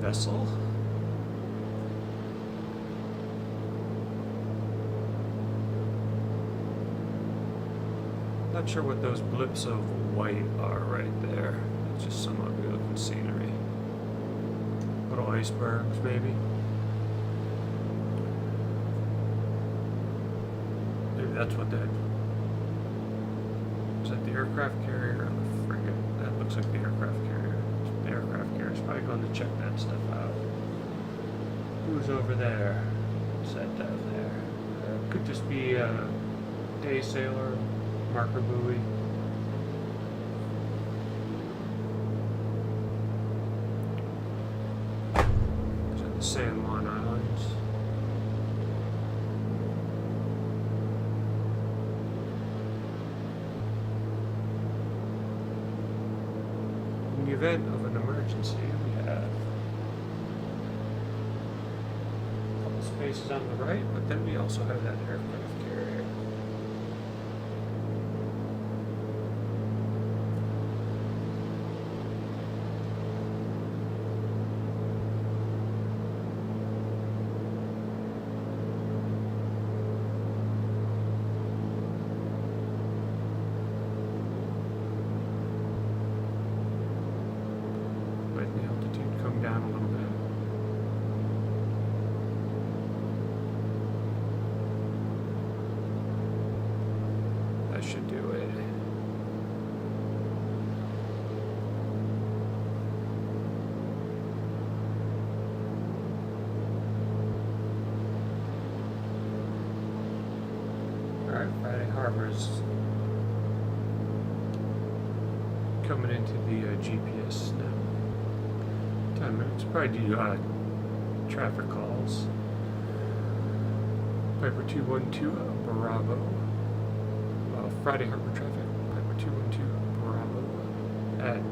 vessel. Not sure what those blips of white are right there. It's just some ugly looking scenery. Little icebergs, maybe. Maybe that's what that. Is that the aircraft carrier or the frigate? That looks like the aircraft carrier. The aircraft carrier is probably going to check that stuff out. Who's over there? What's that down there? Could just be a day sailor. Marker buoy. These are the San Juan Islands. In the event of an emergency, we have a couple spaces on the right, but then we also have that aircraft carrier. Down a little Alright, Friday Harbor is coming into the GPS now. 10 minutes, probably due to traffic calls. Piper 212 Bravo. Friday Harbor traffic, Piper 212 Bravo at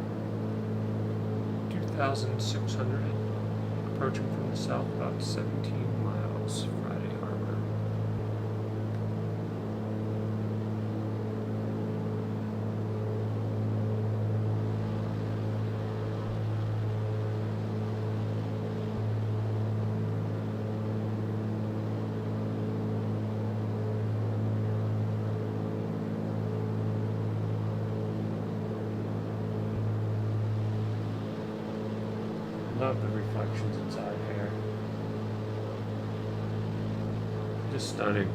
2,600, approaching from the south about 17 miles, Friday Harbor. Love the reflections inside here. Just stunning.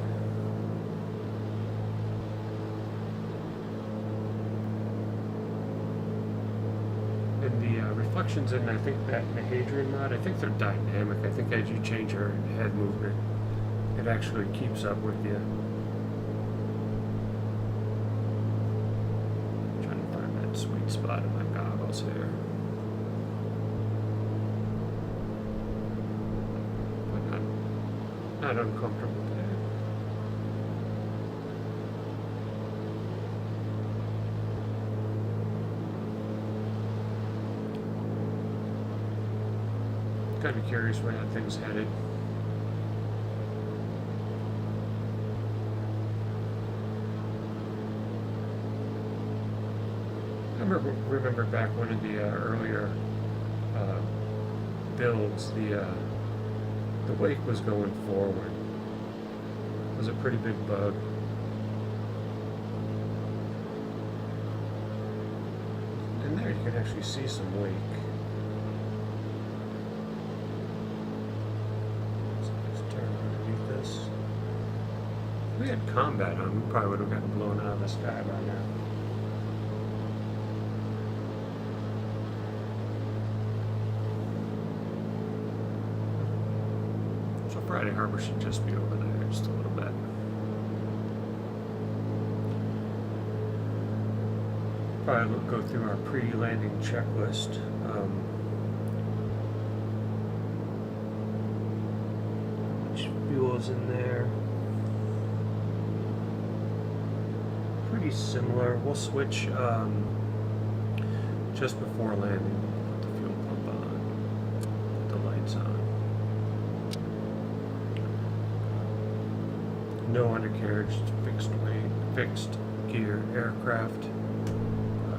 And the reflections in, I think, that Hadrian mod, I think they're dynamic. I think as you change your head movement, it actually keeps up with you. Trying to find that sweet spot in my goggles here. Not uncomfortable there. Kind of curious where that thing's headed. Remember back one of the earlier builds, the wake was going forward. It was a pretty big bug. And there you can actually see some wake. So let's turn underneath this. If we had combat on, we probably would have gotten blown out of the sky by now. Friday Harbor should just be over there just a little bit. Probably go through our pre-landing checklist. Which fuel's in there? Pretty similar. We'll switch just before landing. Put the fuel pump on. Put the lights on. No undercarriage, fixed wing, fixed gear aircraft.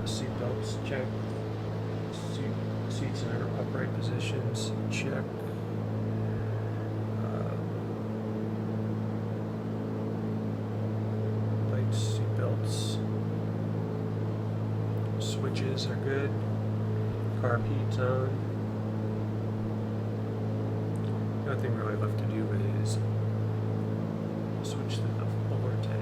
Seat belts, check. Seats in their upright positions, check. Lights, seat belts. Switches are good. Carb heat's on. The only thing really left to do is switch to the fuller tank.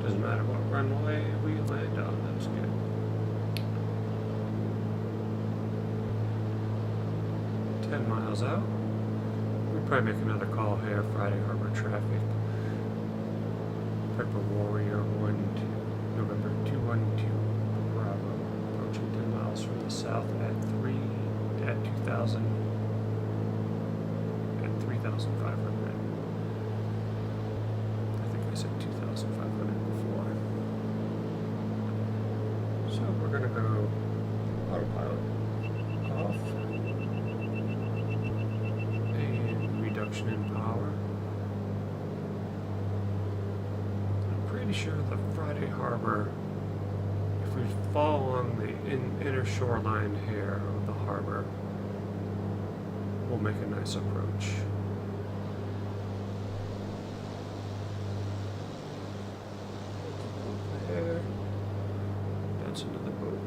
Doesn't matter what runway we land on, that's good. $10 miles out. We'll probably make another call here, Friday Harbor traffic. Piper Warrior November 212 Bravo. Approaching 10 miles from the south at 2,000 at 3,500. I think I said 2,500 before. So we're gonna go autopilot off and reduction in power. pretty sure the Friday Harbor, if we fall along the inner shoreline here of the harbor, will make a nice approach. There. Bounce into the boat.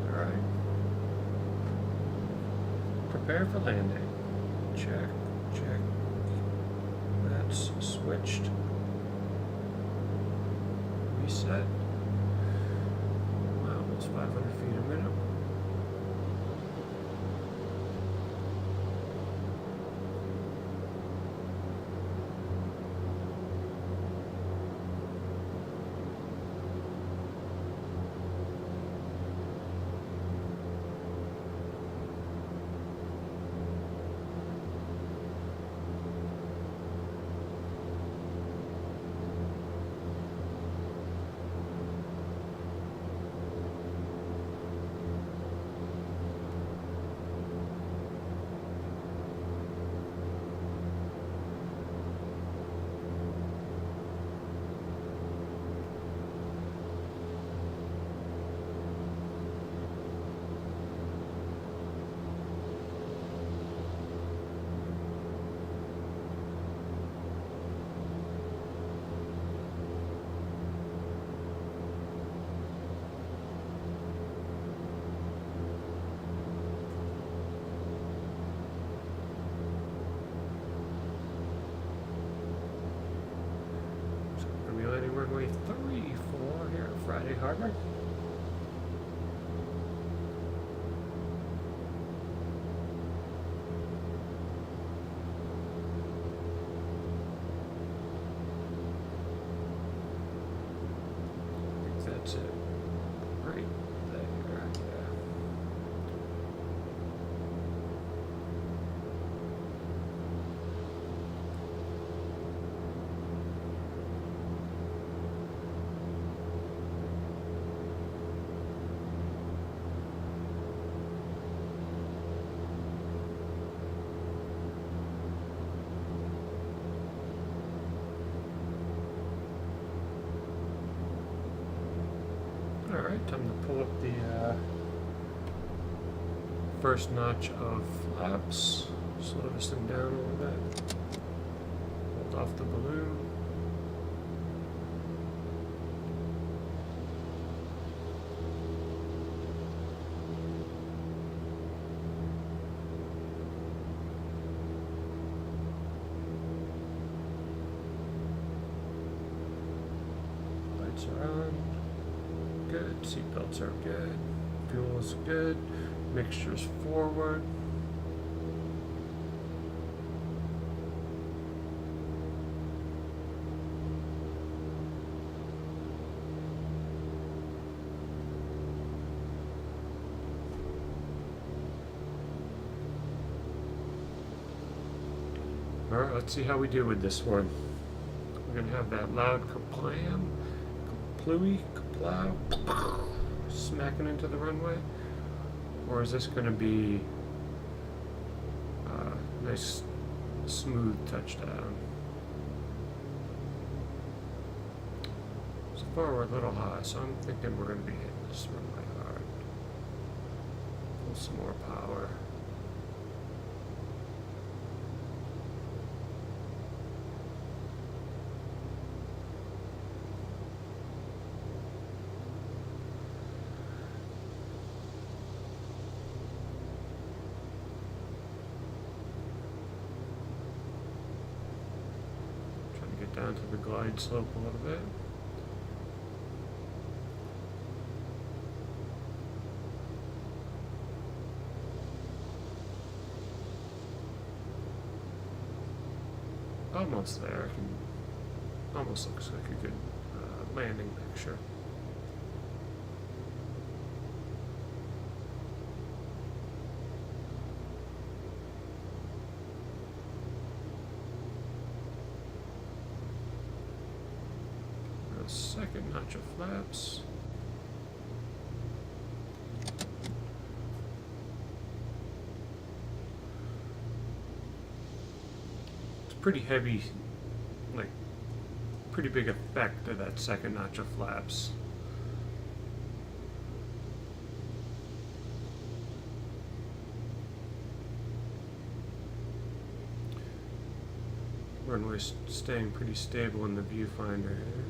Alright. Prepare for landing. Check, check. That's switched. Reset. Almost 500 feet a minute. Runway 34 here at Friday Harbor. I think that's it. Right there. Yeah. Alright, time to pull up the first notch of flaps. Slow this thing down a little bit. Hold off the balloon. Lights are on. Good. Seatbelts are good. Fuel is good. Mixture's forward. Alright, let's see how we do with this one. We're going to have that loud kaplam, kaplooey, kaplow, smacking into the runway. Or is this going to be a nice, smooth touchdown? So far we're a little high, so I'm thinking we're going to be hitting this runway hard. Pull some more power. Down to the glide slope a little bit. Almost there. Almost looks like a good landing picture. Second notch of flaps. It's pretty heavy, like pretty big effect of that second notch of flaps. Runway's staying pretty stable in the viewfinder here.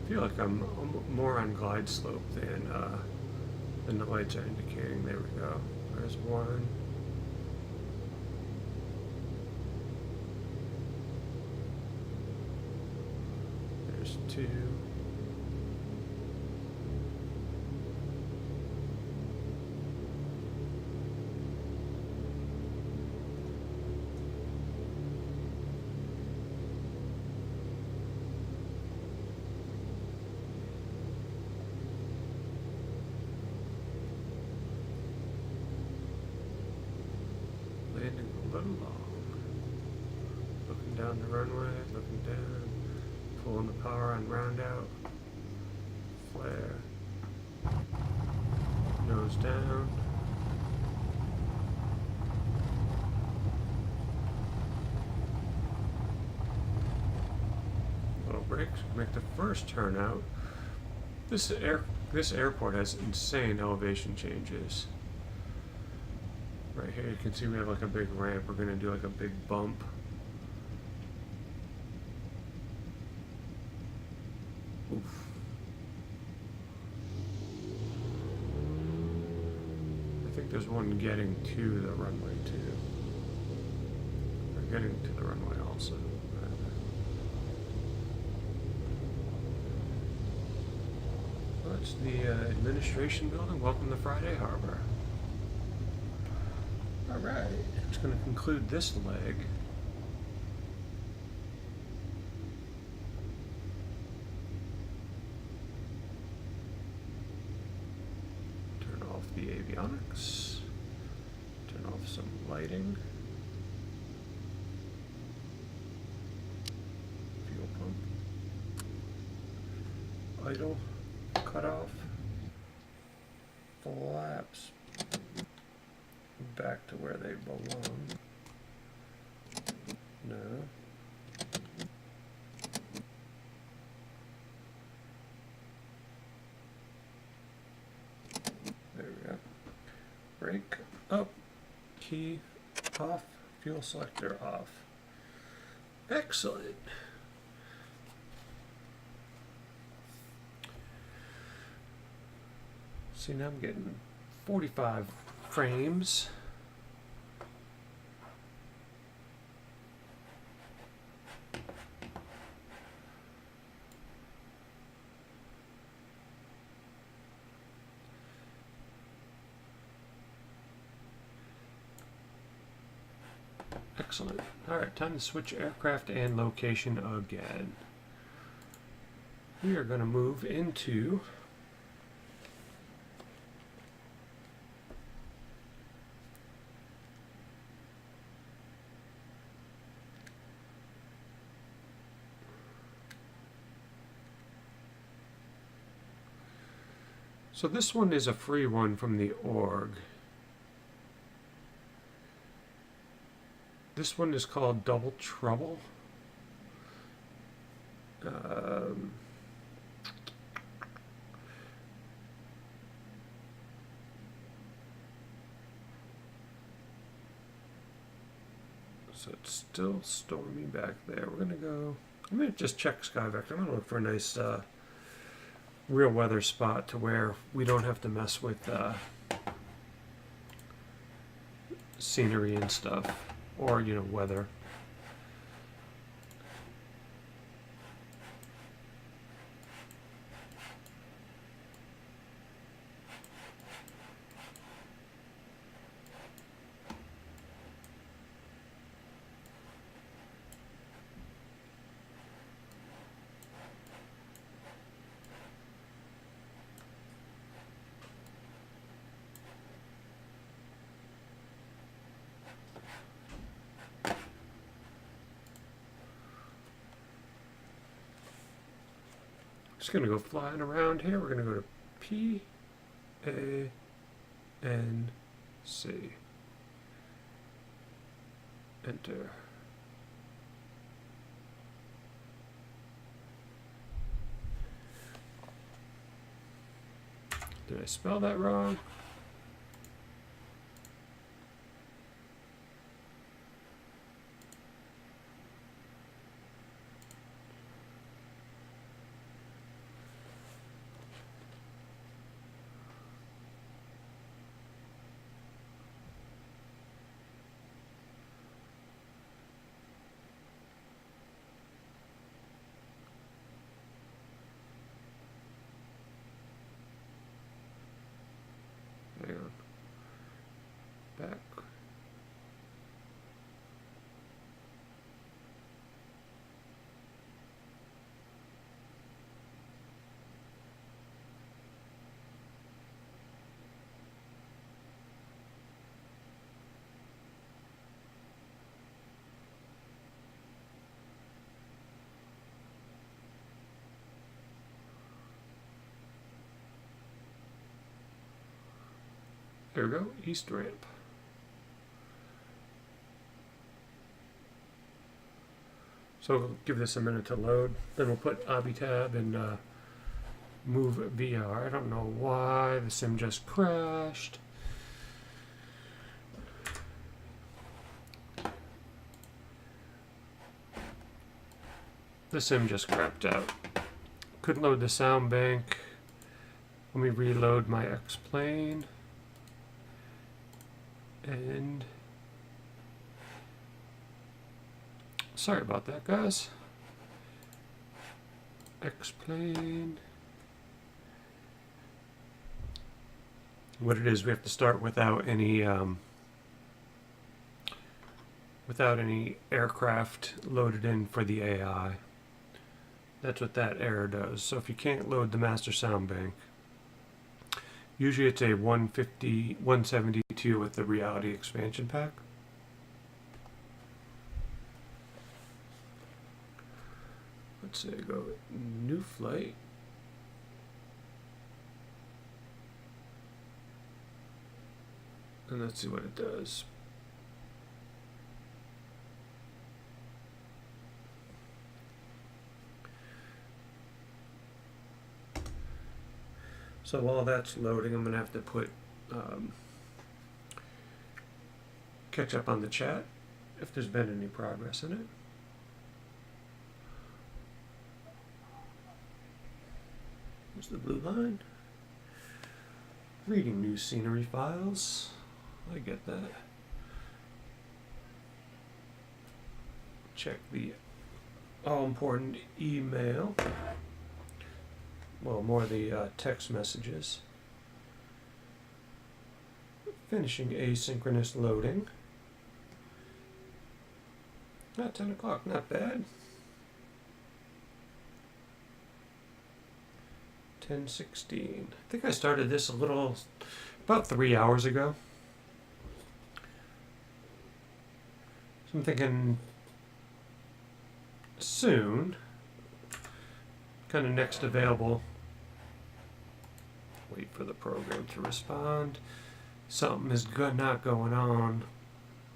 I feel like I'm more on glide slope than the lights are indicating. There we go. There's one. There's two. Landing a little long. Looking down the runway, looking down, pulling the power on round out, flare, nose down. Little brakes, make the first turn out. This airport has insane elevation changes. Right here you can see we have like a big ramp. We're going to do like a big bump. Oof. I think there's one getting to the runway too. Or getting to the runway also. That's the administration building. Welcome to Friday Harbor. Alright, it's going to conclude this leg. Turn off the avionics. Turn off some lighting. Fuel pump. Idle. Cut off. Flaps. Back to where they belong. No. There we go. Brake up. Key off. Fuel selector off. Excellent. See, now I'm getting 45 frames. Excellent. Alright, time to switch aircraft and location again. We are going to move into so this one is a free one from the org. This one is called Double Trouble. So it's still stormy back there. We're gonna go. I'm gonna just check SkyVector. I'm gonna look for a nice real weather spot to where we don't have to mess with scenery and stuff, or weather. Just gonna go flying around here. We're gonna go to PANC. Enter. Did I spell that wrong? Hang on. Back. There we go, east ramp. So we'll give this a minute to load. Then we'll put Abitab and move VR. I don't know why the sim just crashed. The sim just crapped out. Couldn't load the sound bank. Let me reload my X-Plane. And sorry about that, guys. X-Plane. What it is, we have to start without any aircraft loaded in for the AI. That's what that error does. So if you can't load the master sound bank, usually it's a 172 with the Reality expansion pack. Let's say go new flight. And let's see what it does. So while that's loading, I'm going to have to put catch up on the chat if there's been any progress in it. There's the blue line. Reading new scenery files. I get that. Check the all-important email. Well, more the text messages. Finishing asynchronous loading. Not 10 o'clock, not bad. 10:16. I think I started this about 3 hours ago. So I'm thinking soon. Kind of next available. Wait for the program to respond. Something is not going on.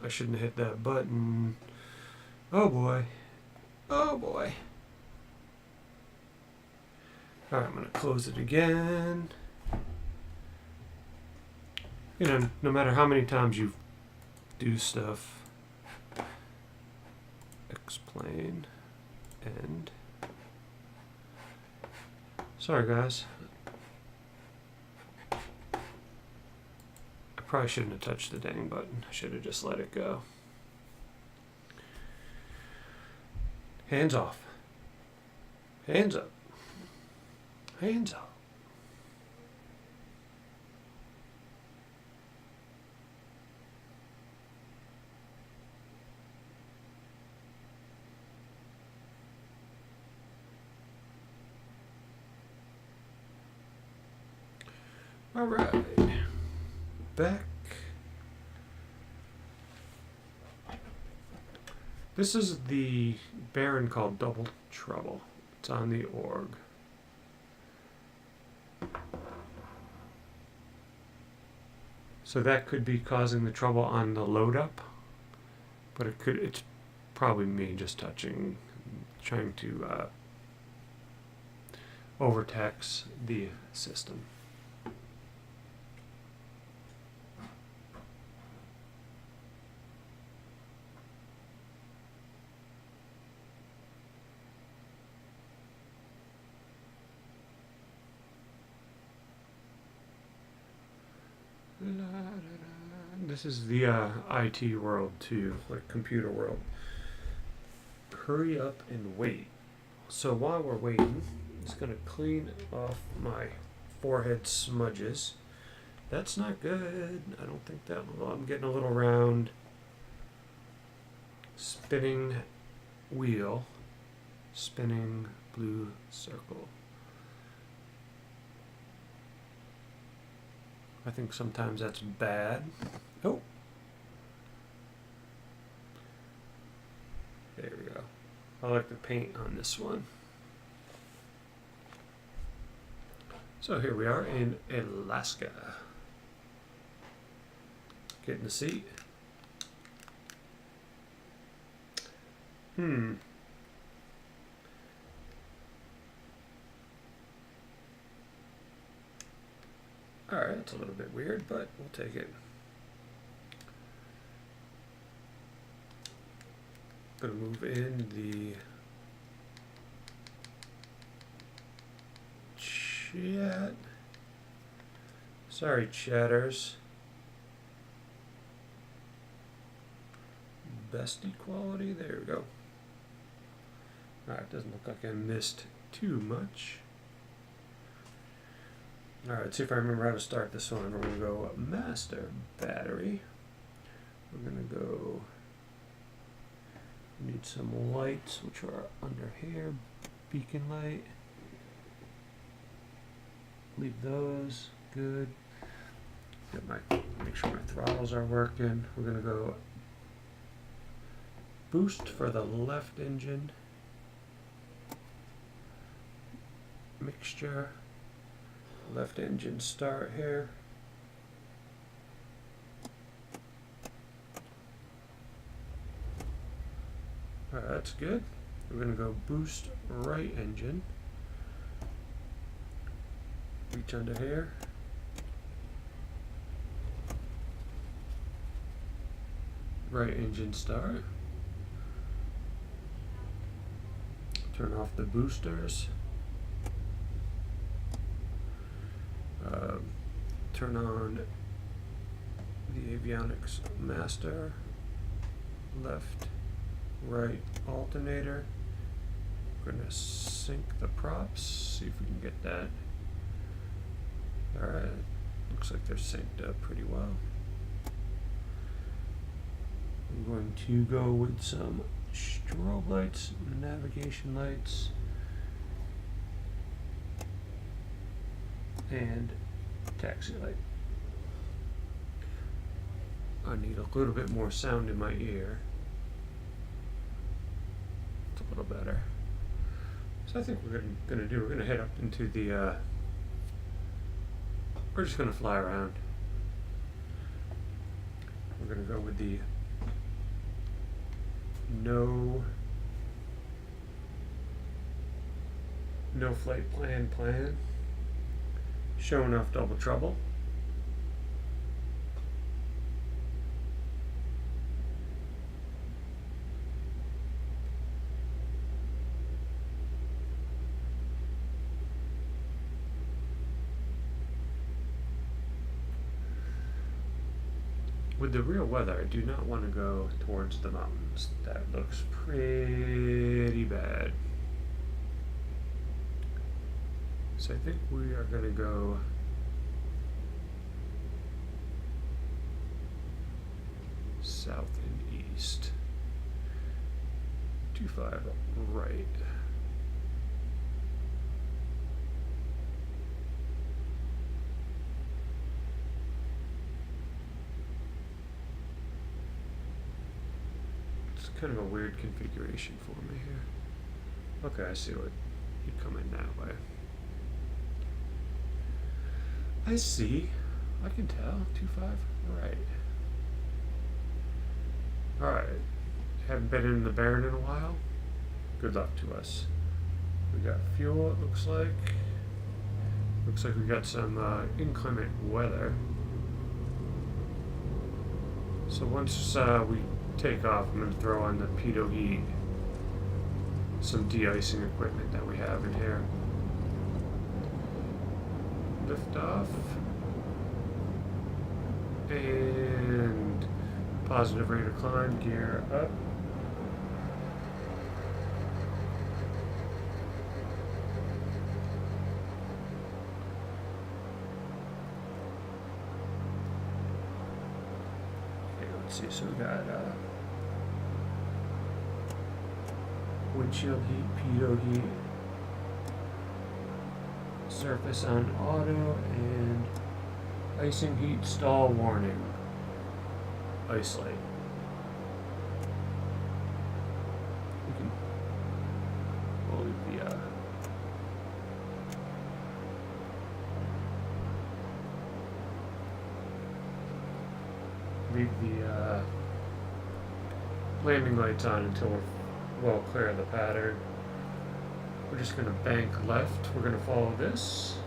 I shouldn't have hit that button. Oh boy. Oh boy. Alright, I'm going to close it again. You know, no matter how many times you do stuff, X-Plane, end. Sorry guys. I probably shouldn't have touched the dang button. I should have just let it go. Hands off. Hands up. Hands up. All right, back. This is the Baron called Double Trouble. It's on the org. So that could be causing the trouble on the load up, but it's probably me just trying to overtax the system. This is the IT world too, like computer world. Hurry up and wait. So while we're waiting, I'm just gonna clean off my forehead smudges. That's not good. I don't think that. Well, I'm getting a little round. Spinning wheel. Spinning blue circle. I think sometimes that's bad. Oh. There we go. I like the paint on this one. So here we are in Alaska. Getting the seat. Alright, it's a little bit weird, but we'll take it. Gonna move in the chat. Sorry, chatters. Best equality, there we go. Alright, doesn't look like I missed too much. Alright, let's see if I remember how to start this one. We're going to go master battery. We're going to go, need some lights, which are under here. Beacon light. Leave those, good. Get make sure my throttles are working. We're going to go boost for the left engine. Mixture. Left engine start here. Alright, that's good. We're going to go boost right engine. Reach under here. Right engine start. Turn off the boosters. Turn on the avionics master, left, right alternator. We're going to sync the props, see if we can get that. Alright, looks like they're synced up pretty well. I'm going to go with some strobe lights, navigation lights, and taxi light. I need a little bit more sound in my ear. It's a little better. So I think we're gonna head up into the we're just gonna fly around. We're gonna go with the no flight plan. Showing off double trouble. With the real weather, I do not want to go towards the mountains. That looks pretty bad. So I think we are going to go south and east. 25 right. It's kind of a weird configuration for me here. Okay, I see what you come in that way. I see. I can tell. 25. Right. Alright. Haven't been in the Baron in a while. Good luck to us. We got fuel, it looks like. Looks like we got some inclement weather. So once we take off, I'm going to throw on the pitot heat. Some de-icing equipment that we have in here. Lift off. And Positive rate of climb, gear up. Okay, let's see, so we got windshield heat, pitot heat, surface on auto, and icing heat stall warning. Isolate. We can leave the landing lights on until we're well clear of the pattern. We're just going to bank left. We're going to follow this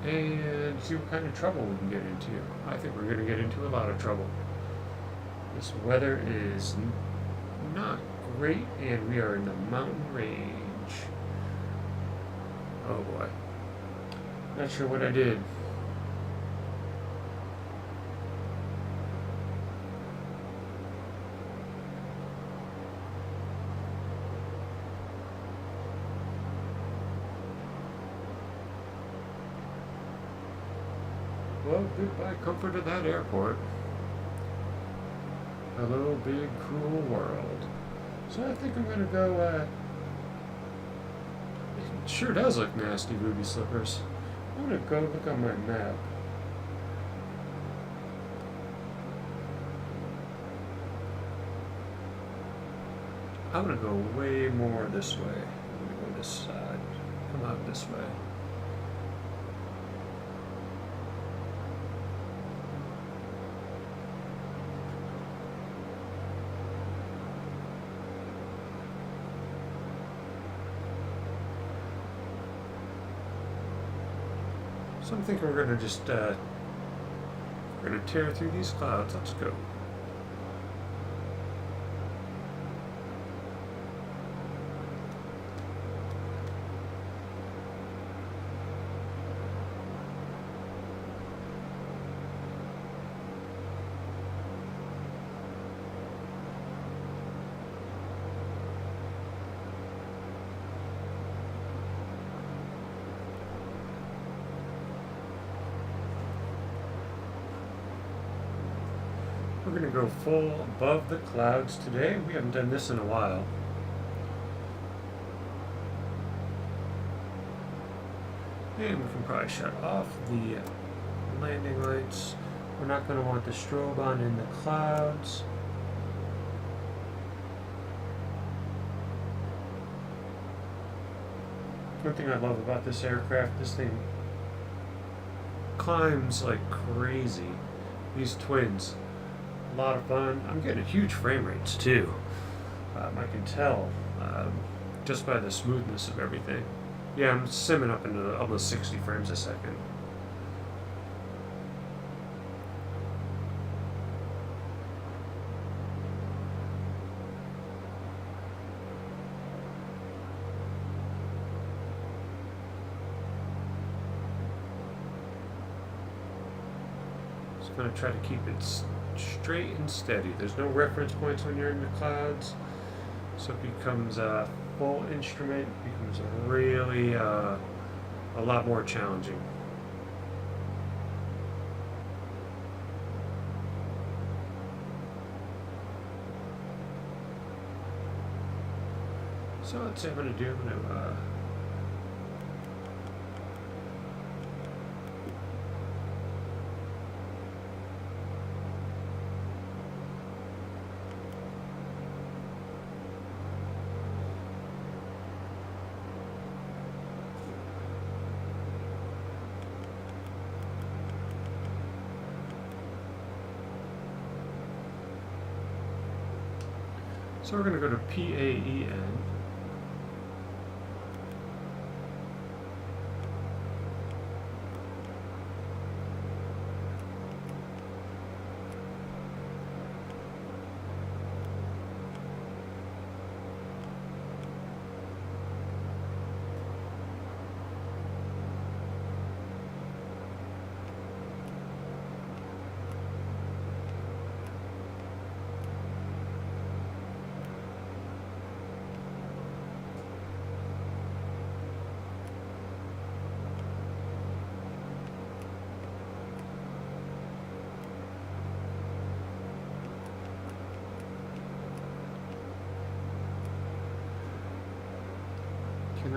and see what kind of trouble we can get into. I think we're going to get into a lot of trouble. This weather is not great, and we are in the mountain range. Oh boy. Not sure what I did. Well, goodbye comfort of that airport. Hello, big, cruel world. So I think I'm gonna go, it sure does look nasty, booby slippers. I'm gonna go look on my map. I'm gonna go way more this way. I'm gonna go this side. Come out this way. So I'm thinking we're gonna just we're gonna tear through these clouds. Let's go. We're going to go full above the clouds today. We haven't done this in a while. And we can probably shut off the landing lights. We're not going to want the strobe on in the clouds. One thing I love about this aircraft, this thing climbs like crazy. These twins. A lot of fun. I'm getting huge frame rates too. I can tell just by the smoothness of everything. Yeah, I'm simming up into almost 60 frames a second. Just going to try to keep it straight and steady. There's no reference points when you're in the clouds, so it becomes a full instrument, becomes really a lot more challenging. So let's see what I'm going to do. I'm going to So we're going to go to PAEN.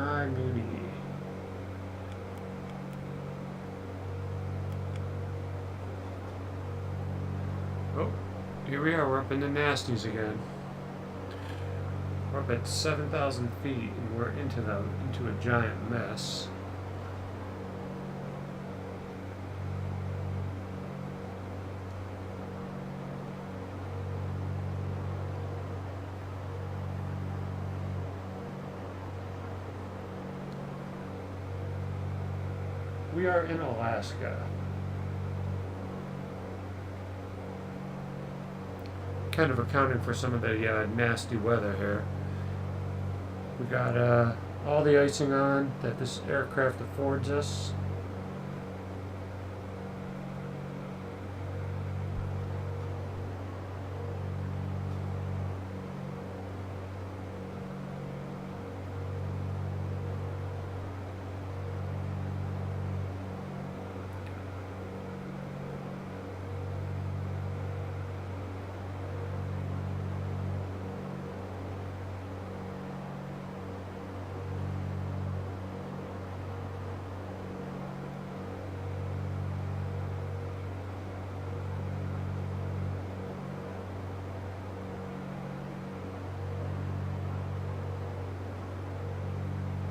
Hi, Mooney. Oh, here we are. We're up in the nasties again. We're up at 7,000 feet, and we're into a giant mess. We are in Alaska. Kind of accounting for some of the nasty weather here. We got all the icing on that this aircraft affords us.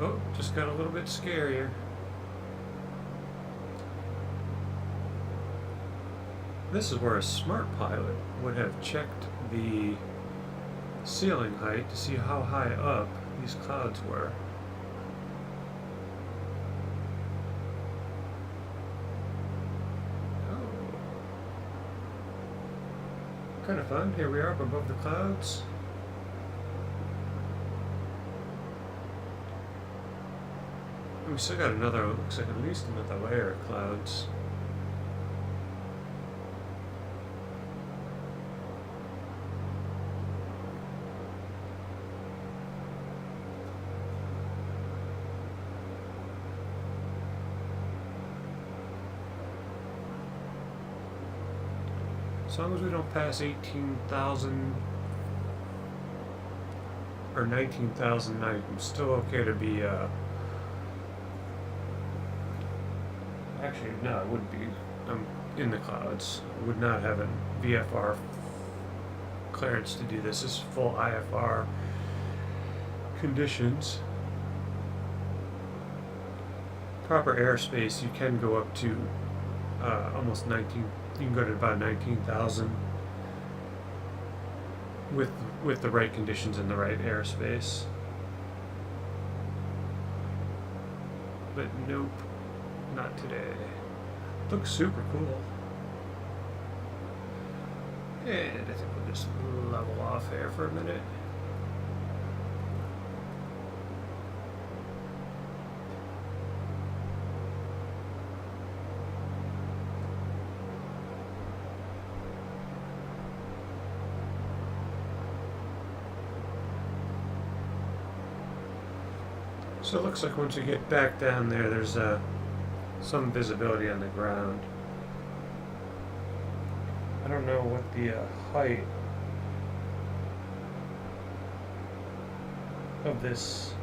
Oh, just got a little bit scarier. This is where a smart pilot would have checked the ceiling height to see how high up these clouds were. Oh. Kind of fun. Here we are up above the clouds. We still got another, looks like at least another layer of clouds. As long as we don't pass 18,000 or 19,000, I'm still okay to be, actually, no, I wouldn't be. I'm in the clouds. I would not have a VFR clearance to do this. This is full IFR conditions. Proper airspace, you can go up to almost 19. You can go to about 19,000 with the right conditions and the right airspace. But nope. Not today. Looks super cool. And I think we'll just level off here for a minute. So it looks like once we get back down there, there's some visibility on the ground. I don't know what the height of this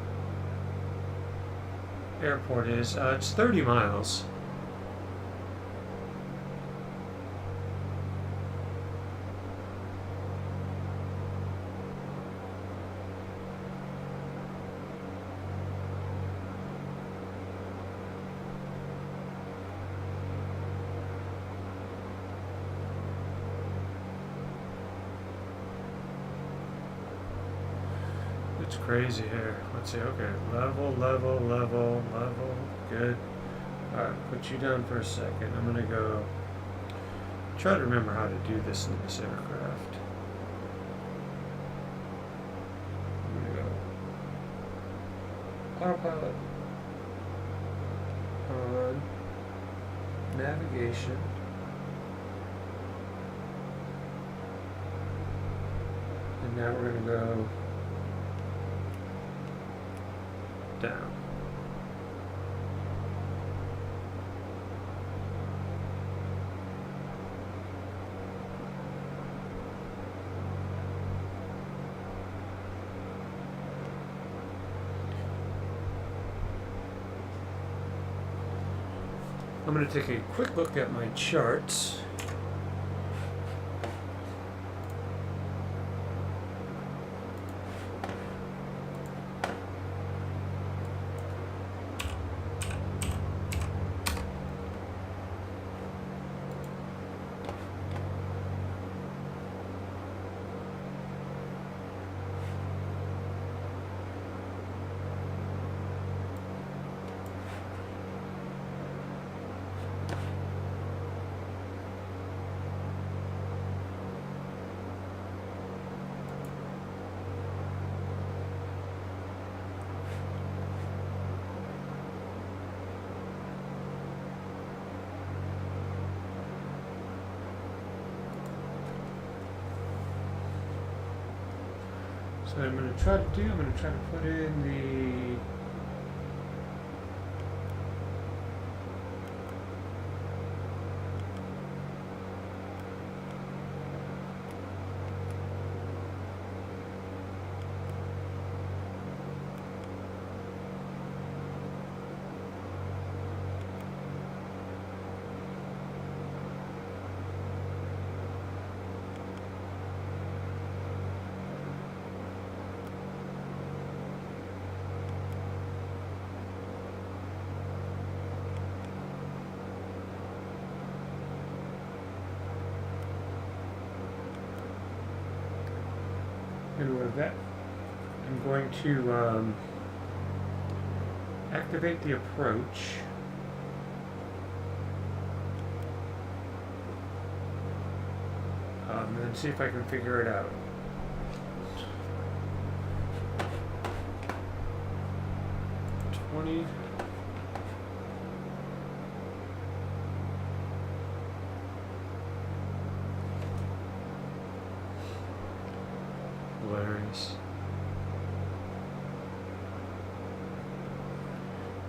airport is. It's 30 miles. It's crazy here. Let's see. Okay, level. Good. All right, put you down for a second. I'm gonna go try to remember how to do this in this aircraft. I'm gonna go autopilot on navigation. And now we're gonna go down. I'm going to take a quick look at my charts. So what I'm going to try to do, I'm going to try to put in the and with that, I'm going to activate the approach. And then see if I can figure it out. Hilarious.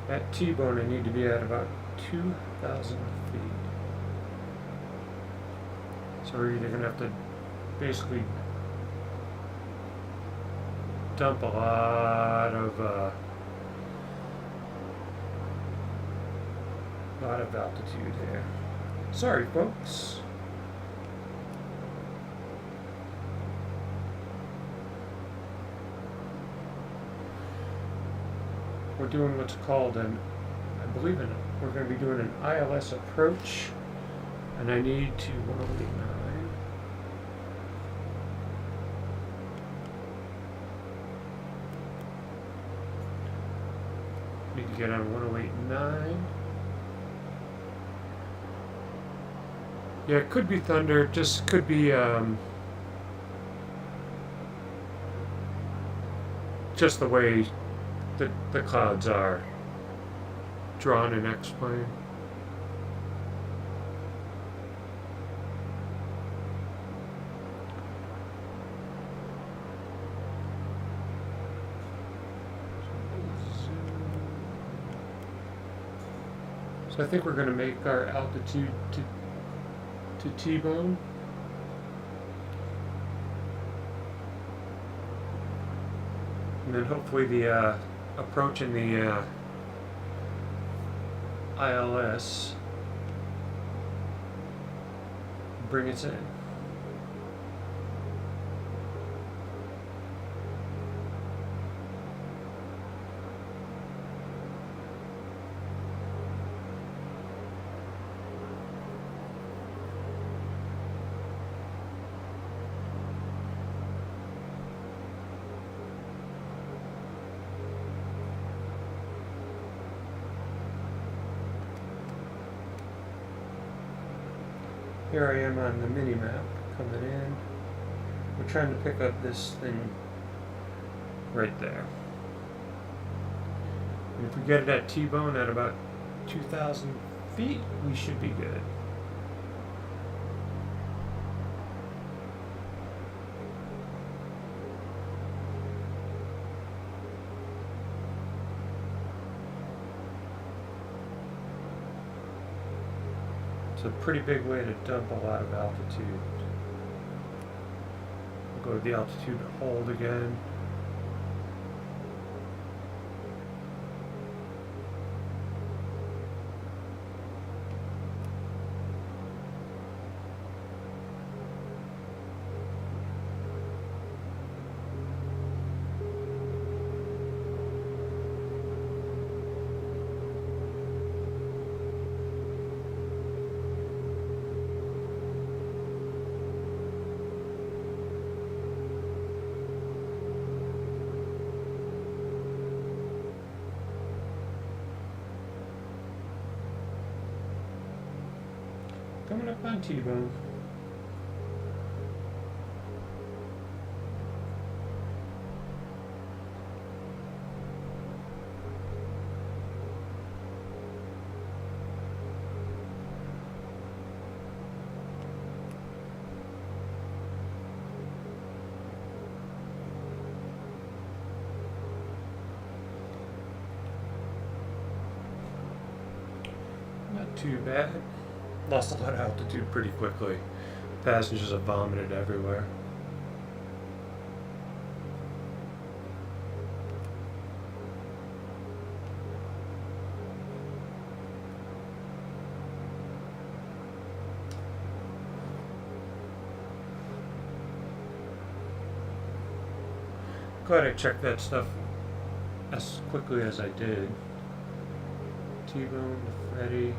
At T-bone, I need to be at about 2,000 feet. So we're either going to have to basically dump a lot of altitude here. Sorry, folks. We're doing what's called we're going to be doing an ILS approach, and I need to 1089. Need to get on 1089. Yeah, it could be thunder, just could be just the way the clouds are drawn in X-plane. So I think we're going to make our altitude to T-bone. And then hopefully the approach in the ILS bring us in. Here I am on the mini-map coming in. We're trying to pick up this thing right there. And if we get it at T-bone at about 2,000 feet, we should be good. It's a pretty big way to dump a lot of altitude. We'll go to the altitude hold again. Coming up on T-Bone. Not too bad. Lost a lot of altitude pretty quickly. Passengers have vomited everywhere. Glad I checked that stuff as quickly as I did. T-Bone to Freddy.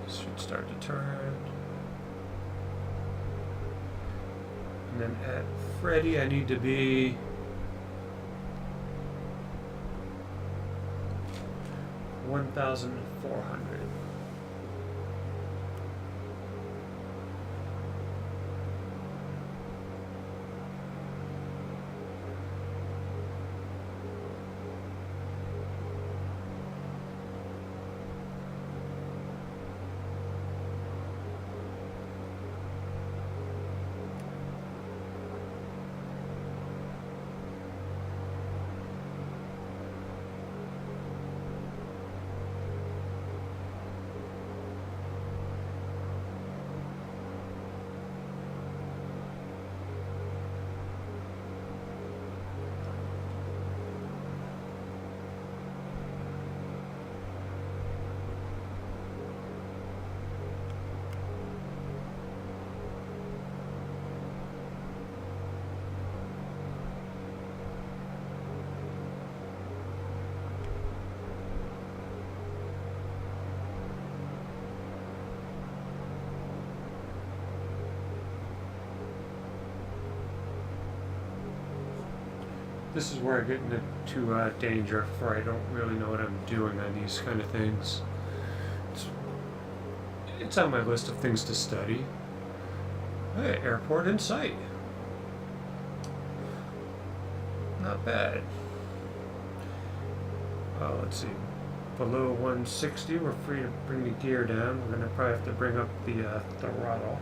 Should start to turn. And then at Freddy, I need to be 1,400. This is where I get into danger, for I don't really know what I'm doing on these kind of things. It's on my list of things to study. Hey, airport in sight. Not bad. Let's see. Below 160, we're free to bring the gear down. We're going to probably have to bring up the throttle.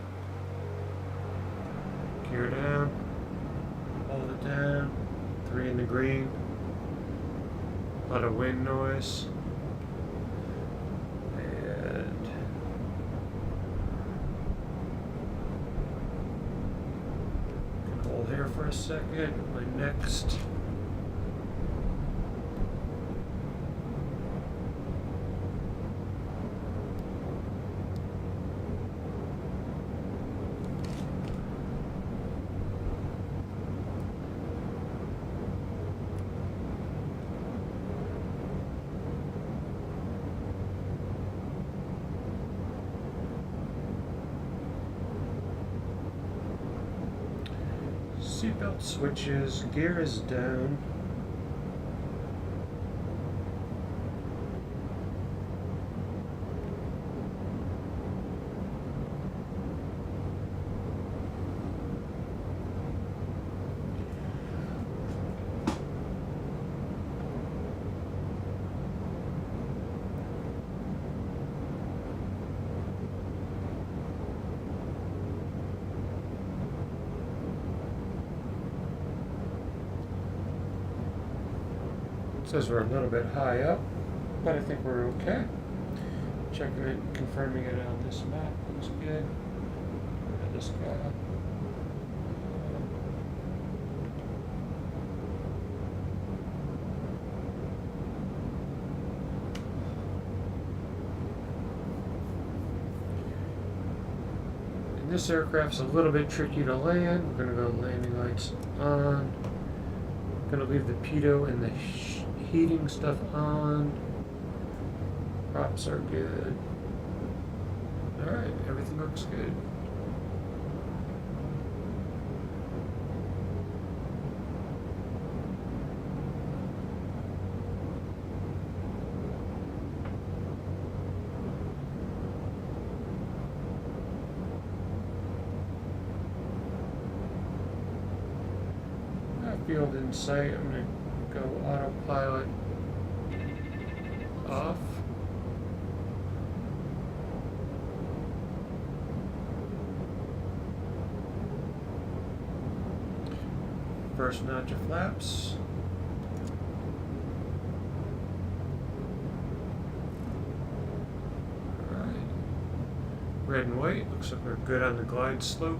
Gear down. Hold it down. 3 in the green. A lot of wind noise. And hold here for a second. My next seatbelt switches, gear is down. Says we're a little bit high up, but I think we're okay. Checking it, confirming it on this map. Looks good. This guy. And this aircraft's a little bit tricky to land. We're gonna go landing lights on. Gonna leave the pitot and the heating stuff on. Props are good. Alright, everything looks good. field in sight. I'm going to go autopilot off. First notch of flaps. Alright. Red and white. Looks like we're good on the glide slope.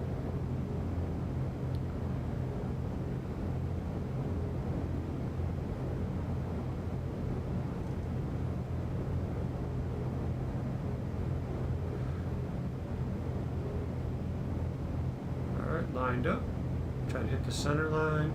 Alright, lined up. Try to hit the center line.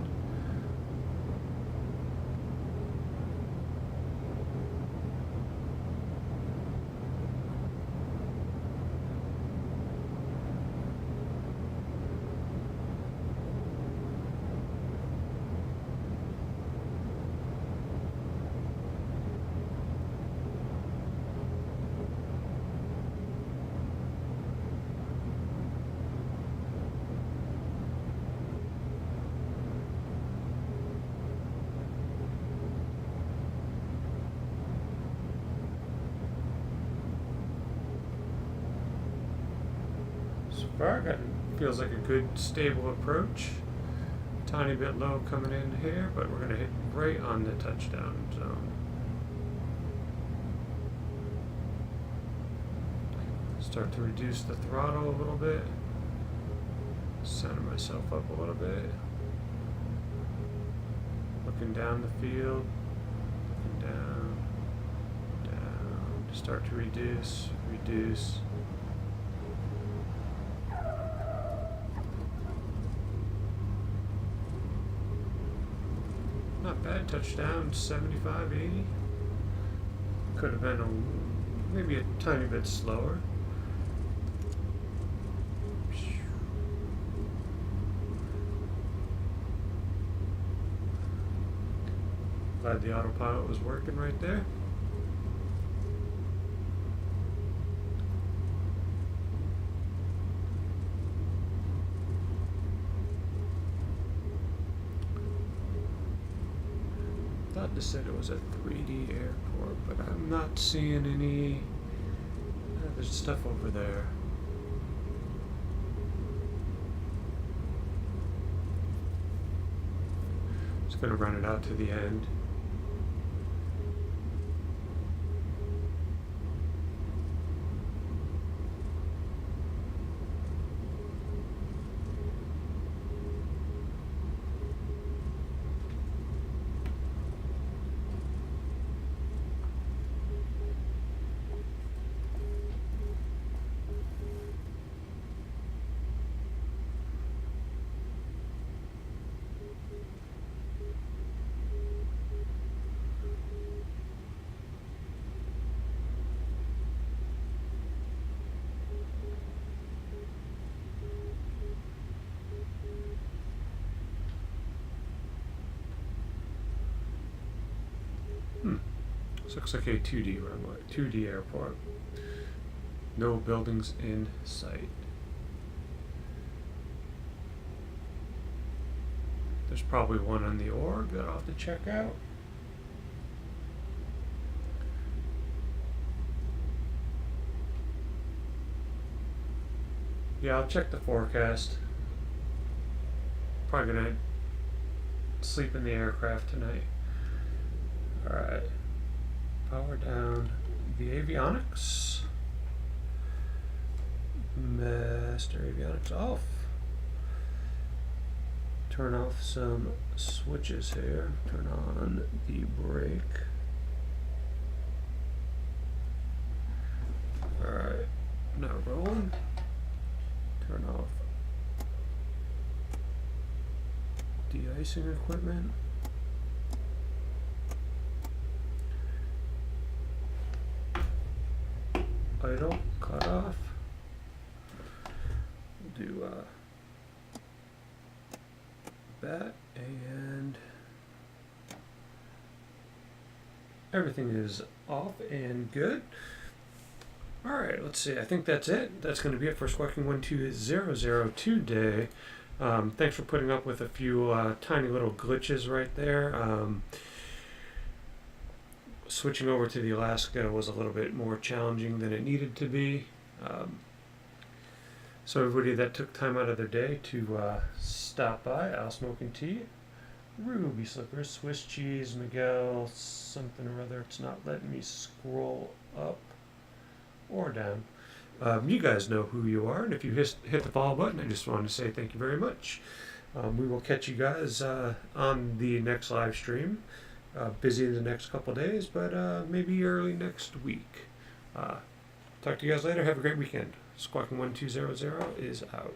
Feels like a good stable approach. Tiny bit low coming in here, but we're going to hit right on the touchdown zone. Start to reduce the throttle a little bit. Center myself up a little bit. Looking down the field. Looking down. Down. Start to reduce. Reduce. Not bad. Touchdown 75, 80. Could have been maybe a tiny bit slower. Glad the autopilot was working right there. Thought they said it was a 3D airport, but I'm not seeing any. There's stuff over there. Just gonna run it out to the end. This looks like a 2D runway, 2D airport. No buildings in sight. There's probably one on the org that I'll have to check out. Yeah, I'll check the forecast. Probably gonna sleep in the aircraft tonight. Alright. Power down the avionics. Master avionics off. Turn off some switches here. Turn on the brake. Alright. Now rolling. Turn off de-icing equipment. Idle, cut off. We'll do that, and everything is off and good. Alright, let's see. I think that's it. That's going to be it for Squawking 1200 today. Thanks for putting up with a few tiny little glitches right there. Switching over to the Alaska was a little bit more challenging than it needed to be. So everybody that took time out of their day to stop by, Al Smoking Tea, Ruby Slippers, Swiss Cheese, Miguel, something or other. It's not letting me scroll up or down. You guys know who you are, and if you hit the follow button, I just wanted to say thank you very much. We will catch you guys on the next live stream. Busy the next couple days, but maybe early next week. Talk to you guys later. Have a great weekend. Squawking 1200 is out.